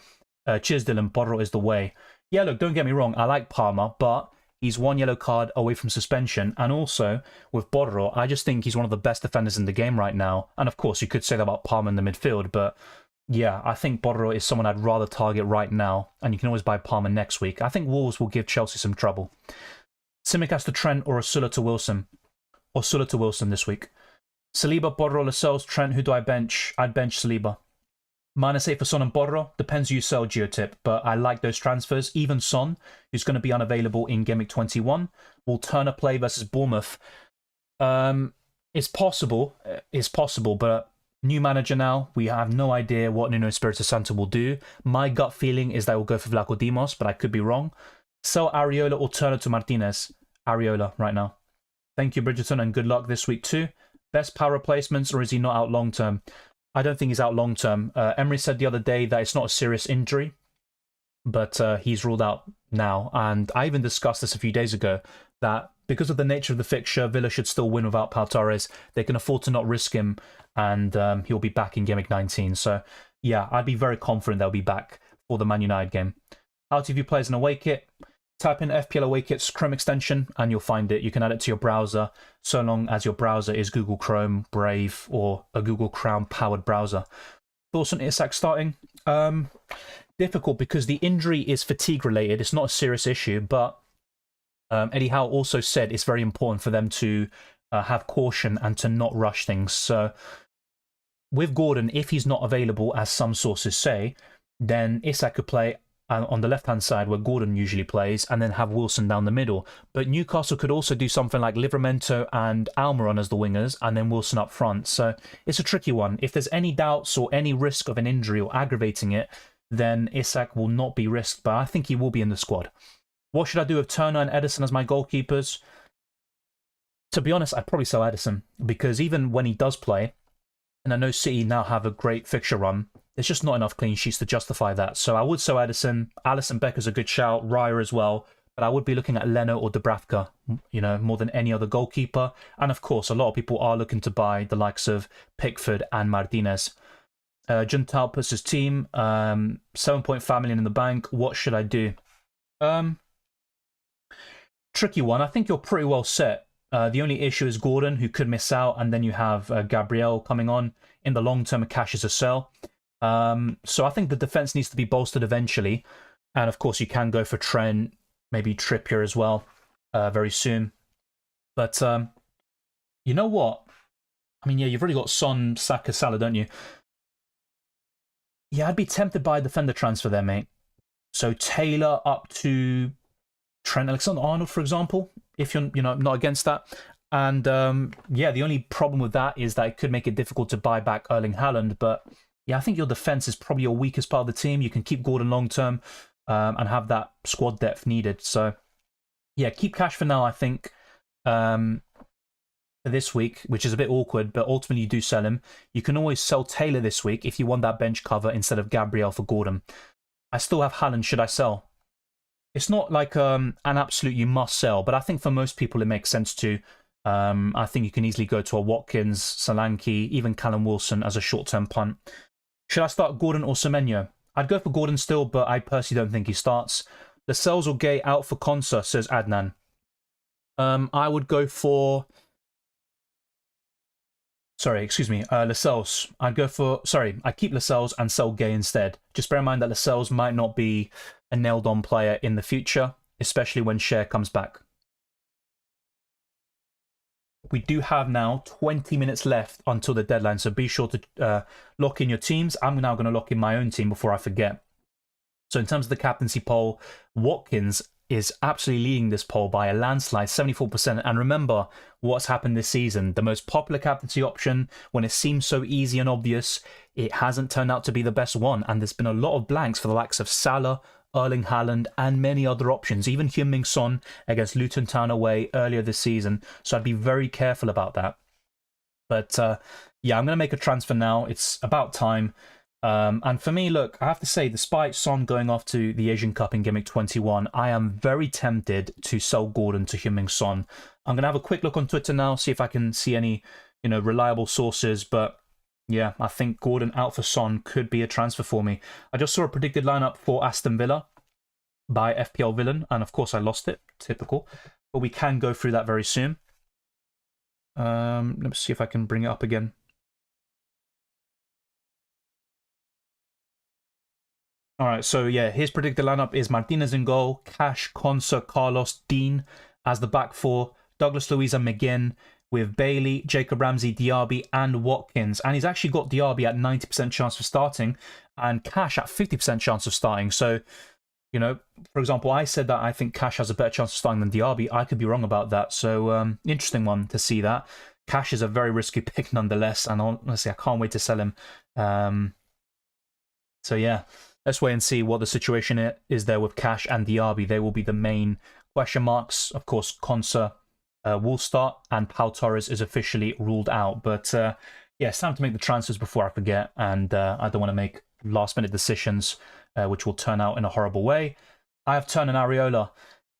Cheers, Dylan. Borro is the way. Yeah, look, don't get me wrong. I like Palmer, but He's one yellow card away from suspension. And also, with Borro, I just think he's one of the best defenders in the game right now. And of course, you could say that about Palmer in the midfield, but yeah, I think Borro is someone I'd rather target right now. And you can always buy Palmer next week. I think Wolves will give Chelsea some trouble. Tsimikas to Trent or Osula to Wilson. Osula to Wilson this week. Saliba, Borro, Lascelles, Trent. Who do I bench? I'd bench Saliba. -8 for Son and Borro. Depends who you sell, Geotip, but I like those transfers. Even Son, who's going to be unavailable in Gameweek 21. Will Turner play versus Bournemouth? It's possible. It's possible, but new manager now. We have no idea what Nuno Espirito Santo will do. My gut feeling is they will go for Vlaco Dimos, but I could be wrong. Sell Areola or Turner to Martinez. Areola right now. Thank you, Bridgerton, and good luck this week too. Best power replacements, or is he not out long term? I don't think he's out long term. Emery said the other day that it's not a serious injury, but he's ruled out now. And I even discussed this a few days ago, that because of the nature of the fixture, Villa should still win without Pau Torres. They can afford to not risk him, and he'll be back in Gameweek 19. So yeah, I'd be very confident they'll be back for the Man United game. How to view players in away kit? Type in FPL away kit's Chrome extension and you'll find it. You can add it to your browser so long as your browser is Google Chrome, Brave, or a Google Chrome powered browser. Thoughts on Isak starting? Difficult because the injury is fatigue related. It's not a serious issue, but Eddie Howe also said it's very important for them to have caution and to not rush things. So with Gordon, if he's not available, as some sources say, then Isak could play on the left-hand side where Gordon usually plays, and then have Wilson down the middle. But Newcastle could also do something like Livramento and Almiron as the wingers, and then Wilson up front. So it's a tricky one. If there's any doubts or any risk of an injury or aggravating it, then Isak will not be risked, but I think he will be in the squad. What should I do with Turner and Edison as my goalkeepers? To be honest, I'd probably sell Edison, because even when he does play, and I know City now have a great fixture run, there's just not enough clean sheets to justify that. So I would sell Edison. Alisson Becker's a good shout. Raya as well. But I would be looking at Leno or Dubravka, more than any other goalkeeper. And of course, a lot of people are looking to buy the likes of Pickford and Martinez. Juntal puts his team. 7.5 million in the bank. What should I do? Tricky one. I think you're pretty well set. The only issue is Gordon, who could miss out. And then you have Gabriel coming on. In the long term, cash is a sell. So I think the defense needs to be bolstered eventually. And of course, you can go for Trent, maybe Trippier as well, very soon. But you know what? I mean, yeah, you've already got Son, Saka, Salah, don't you? Yeah, I'd be tempted by a defender transfer there, mate. So Taylor up to Trent Alexander-Arnold, for example, if you're not against that. And yeah, the only problem with that is that it could make it difficult to buy back Erling Haaland, but yeah, I think your defense is probably your weakest part of the team. You can keep Gordon long term and have that squad depth needed. So, yeah, keep cash for now, I think, for this week, which is a bit awkward, but ultimately you do sell him. You can always sell Taylor this week if you want that bench cover instead of Gabriel for Gordon. I still have Haaland. Should I sell? It's not like an absolute you must sell, but I think for most people it makes sense to. I think you can easily go to a Watkins, Solanke, even Callum Wilson as a short-term punt. Should I start Gordon or Semenyo? I'd go for Gordon still, but I personally don't think he starts. Lascelles or Gay out for Konsa, says Adnan. I would go for... Sorry, excuse me, Lascelles. I'd keep Lascelles and sell Gay instead. Just bear in mind that Lascelles might not be a nailed-on player in the future, especially when Cher comes back. We do have now 20 minutes left until the deadline, so be sure to lock in your teams. I'm now going to lock in my own team before I forget. So in terms of the captaincy poll, Watkins is absolutely leading this poll by a landslide, 74%. And remember what's happened this season. The most popular captaincy option, when it seems so easy and obvious, it hasn't turned out to be the best one. And there's been a lot of blanks for the likes of Salah, Erling Haaland, and many other options, even Heung-min Son against Luton Town away earlier this season. So I'd be very careful about that. But yeah, I'm going to make a transfer now. It's about time. And for me, look, I have to say, despite Son going off to the Asian Cup in Gameweek 21, I am very tempted to sell Gordon to Heung-min Son. I'm going to have a quick look on Twitter now, see if I can see any, reliable sources. But yeah, I think Gordon out for Son could be a transfer for me. I just saw a predicted lineup for Aston Villa. by FPL Villain, and of course I lost it, typical. But we can go through that very soon. Let me see if I can bring it up again. All right, so yeah, his predicted lineup is Martinez in goal, Cash, Konsa, Carlos, Dean as the back four, Douglas Luiz and McGinn with Bailey, Jacob Ramsey, Diaby, and Watkins. And he's actually got Diaby at 90% chance of starting and Cash at 50% chance of starting. So, you know, for example, I said that I think Cash has a better chance of starting than Diaby. I could be wrong about that. So, interesting one to see that. Cash is a very risky pick nonetheless, and honestly, I can't wait to sell him. So yeah, let's wait and see what the situation is there with Cash and Diaby. They will be the main question marks. Of course, Konsa will start, and Pau Torres is officially ruled out. But yeah, it's time to make the transfers before I forget, and I don't want to make last-minute decisions which will turn out in a horrible way. I have Turner and Areola.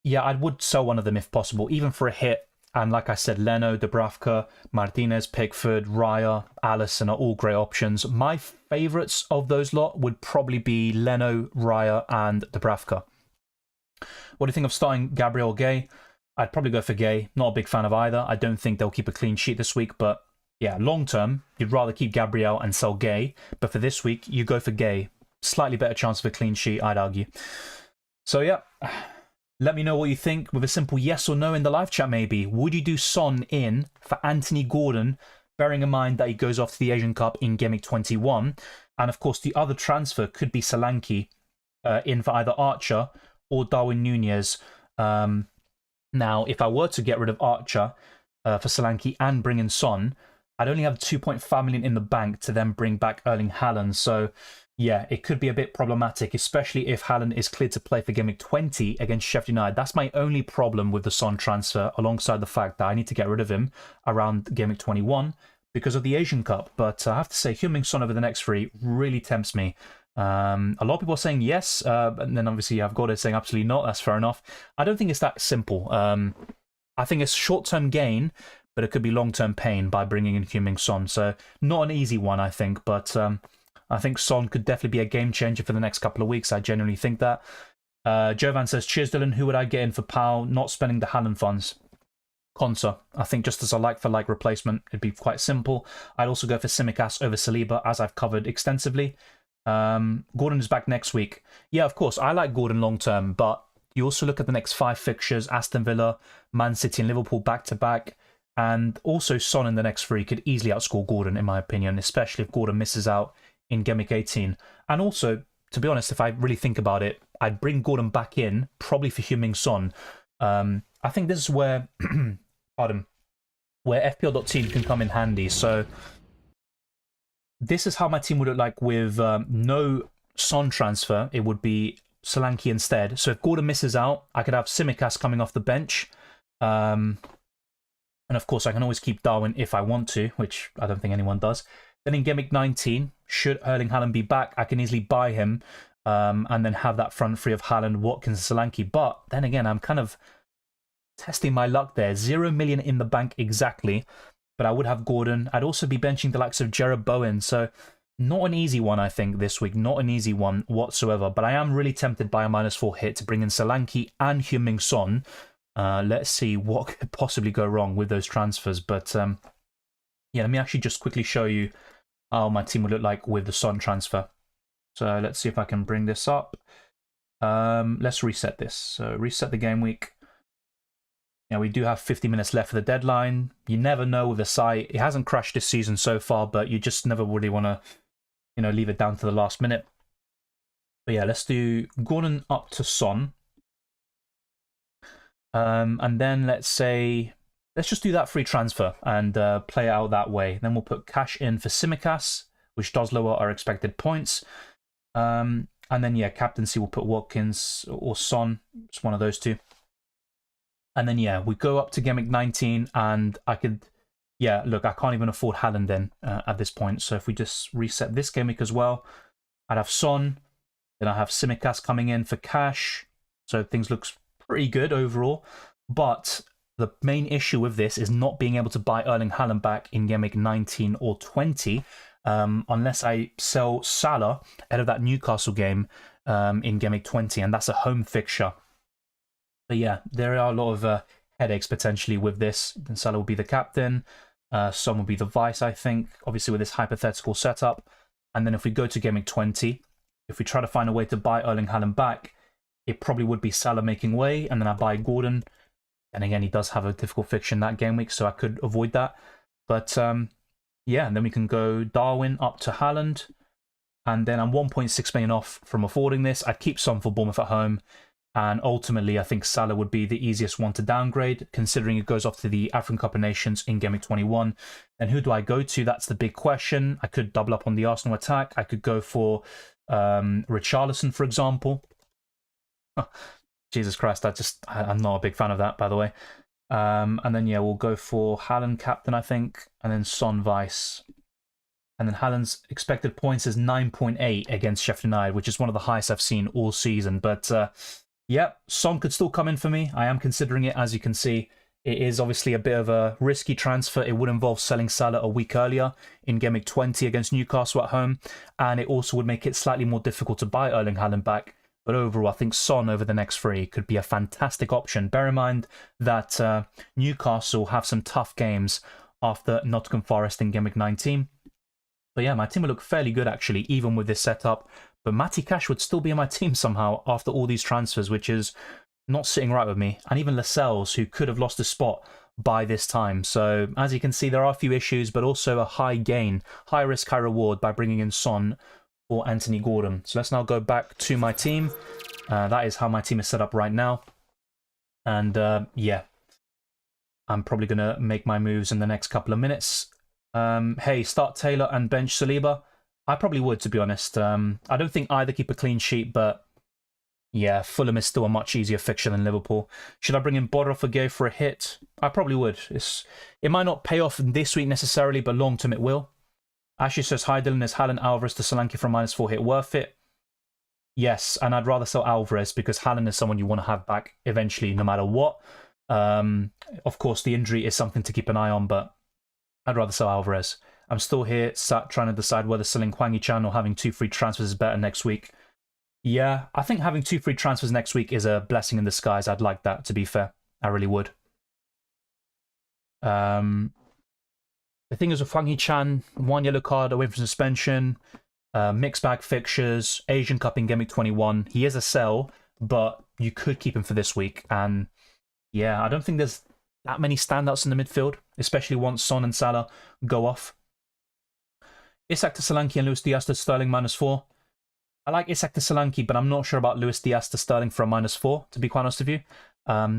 Yeah, I would sell one of them if possible, even for a hit. And like I said, Leno, Dubravka, Martinez, Pickford, Raya, Allison are all great options. My favourites of those lot would probably be Leno, Raya, and Dubravka. What do you think of starting Gabriel Gay? I'd probably go for Gay. Not a big fan of either. I don't think they'll keep a clean sheet this week, but yeah, long term, you'd rather keep Gabriel and sell Gay. But for this week, you go for Gay. Slightly better chance of a clean sheet, I'd argue. So yeah. Let me know what you think with a simple yes or no in the live chat maybe. Would you do Son in for Anthony Gordon, bearing in mind that he goes off to the Asian Cup in Gameweek 21? And of course, the other transfer could be Solanke in for either Archer or Darwin Nunez. Now, if I were to get rid of Archer for Solanke and bring in Son, I'd only have 2.5 million in the bank to then bring back Erling Haaland. So yeah, it could be a bit problematic, especially if Haaland is cleared to play for Gameweek 20 against Sheffield United. That's my only problem with the Son transfer, alongside the fact that I need to get rid of him around Gameweek 21 because of the Asian Cup. But I have to say, Heung-min Son over the next three really tempts me. A lot of people are saying yes, and then obviously I've got it saying absolutely not. That's fair enough. I don't think it's that simple. I think it's short-term gain, but it could be long-term pain by bringing in Heung-min Son. So not an easy one, I think, but I think Son could definitely be a game changer for the next couple of weeks. I genuinely think that. Jovan says, cheers, Dylan. Who would I get in for Pau? Not spending the Haaland funds. Konsa. I think just as a like-for-like replacement, it'd be quite simple. I'd also go for Tsimikas over Saliba, as I've covered extensively. Gordon is back next week. Yeah, of course, I like Gordon long-term, but you also look at the next 5 fixtures, Aston Villa, Man City and Liverpool back-to-back, and also Son in the next 3 could easily outscore Gordon, in my opinion, especially if Gordon misses out in Gameweek 18. And also, to be honest, if I really think about it, I'd bring Gordon back in, probably for Heung-min Son. I think this is where, pardon, where FPL.Team can come in handy. So this is how my team would look like with no Son transfer. It would be Solanke instead. So if Gordon misses out, I could have Tsimikas coming off the bench. And of course, I can always keep Darwin if I want to, which I don't think anyone does. Then in Gameweek 19, should Erling Haaland be back, I can easily buy him and then have that front three of Haaland, Watkins, and Solanke. But then again, I'm kind of testing my luck there. 0 million in the bank exactly, but I would have Gordon. I'd also be benching the likes of Jared Bowen. So not an easy one, I think, this week. Not an easy one whatsoever. But I am really tempted by a -4 hit to bring in Solanke and Heung-min Son. Let's see what could possibly go wrong with those transfers. But yeah, let me actually just quickly show you how my team would look like with the Son transfer. So let's see if I can bring this up. Let's reset this. So reset the game week. Now we do have 50 minutes left for the deadline. You never know with the site. It hasn't crashed this season so far, but you just never really want to, you know, leave it down to the last minute. But yeah, let's do Gordon up to Son. And then let's just do that free transfer and play it out that way. Then we'll put cash in for Tsimikas, which does lower our expected points. And then, yeah, captaincy, we'll put Watkins or Son. It's one of those two. And then, yeah, we go up to Gameweek 19, and I could... Yeah, look, I can't even afford Haaland then at this point. So if we just reset this Gameweek as well, I'd have Son. Then I have Tsimikas coming in for cash. So things look pretty good overall. But the main issue with this is not being able to buy Erling Haaland back in Gameweek 19 or 20. unless I sell Salah ahead of that Newcastle game in Gameweek 20, and that's a home fixture. But yeah, there are a lot of headaches potentially with this. Then Salah will be the captain. Son will be the vice, I think, obviously with this hypothetical setup. And then if we go to Gameweek 20, if we try to find a way to buy Erling Haaland back, it probably would be Salah making way, and then I buy Gordon. And again, he does have a difficult fixture in that game week, so I could avoid that. But yeah, and then we can go Darwin up to Haaland. And then I'm 1.6 million off from affording this. I'd keep Son for Bournemouth at home. And ultimately, I think Salah would be the easiest one to downgrade, considering it goes off to the AFCON Cup of Nations in Gameweek 21. And who do I go to? That's the big question. I could double up on the Arsenal attack. I could go for Richarlison, for example. Jesus Christ, I'm not a big fan of that, by the way. And then, yeah, we'll go for Haaland captain, I think, and then Son vice. And then Haaland's expected points is 9.8 against Sheffield United, which is one of the highest I've seen all season. But, yeah, Son could still come in for me. I am considering it, as you can see. It is obviously a bit of a risky transfer. It would involve selling Salah a week earlier in Gameweek 20 against Newcastle at home. And it also would make it slightly more difficult to buy Erling Haaland back. But overall, I think Son over the next three could be a fantastic option. Bear in mind that Newcastle have some tough games after Nottingham Forest in Gameweek 19. But yeah, my team will look fairly good, actually, even with this setup. But Matty Cash would still be in my team somehow after all these transfers, which is not sitting right with me. And even Lascelles, who could have lost a spot by this time. So as you can see, there are a few issues, but also a high gain, high risk, high reward by bringing in Son or Anthony Gordon. So let's now go back to my team. That is how my team is set up right now. And yeah, I'm probably going to make my moves in the next couple of minutes. Hey, start Taylor and bench Saliba. I probably would, to be honest. I don't think either keep a clean sheet, but yeah, Fulham is still a much easier fixture than Liverpool. Should I bring in Border for Gay for a hit? I probably would. It might not pay off this week necessarily, but long term it will. Ashley says, hi Dylan, is Haaland Alvarez to Solanke from -4 hit worth it? Yes, and I'd rather sell Alvarez because Haaland is someone you want to have back eventually, no matter what. Of course, the injury is something to keep an eye on, but I'd rather sell Alvarez. I'm still here, sat trying to decide whether selling Hwang Hee-chan or having 2 free transfers is better next week. Yeah, I think having 2 free transfers next week is a blessing in disguise. I'd like that, to be fair. I really would. The thing is with Hwang Hee-chan, 1 yellow card away from suspension, mixed bag fixtures, Asian Cup in Gameweek 21. He is a sell, but you could keep him for this week. And yeah, I don't think there's that many standouts in the midfield, especially once Son and Salah go off. Isak to Solanke and Luis Diaz to Sterling -4. I like Isak to Solanke, but I'm not sure about Luis Diaz to Sterling for a -4, to be quite honest with you.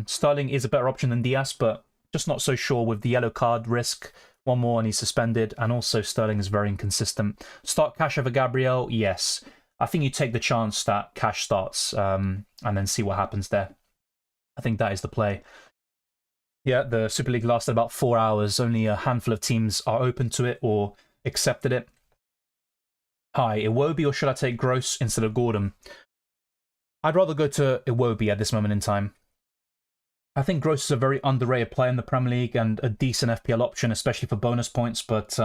Sterling is a better option than Diaz, but just not so sure with the yellow card risk. 1 more and he's suspended, and also Sterling is very inconsistent. Start Cash over Gabriel? Yes. I think you take the chance that Cash starts and then see what happens there. I think that is the play. Yeah, the Super League lasted about 4 hours. Only a handful of teams are open to it or accepted it. Hi, Iwobi, or should I take Gross instead of Gordon? I'd rather go to Iwobi at this moment in time. I think Gross is a very underrated player in the Premier League and a decent FPL option, especially for bonus points. But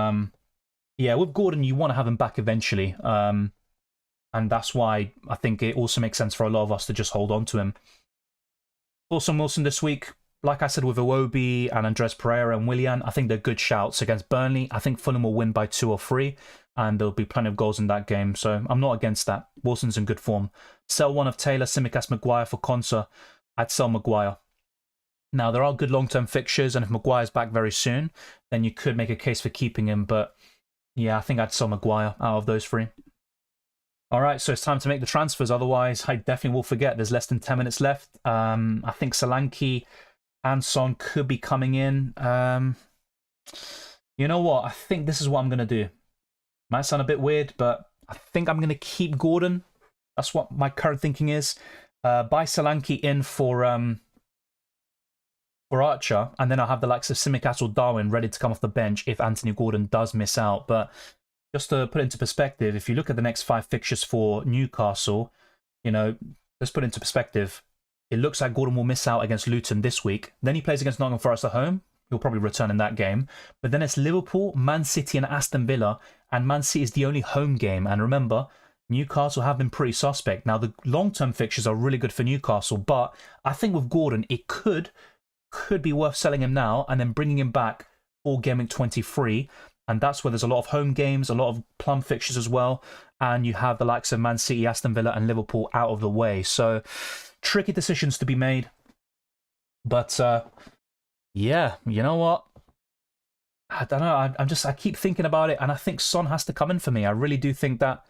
yeah, with Gordon, you want to have him back eventually. And that's why I think it also makes sense for a lot of us to just hold on to him. Wilson this week, like I said, with Iwobi and Andres Pereira and Willian, I think they're good shouts against Burnley. I think Fulham will win by 2 or 3, and there'll be plenty of goals in that game. So I'm not against that. Wilson's in good form. Sell one of Taylor, Tsimikas, Maguire for Konsa. I'd sell Maguire. Now, there are good long-term fixtures, and if Maguire's back very soon, then you could make a case for keeping him. But yeah, I think I'd sell Maguire out of those 3. All right, so it's time to make the transfers. Otherwise, I definitely will forget. There's less than 10 minutes left. I think Solanke and Son could be coming in. You know what? I think this is what I'm going to do. Might sound a bit weird, but I think I'm going to keep Gordon. That's what my current thinking is. Buy Solanke in for Archer, and then I'll have the likes of Tsimikas or Darwin ready to come off the bench if Anthony Gordon does miss out. But just to put it into perspective, if you look at the next 5 fixtures for Newcastle, you know, let's put it into perspective. It looks like Gordon will miss out against Luton this week. Then he plays against Nottingham Forest at home. he'll probably return in that game. But then it's Liverpool, Man City, and Aston Villa. And Man City is the only home game. And remember, Newcastle have been pretty suspect. Now, the long-term fixtures are really good for Newcastle, but I think with Gordon, it could be worth selling him now and then bringing him back for Gameweek 23. And that's where there's a lot of home games, a lot of plum fixtures as well. And you have the likes of Man City, Aston Villa, and Liverpool out of the way. So, tricky decisions to be made. But, yeah, you know what? I don't know. I keep thinking about it, and I think Son has to come in for me. I really do think that.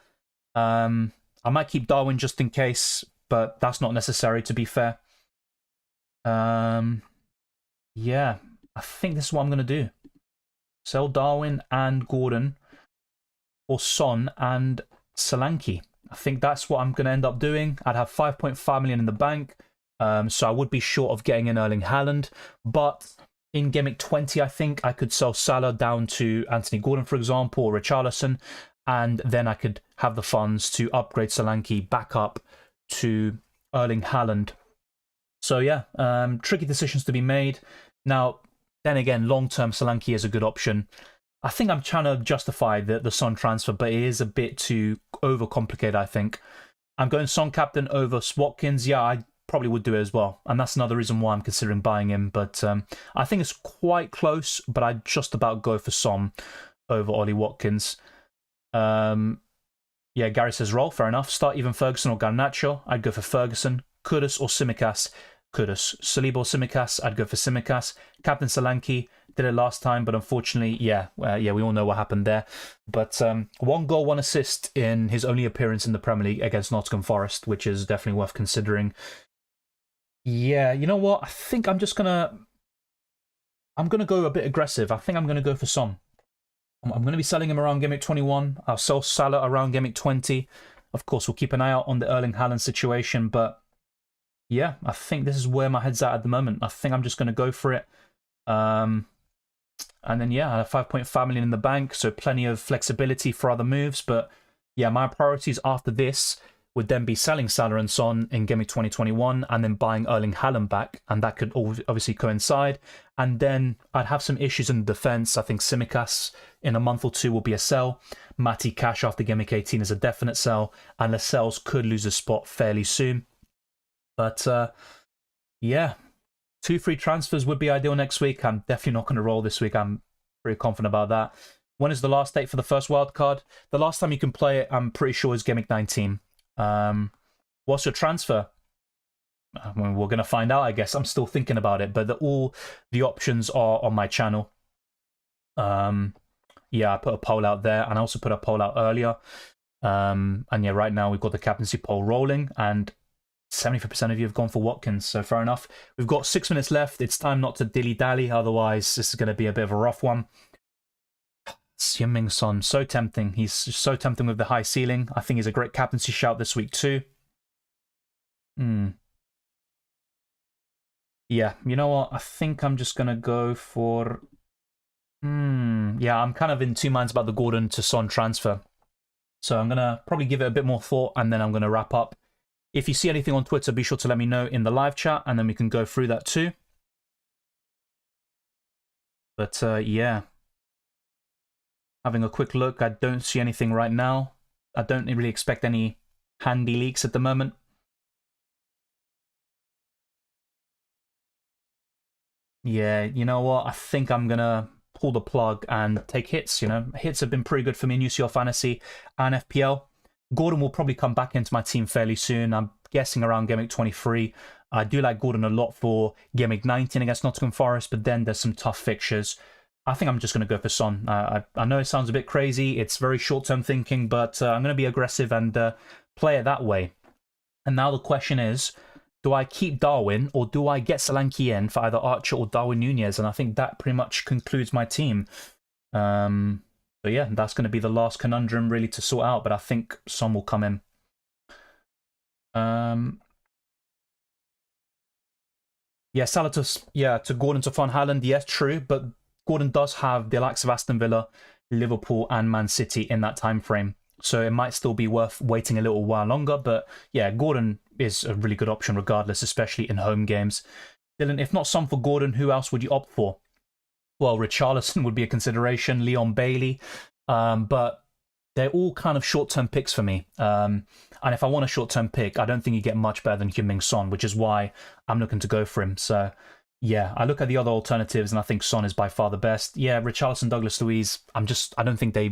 I might keep Darwin just in case, but that's not necessary, to be fair. Yeah, I think this is what I'm going to do. Sell Darwin and Gordon for Son and Solanke. I think that's what I'm going to end up doing. I'd have 5.5 million in the bank, so I would be short of getting in Erling Haaland. But in Gameweek 20, I think I could sell Salah down to Anthony Gordon, for example, or Richarlison, and then I could have the funds to upgrade Solanke back up to Erling Haaland. So yeah, tricky decisions to be made. Now, then again, long-term Solanke is a good option. I think I'm trying to justify the Son transfer, but it is a bit too overcomplicated, I think. I'm going Son captain over Watkins. Yeah, I probably would do it as well. And that's another reason why I'm considering buying him. But I think it's quite close, but I'd just about go for Son over Ollie Watkins. Yeah, Gary says roll, fair enough. Start even Ferguson or Garnacho. I'd go for Ferguson. Kudus or Tsimikas. Kudus. Saliba or Tsimikas. I'd go for Tsimikas. Captain Solanke did it last time, but unfortunately, yeah, we all know what happened there. But 1 goal, 1 assist in his only appearance in the Premier League against Nottingham Forest, which is definitely worth considering. Yeah, you know what? I think I'm gonna go a bit aggressive. I think I'm gonna go for Son. I'm going to be selling him around Gameweek 21. I'll sell Salah around Gameweek 20. Of course, we'll keep an eye out on the Erling Haaland situation. But yeah, I think this is where my head's at the moment. I think I'm just going to go for it. And then, yeah, I have 5.5 million in the bank. So plenty of flexibility for other moves. But yeah, my priorities after this would then be selling Salah and Son in Gameweek 2021 and then buying Erling Haaland back. And that could obviously coincide. And then I'd have some issues in the defence. I think Tsimikas in a month or two will be a sell. Matty Cash after Gameweek 18 is a definite sell. And Lascelles could lose a spot fairly soon. But yeah, 2 free transfers would be ideal next week. I'm definitely not going to roll this week. I'm pretty confident about that. When is the last date for the first wildcard? The last time you can play it, I'm pretty sure, is Gameweek 19. What's your transfer? We're going to find out, I guess. I'm still thinking about it, but all the options are on my channel. Yeah, I put a poll out there, and I also put a poll out earlier. And yeah, right now we've got the captaincy poll rolling, and 75% of you have gone for Watkins, so fair enough. We've got 6 minutes left. It's time not to dilly-dally, otherwise this is going to be a bit of a rough one. Heung-min Son, so tempting. He's so tempting with the high ceiling. I think he's a great captaincy shout this week too. Yeah, you know what? I think I'm just going to go for... Yeah, I'm kind of in 2 minds about the Gordon to Son transfer. So I'm going to probably give it a bit more thought, and then I'm going to wrap up. If you see anything on Twitter, be sure to let me know in the live chat, and then we can go through that too. But yeah. Having a quick look, I don't see anything right now. I don't really expect any handy leaks at the moment. Yeah, you know what? I think I'm going to pull the plug and take hits. You know, hits have been pretty good for me in UCL Fantasy and FPL. Gordon will probably come back into my team fairly soon. I'm guessing around Gameweek 23. I do like Gordon a lot for Gameweek 19 against Nottingham Forest, but then there's some tough fixtures. I think I'm just going to go for Son. I know it sounds a bit crazy. It's very short-term thinking, but I'm going to be aggressive and play it that way. And now the question is, do I keep Darwin or do I get Solanke in for either Archer or Darwin Nunez? And I think that pretty much concludes my team. But yeah, that's going to be the last conundrum really to sort out, but I think Son will come in. Yeah, Salah to Gordon to Van Haaland. Yes, true, but Gordon does have the likes of Aston Villa, Liverpool and Man City in that time frame. So it might still be worth waiting a little while longer. But yeah, Gordon is a really good option regardless, especially in home games. Dylan, if not Son for Gordon, who else would you opt for? Well, Richarlison would be a consideration, Leon Bailey, but they're all kind of short-term picks for me. And if I want a short-term pick, I don't think you get much better than Heung-min Son, which is why I'm looking to go for him. So, yeah, I look at the other alternatives, and I think Son is by far the best. Yeah, Richarlison, Douglas Luiz, I don't think they're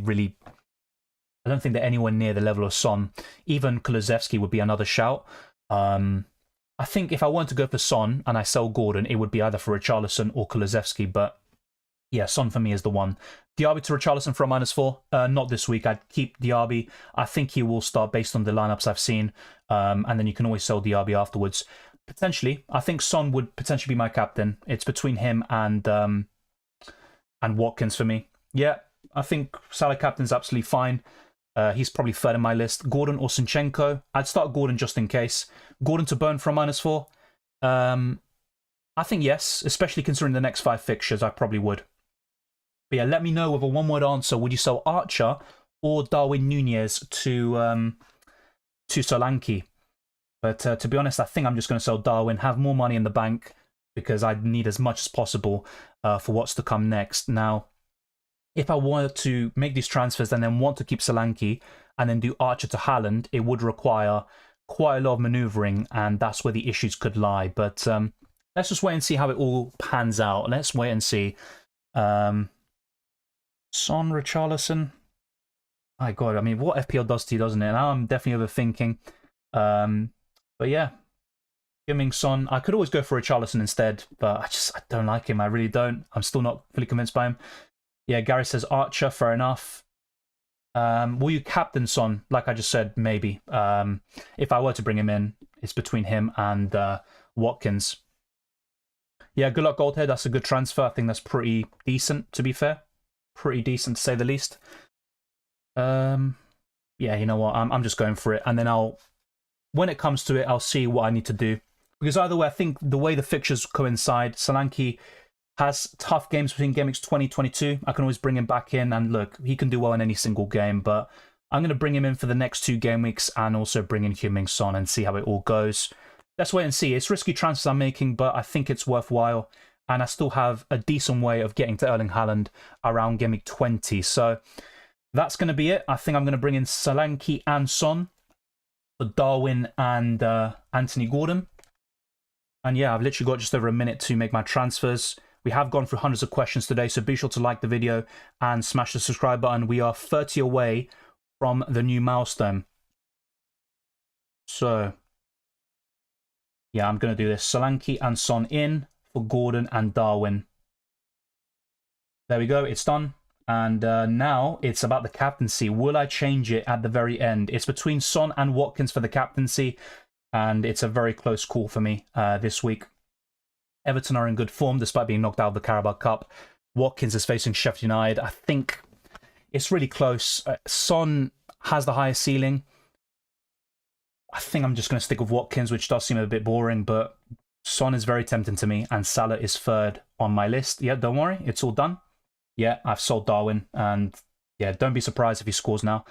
anywhere near the level of Son. Even Kulusevski would be another shout. I think if I wanted to go for Son and I sell Gordon, it would be either for Richarlison or Kulusevski, but yeah, Son for me is the one. Diaby to Richarlison for a -4. Not this week. I'd keep Diaby. I think he will start based on the lineups I've seen, and then you can always sell Diaby afterwards. Potentially, I think Son would potentially be my captain. It's between him and Watkins for me. Yeah, I think Salah captain's absolutely fine. He's probably third in my list. Gordon or Zinchenko. I'd start Gordon just in case. Gordon to burn for a -4. I think yes, especially considering the next 5 fixtures, I probably would. But yeah, let me know with a one-word answer. Would you sell Archer or Darwin Nunez to Solanke? But to be honest, I think I'm just going to sell Darwin, have more money in the bank, because I need as much as possible for what's to come next. Now, if I wanted to make these transfers and then want to keep Solanke and then do Archer to Haaland, it would require quite a lot of manoeuvring, and that's where the issues could lie. But let's just wait and see how it all pans out. Let's wait and see. Son, Richarlison. My God, I mean, what FPL does to you, doesn't it? Now I'm definitely overthinking. But yeah, Heung-min Son. I could always go for Richarlison instead, but I don't like him. I really don't. I'm still not fully convinced by him. Yeah, Gary says Archer, fair enough. Will you captain Son? Like I just said, maybe. If I were to bring him in, it's between him and Watkins. Yeah, good luck, Goldhead. That's a good transfer. I think that's pretty decent, to be fair. Pretty decent, to say the least. Yeah, you know what? I'm just going for it. And then when it comes to it, I'll see what I need to do. Because either way, I think the way the fixtures coincide, Solanke has tough games between Game Weeks 2022. I can always bring him back in, and look, he can do well in any single game, but I'm going to bring him in for the next 2 game weeks and also bring in Heung-min Son and see how it all goes. Let's wait and see. It's risky transfers I'm making, but I think it's worthwhile, and I still have a decent way of getting to Erling Haaland around Game Week 20. So that's going to be it. I think I'm going to bring in Solanke and Son for Darwin and Anthony Gordon. And yeah, I've literally got just over a minute to make my transfers. We have gone through hundreds of questions today, so be sure to like the video and smash the subscribe button. We are 30 away from the new milestone. So, yeah, I'm going to do this. Solanke and Son in for Gordon and Darwin. There we go. It's done. And now it's about the captaincy. Will I change it at the very end? It's between Son and Watkins for the captaincy, and it's a very close call for me this week. Everton are in good form despite being knocked out of the Carabao Cup. Watkins is facing Sheffield United. I think it's really close. Son has the highest ceiling. I think I'm just going to stick with Watkins, which does seem a bit boring, but Son is very tempting to me, and Salah is third on my list. Yeah, don't worry, it's all done. Yeah, I've sold Darwin, and yeah, don't be surprised if he scores now.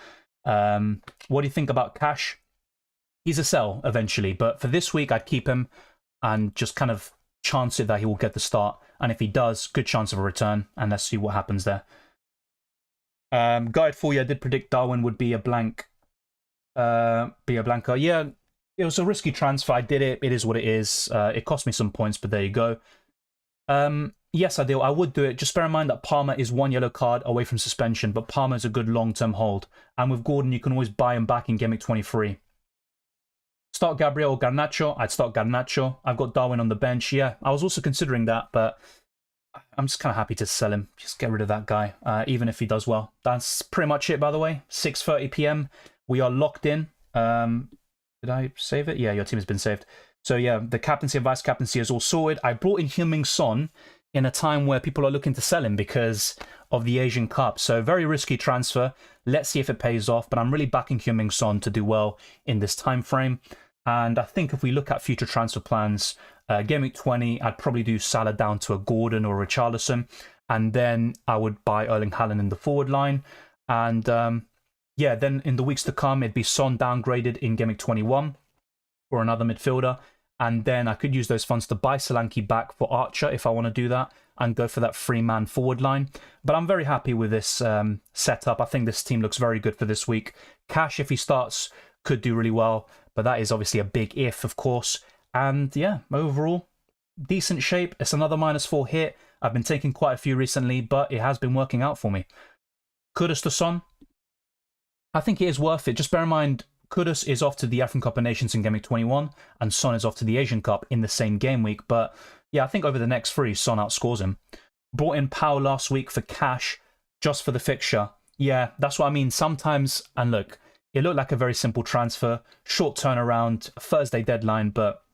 What do you think about Cash? He's a sell eventually, but for this week, I'd keep him and just kind of chance it that he will get the start. And if he does, good chance of a return, and let's see what happens there. Guide for you, I did predict Darwin would be a blank. Blanco. Yeah, it was a risky transfer. I did it. It is what it is. It cost me some points, but there you go. Yes, I do. I would do it. Just bear in mind that Palmer is 1 yellow card away from suspension, but Palmer is a good long-term hold. And with Gordon, you can always buy him back in Game Week 23. Start Gabriel or Garnacho. I'd start Garnacho. I've got Darwin on the bench. Yeah, I was also considering that, but I'm just kind of happy to sell him. Just get rid of that guy, even if he does well. That's pretty much it, by the way. 6:30 p.m. We are locked in. Did I save it? Yeah, your team has been saved. So yeah, the captaincy and vice-captaincy is all sorted. I brought in Heung-min Son in a time where people are looking to sell him because of the Asian Cup. So very risky transfer. Let's see if it pays off. But I'm really backing Heung-min Son to do well in this time frame. And I think if we look at future transfer plans, Game Week 20, I'd probably do Salah down to a Gordon or Richarlison. And then I would buy Erling Haaland in the forward line. And yeah, then in the weeks to come, it'd be Son downgraded in Game Week 21 for another midfielder. And then I could use those funds to buy Solanke back for Archer if I want to do that. and go for that three-man forward line. But I'm very happy with this setup. I think this team looks very good for this week. Cash, if he starts, could do really well, but that is obviously a big if, of course. And yeah, overall, decent shape. It's another -4 hit. I've been taking quite a few recently, but it has been working out for me. Kudus to Son. I think it is worth it. Just bear in mind, Kudus is off to the AFCON Cup of Nations in Gameweek 21, and Son is off to the Asian Cup in the same game week. But yeah, I think over the next 3, Son outscores him. Brought in Powell last week for cash, just for the fixture. Yeah, that's what I mean. Sometimes, and look, it looked like a very simple transfer, short turnaround, Thursday deadline, but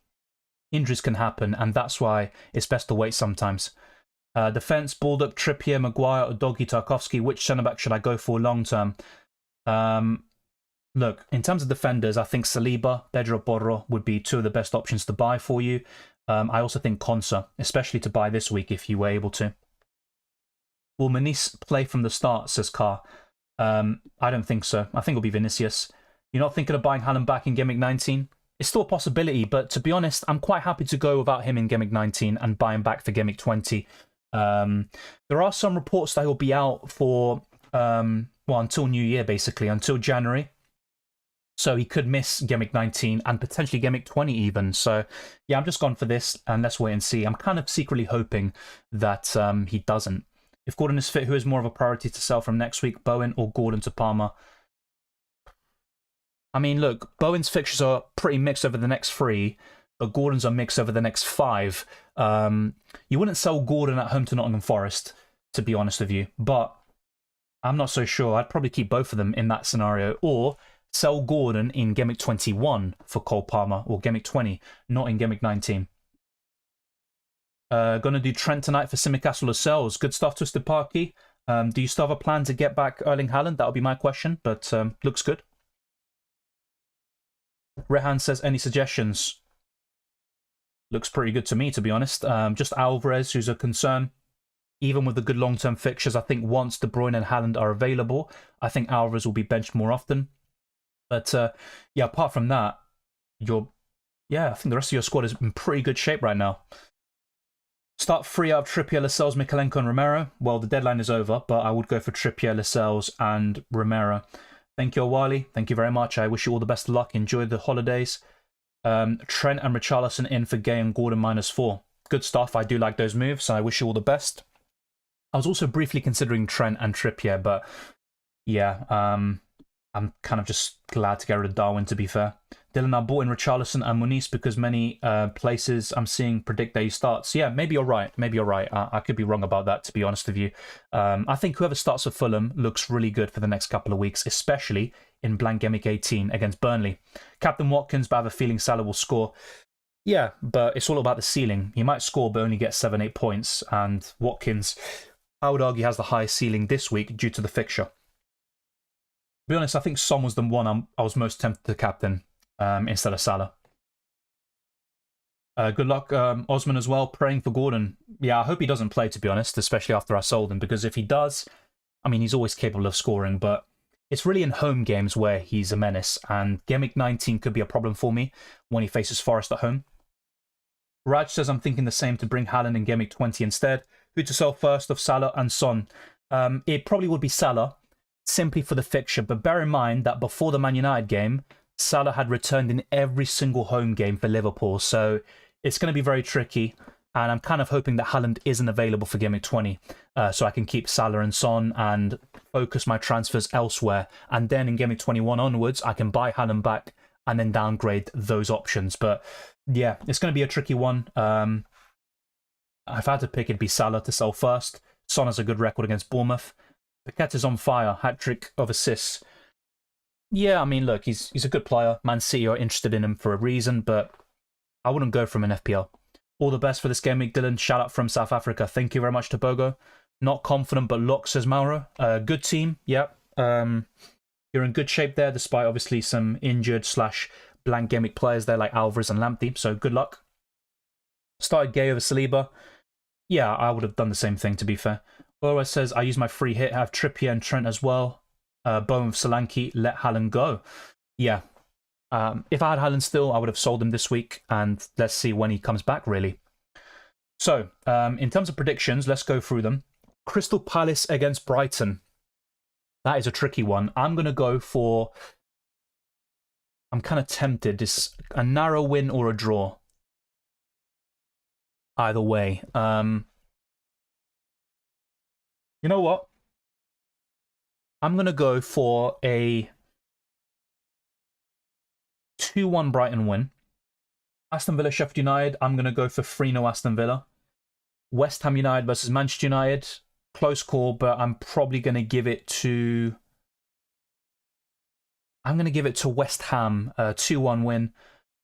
injuries can happen, and that's why it's best to wait sometimes. Defense, Baldock, Trippier, Maguire, or Doggy, Tarkovsky. Which centre-back should I go for long term? Look, in terms of defenders, I think Saliba, Pedro Porro would be 2 of the best options to buy for you. I also think Konsa, especially to buy this week if you were able to. Will Muniz play from the start, says Carr. I don't think so. I think it'll be Vinicius. You're not thinking of buying Haaland back in Gameweek 19? It's still a possibility, but to be honest, I'm quite happy to go without him in Gameweek 19 and buy him back for Gameweek 20. There are some reports that he'll be out for, well, until New Year, basically, until January. So he could miss Gameweek 19 and potentially Gameweek 20 even. So yeah, I'm just gone for this, and let's wait and see. I'm kind of secretly hoping that he doesn't. If Gordon is fit, who is more of a priority to sell from next week, Bowen or Gordon to Palmer? I mean, look, Bowen's fixtures are pretty mixed over the next 3, but Gordon's are mixed over the next 5. You wouldn't sell Gordon at home to Nottingham Forest, to be honest with you, but I'm not so sure. I'd probably keep both of them in that scenario, or sell Gordon in Gameweek 21 for Cole Palmer, or Gameweek 20, not in Gameweek 19. Gonna do Trent tonight for Simicast or Lascelles. Good stuff, Twisted Parky. Do you still have a plan to get back Erling Haaland? That would be my question, but looks good. Rehan says, any suggestions? Looks pretty good to me, to be honest. Just Alvarez, who's a concern. Even with the good long-term fixtures, I think once De Bruyne and Haaland are available, I think Alvarez will be benched more often. But yeah, apart from that, I think the rest of your squad is in pretty good shape right now. Start 3 out of Trippier, Lascelles, Mikalenko, and Romero. Well, the deadline is over, but I would go for Trippier, Lascelles, and Romero. Thank you, Awali. Thank you very much. I wish you all the best of luck. Enjoy the holidays. Trent and Richarlison in for Gay and Gordon -4. Good stuff. I do like those moves, and I wish you all the best. I was also briefly considering Trent and Trippier, but yeah, I'm kind of just glad to get rid of Darwin, to be fair. Dylan, I bought in Richarlison and Muniz because many places I'm seeing predict that he starts. Yeah, maybe you're right. Maybe you're right. I could be wrong about that, to be honest with you. I think whoever starts for Fulham looks really good for the next couple of weeks, especially in blank Gameweek 18 against Burnley. Captain Watkins, but I have a feeling Salah will score. Yeah, but it's all about the ceiling. He might score but only get 7-8 points, and Watkins, I would argue, has the highest ceiling this week due to the fixture. To be honest, I think Son was the one I was most tempted to captain instead of Salah. Good luck, Osman, as well. Praying for Gordon. Yeah, I hope he doesn't play, to be honest, especially after I sold him, because if he does, I mean, he's always capable of scoring, but it's really in home games where he's a menace, and Gameweek 19 could be a problem for me when he faces Forest at home. Raj says, I'm thinking the same to bring Haaland in Gameweek 20 instead. Who to sell first of Salah and Son? It probably would be Salah, simply for the fixture, but bear in mind that before the Man United game, Salah had returned in every single home game for Liverpool, so it's going to be very tricky, and I'm kind of hoping that Haaland isn't available for Gameweek 20, so I can keep Salah and Son and focus my transfers elsewhere, and then in Gameweek 21 onwards, I can buy Haaland back and then downgrade those options. But yeah, it's going to be a tricky one. If I had to pick, it'd be Salah to sell first. Son has a good record against Bournemouth. Paqueta's on fire, hat-trick of assists. Yeah, I mean, look, he's a good player. Man City are interested in him for a reason, but I wouldn't go for him in FPL. All the best for this game week, Dylan. Shout out from South Africa. Thank you very much, Tobogo. Not confident, but lock, says Mauro. Good team, yeah. You're in good shape there, despite obviously some injured / blank game week players there like Alvarez and Lamptey, so good luck. Started Gay over Saliba. Yeah, I would have done the same thing, to be fair. Boaz says, I use my free hit, have Trippier and Trent as well. Bowen with Solanke, let Haaland go. Yeah. If I had Haaland still, I would have sold him this week, and let's see when he comes back, really. So, in terms of predictions, let's go through them. Crystal Palace against Brighton. That is a tricky one. I'm going to go for... I'm kind of tempted. It's a narrow win or a draw. Either way. You know what? I'm going to go for a 2-1 Brighton win. Aston Villa, Sheffield United, I'm going to go for 3-0 Aston Villa. West Ham United versus Manchester United, close call, but I'm probably going to give it to... I'm going to give it to West Ham, a 2-1 win.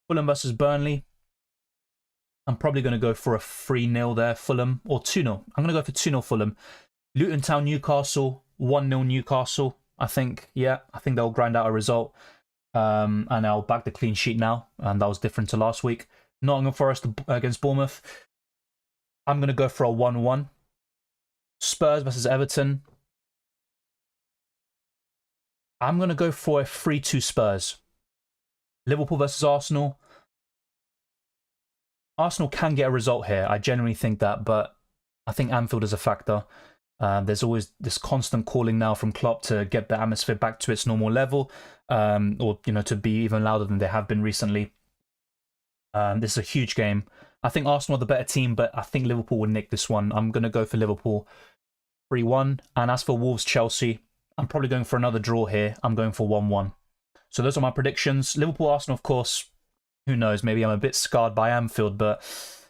Fulham versus Burnley, I'm probably going to go for a 3-0 there, Fulham, or 2-0. I'm going to go for 2-0 Fulham. Luton Town, Newcastle, 1-0 Newcastle, I think. Yeah, I think they'll grind out a result. And I'll back the clean sheet now, and that was different to last week. Nottingham Forest against Bournemouth, I'm going to go for a 1-1. Spurs versus Everton, I'm going to go for a 3-2 Spurs. Liverpool versus Arsenal, Arsenal can get a result here. I genuinely think that, but I think Anfield is a factor. There's always this constant calling now from Klopp to get the atmosphere back to its normal level, or to be even louder than they have been recently. This is a huge game. I think Arsenal are the better team, but I think Liverpool will nick this one. I'm going to go for Liverpool 3-1. And as for Wolves-Chelsea, I'm probably going for another draw here. I'm going for 1-1. So those are my predictions. Liverpool-Arsenal, of course, who knows? Maybe I'm a bit scarred by Anfield, but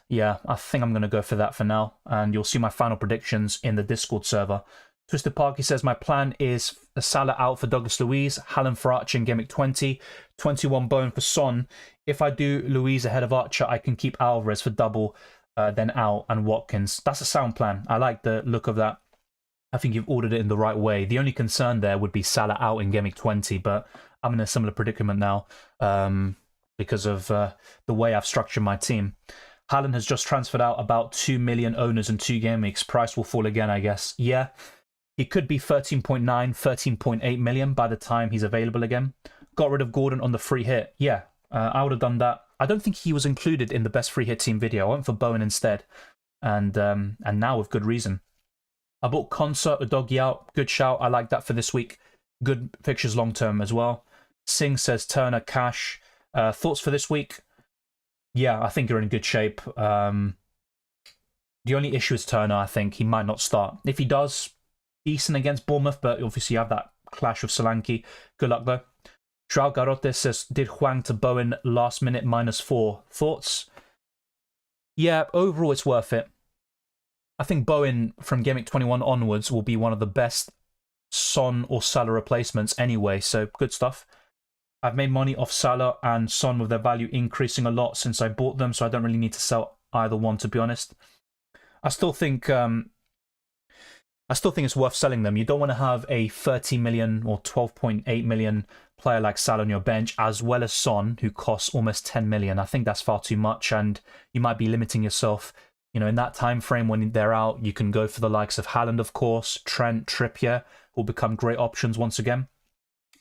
yeah, I think I'm going to go for that for now. And you'll see my final predictions in the Discord server. Twisted Parky says, my plan is a Salah out for Douglas Luiz, Haaland for Archer in Gameweek 20, 21 Bowen for Son. If I do Luiz ahead of Archer, I can keep Alvarez for double, then out, and Watkins. That's a sound plan. I like the look of that. I think you've ordered it in the right way. The only concern there would be Salah out in Gameweek 20, but I'm in a similar predicament now because of the way I've structured my team. Haaland has just transferred out about 2 million owners in 2 game weeks. Price will fall again, I guess. Yeah, he could be 13.9, 13.8 million by the time he's available again. Got rid of Gordon on the free hit. Yeah, I would have done that. I don't think he was included in the best free hit team video. I went for Bowen instead, and now with good reason. I bought Concert, a doggy out. Good shout. I like that for this week. Good fixtures long term as well. Singh says Turner, Cash. Thoughts for this week? Yeah, I think you're in good shape. The only issue is Turner. I think he might not start. If he does, decent against Bournemouth, but obviously you have that clash with Solanke. Good luck though. Joao Garote says, did Hwang to Bowen last minute -4. Thoughts? Yeah, overall it's worth it. I think Bowen from Gameweek 21 onwards will be one of the best Son or Salah replacements anyway, so good stuff. I've made money off Salah and Son with their value increasing a lot since I bought them, so I don't really need to sell either one, to be honest. I still think it's worth selling them. You don't want to have a 30 million or 12.8 million player like Salah on your bench, as well as Son, who costs almost 10 million. I think that's far too much, and you might be limiting yourself. In that time frame when they're out, you can go for the likes of Haaland, of course. Trent, Trippier will become great options once again.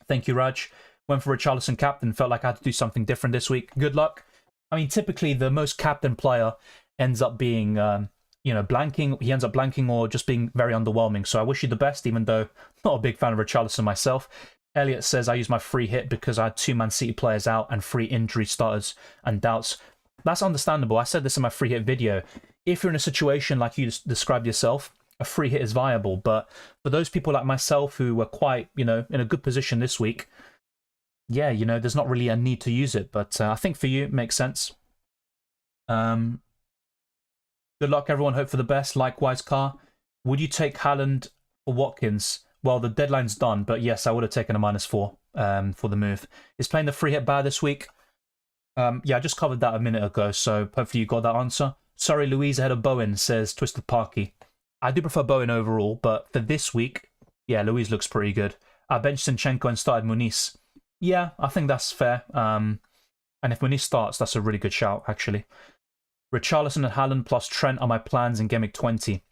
Thank you, Raj. Went for Richarlison captain. Felt like I had to do something different this week. Good luck. I mean, typically the most captain player ends up being, blanking. He ends up blanking or just being very underwhelming. So I wish you the best, even though I'm not a big fan of Richarlison myself. Elliot says, I used my free hit because I had 2 Man City players out and 3 injury starters and doubts. That's understandable. I said this in my free hit video. If you're in a situation like you described yourself, a free hit is viable. But for those people like myself who were quite, in a good position this week, yeah, there's not really a need to use it. But I think for you, it makes sense. Good luck, everyone. Hope for the best. Likewise, Carr. Would you take Haaland or Watkins? Well, the deadline's done, but yes, I would have taken a -4 for the move. Is playing the free hit bad this week? Yeah, I just covered that a minute ago, so hopefully you got that answer. Sorry, Louise ahead of Bowen, says Twisted Parky. I do prefer Bowen overall, but for this week, yeah, Louise looks pretty good. I benched Zinchenko and started Muniz. Yeah, I think that's fair. And if Muniz starts, that's a really good shout, actually. Richarlison and Haaland plus Trent are my plans in Gameweek 20.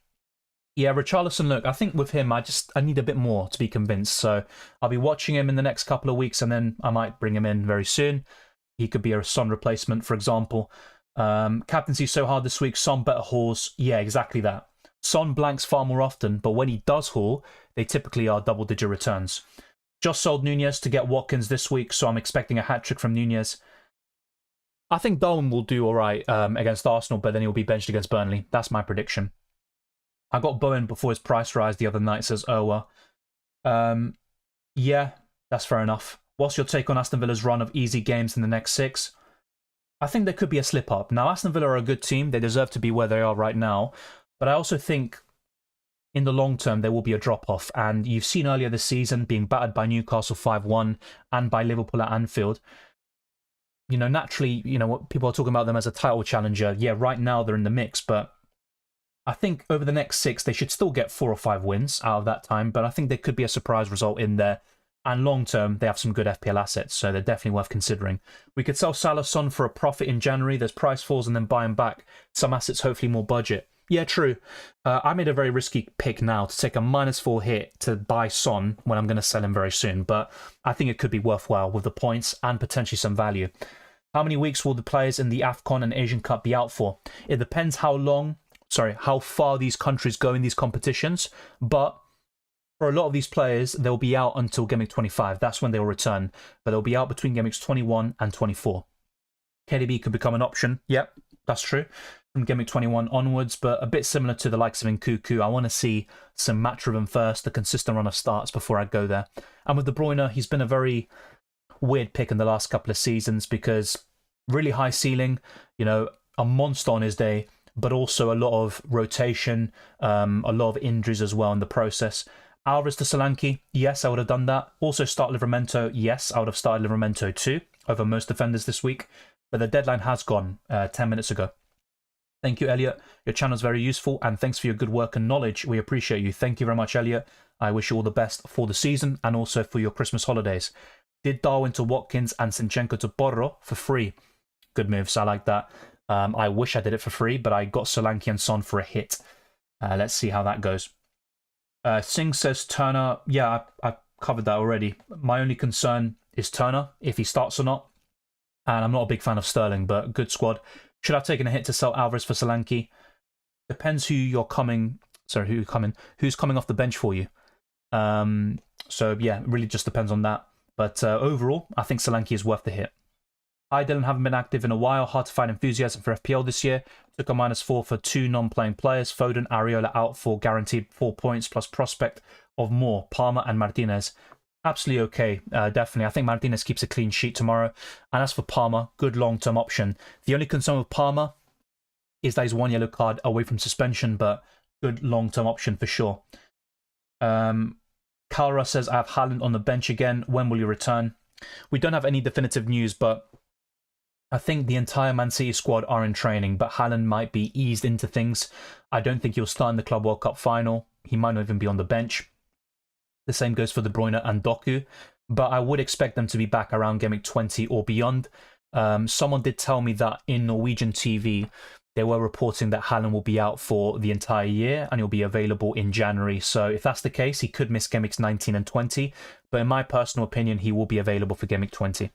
Yeah, Richarlison, look, I think with him, I need a bit more to be convinced. So I'll be watching him in the next couple of weeks, and then I might bring him in very soon. He could be a Son replacement, for example. Captaincy so hard this week. Son better hauls. Yeah, exactly that. Son blanks far more often, but when he does haul, they typically are double-digit returns. Just sold Nunez to get Watkins this week, so I'm expecting a hat-trick from Nunez. I think Darwin will do all right against Arsenal, but then he'll be benched against Burnley. That's my prediction. I got Bowen before his price rise the other night, says Owa. Yeah, that's fair enough. What's your take on Aston Villa's run of easy games in the next 6? I think there could be a slip-up. Now, Aston Villa are a good team. They deserve to be where they are right now. But I also think in the long term, there will be a drop-off. And you've seen earlier this season being battered by Newcastle 5-1 and by Liverpool at Anfield. You know, naturally, you know, people are talking about them as a title challenger. Yeah, right now they're in the mix. But I think over the next 6, they should still get 4 or 5 wins out of that time. But I think there could be a surprise result in there. And long-term, they have some good FPL assets, so they're definitely worth considering. We could sell Salah Son for a profit in January. There's price falls and then buy him back. Some assets, hopefully more budget. Yeah, true. I made a very risky pick now to take a -4 hit to buy Son when I'm going to sell him very soon. But I think it could be worthwhile with the points and potentially some value. How many weeks will the players in the AFCON and Asian Cup be out for? It depends how far these countries go in these competitions. But for a lot of these players, they'll be out until Gameweek 25. That's when they'll return. But they'll be out between Gameweeks 21 and 24. KDB could become an option. Yep, that's true. From Gameweek 21 onwards, but a bit similar to the likes of Nkuku. I want to see some match rhythm first, the consistent run of starts before I go there. And with De Bruyne, he's been a very weird pick in the last couple of seasons because really high ceiling, you know, a monster on his day, but also a lot of rotation, a lot of injuries as well in the process. Alvarez to Solanke, yes, I would have done that. Also start Livramento, yes, I would have started Livramento too, over most defenders this week. But the deadline has gone 10 minutes ago. Thank you, Elliot. Your channel is very useful, and thanks for your good work and knowledge. We appreciate you. Thank you very much, Elliot. I wish you all the best for the season and also for your Christmas holidays. Did Darwin to Watkins and Zinchenko to Porro for free? Good moves, I like that. I wish I did it for free, but I got Solanke and Son for a hit. Let's see how that goes. Singh says Turner. Yeah, I covered that already. My only concern is Turner, if he starts or not. And I'm not a big fan of Sterling, but good squad. Should I have taken a hit to sell Alvarez for Solanke? Depends who's coming off the bench for you. So yeah, it really just depends on that. But overall, I think Solanke is worth the hit. I Dylan haven't been active in a while. Hard to find enthusiasm for FPL this year. Took a -4 for 2 non-playing players. Foden, Areola out for guaranteed 4 points plus prospect of more. Palmer and Martinez. Absolutely okay, definitely. I think Martinez keeps a clean sheet tomorrow. And as for Palmer, good long-term option. The only concern with Palmer is that he's 1 yellow card away from suspension, but good long-term option for sure. Kalra says, I have Haaland on the bench again. When will he return? We don't have any definitive news, but I think the entire Man City squad are in training, but Haaland might be eased into things. I don't think he'll start in the Club World Cup final. He might not even be on the bench. The same goes for De Bruyne and Doku, but I would expect them to be back around Gameweek 20 or beyond. Someone did tell me that in Norwegian TV, they were reporting that Haaland will be out for the entire year and he'll be available in January. So if that's the case, he could miss Gameweeks 19 and 20, but in my personal opinion, he will be available for Gameweek 20.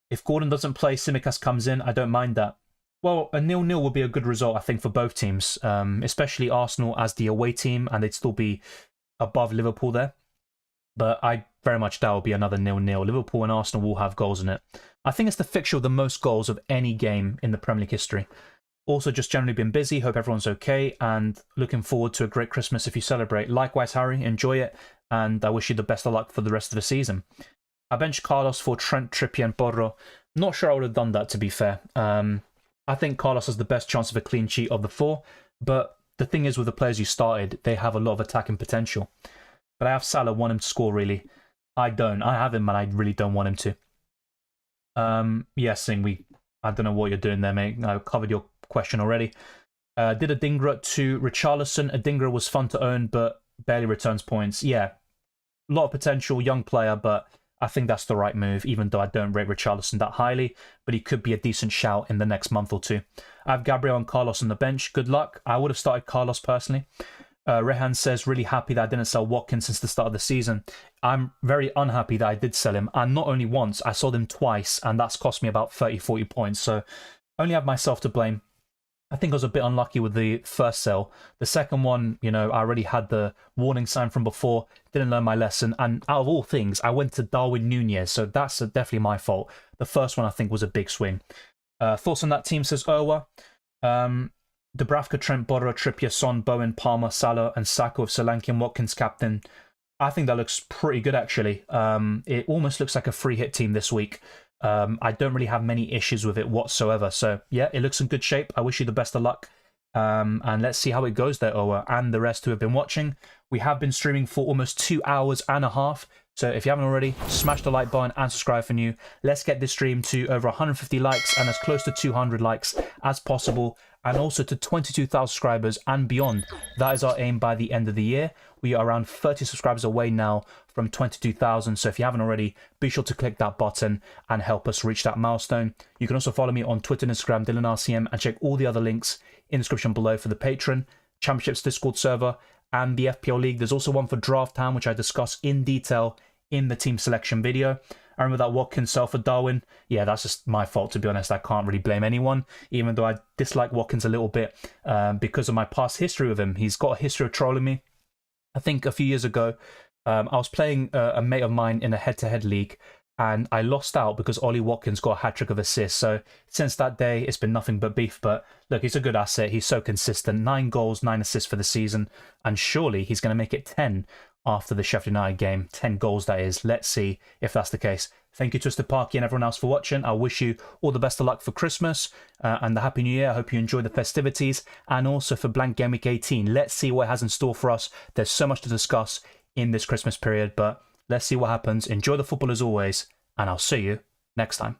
If Gordon doesn't play, Tsimikas comes in, I don't mind that. Well, a 0-0 would be a good result, I think, for both teams, especially Arsenal as the away team, and they'd still be above Liverpool there. But I very much doubt it will be another 0-0. Liverpool and Arsenal will have goals in it. I think it's the fixture with the most goals of any game in the Premier League history. Also, just generally been busy. Hope everyone's okay, and looking forward to a great Christmas if you celebrate. Likewise, Harry, enjoy it, and I wish you the best of luck for the rest of the season. I benched Carlos for Trent, Trippier and Porro. Not sure I would have done that, to be fair. I think Carlos has the best chance of a clean sheet of the 4, but the thing is with the players you started, they have a lot of attacking potential. But I have Salah, want him to score, really. I don't. I have him, and I really don't want him to. Yeah, Singh, I don't know what you're doing there, mate. I covered your question already. Did Adingra to Richarlison. Adingra was fun to own, but barely returns points. Yeah, a lot of potential, young player, but I think that's the right move, even though I don't rate Richarlison that highly, but he could be a decent shout in the next month or two. I have Gabriel and Carlos on the bench. Good luck. I would have started Carlos personally. Rehan says, really happy that I didn't sell Watkins since the start of the season. I'm very unhappy that I did sell him, and not only once, I sold him twice, and that's cost me about 30-40 points, so only have myself to blame. I think I was a bit unlucky with the first sell. The second one, I already had the warning sign from before, didn't learn my lesson, and out of all things, I went to Darwin Nunez, so that's definitely my fault. The first one, I think, was a big swing. Thoughts on that team, says Irwa. Dubravka, Trent, Borra, Trippier, Son, Bowen, Palmer, Salah, and Saka with Solanke and Watkins captain. I think that looks pretty good, actually. It almost looks like a free hit team this week. I don't really have many issues with it whatsoever. So, yeah, it looks in good shape. I wish you the best of luck. And let's see how it goes there, Owa, and the rest who have been watching. We have been streaming for almost 2 hours and a half. So if you haven't already, smash the like button and subscribe for new. Let's get this stream to over 150 likes and as close to 200 likes as possible. And also to 22,000 subscribers and beyond. That is our aim by the end of the year. We are around 30 subscribers away now from 22,000. So if you haven't already, be sure to click that button and help us reach that milestone. You can also follow me on Twitter and Instagram, DylanRCM, and check all the other links in the description below for the Patreon, Championships Discord server, and the FPL League. There's also one for Drafthound, which I discuss in detail in the team selection video. I remember that Watkins sell for Darwin. Yeah, that's just my fault, to be honest. I can't really blame anyone, even though I dislike Watkins a little bit because of my past history with him. He's got a history of trolling me. I think a few years ago, I was playing a mate of mine in a head-to-head league, and I lost out because Ollie Watkins got a hat-trick of assists. So since that day, it's been nothing but beef. But look, he's a good asset. He's so consistent. 9 goals, 9 assists for the season. And surely he's going to make it 10 after the Sheffield United game. 10 goals, that is. Let's see if that's the case. Thank you, Twisted Parky, and everyone else for watching. I wish you all the best of luck for Christmas and the Happy New Year. I hope you enjoy the festivities. And also for Blank Gameweek 18. Let's see what it has in store for us. There's so much to discuss in this Christmas period, but let's see what happens. Enjoy the football as always, and I'll see you next time.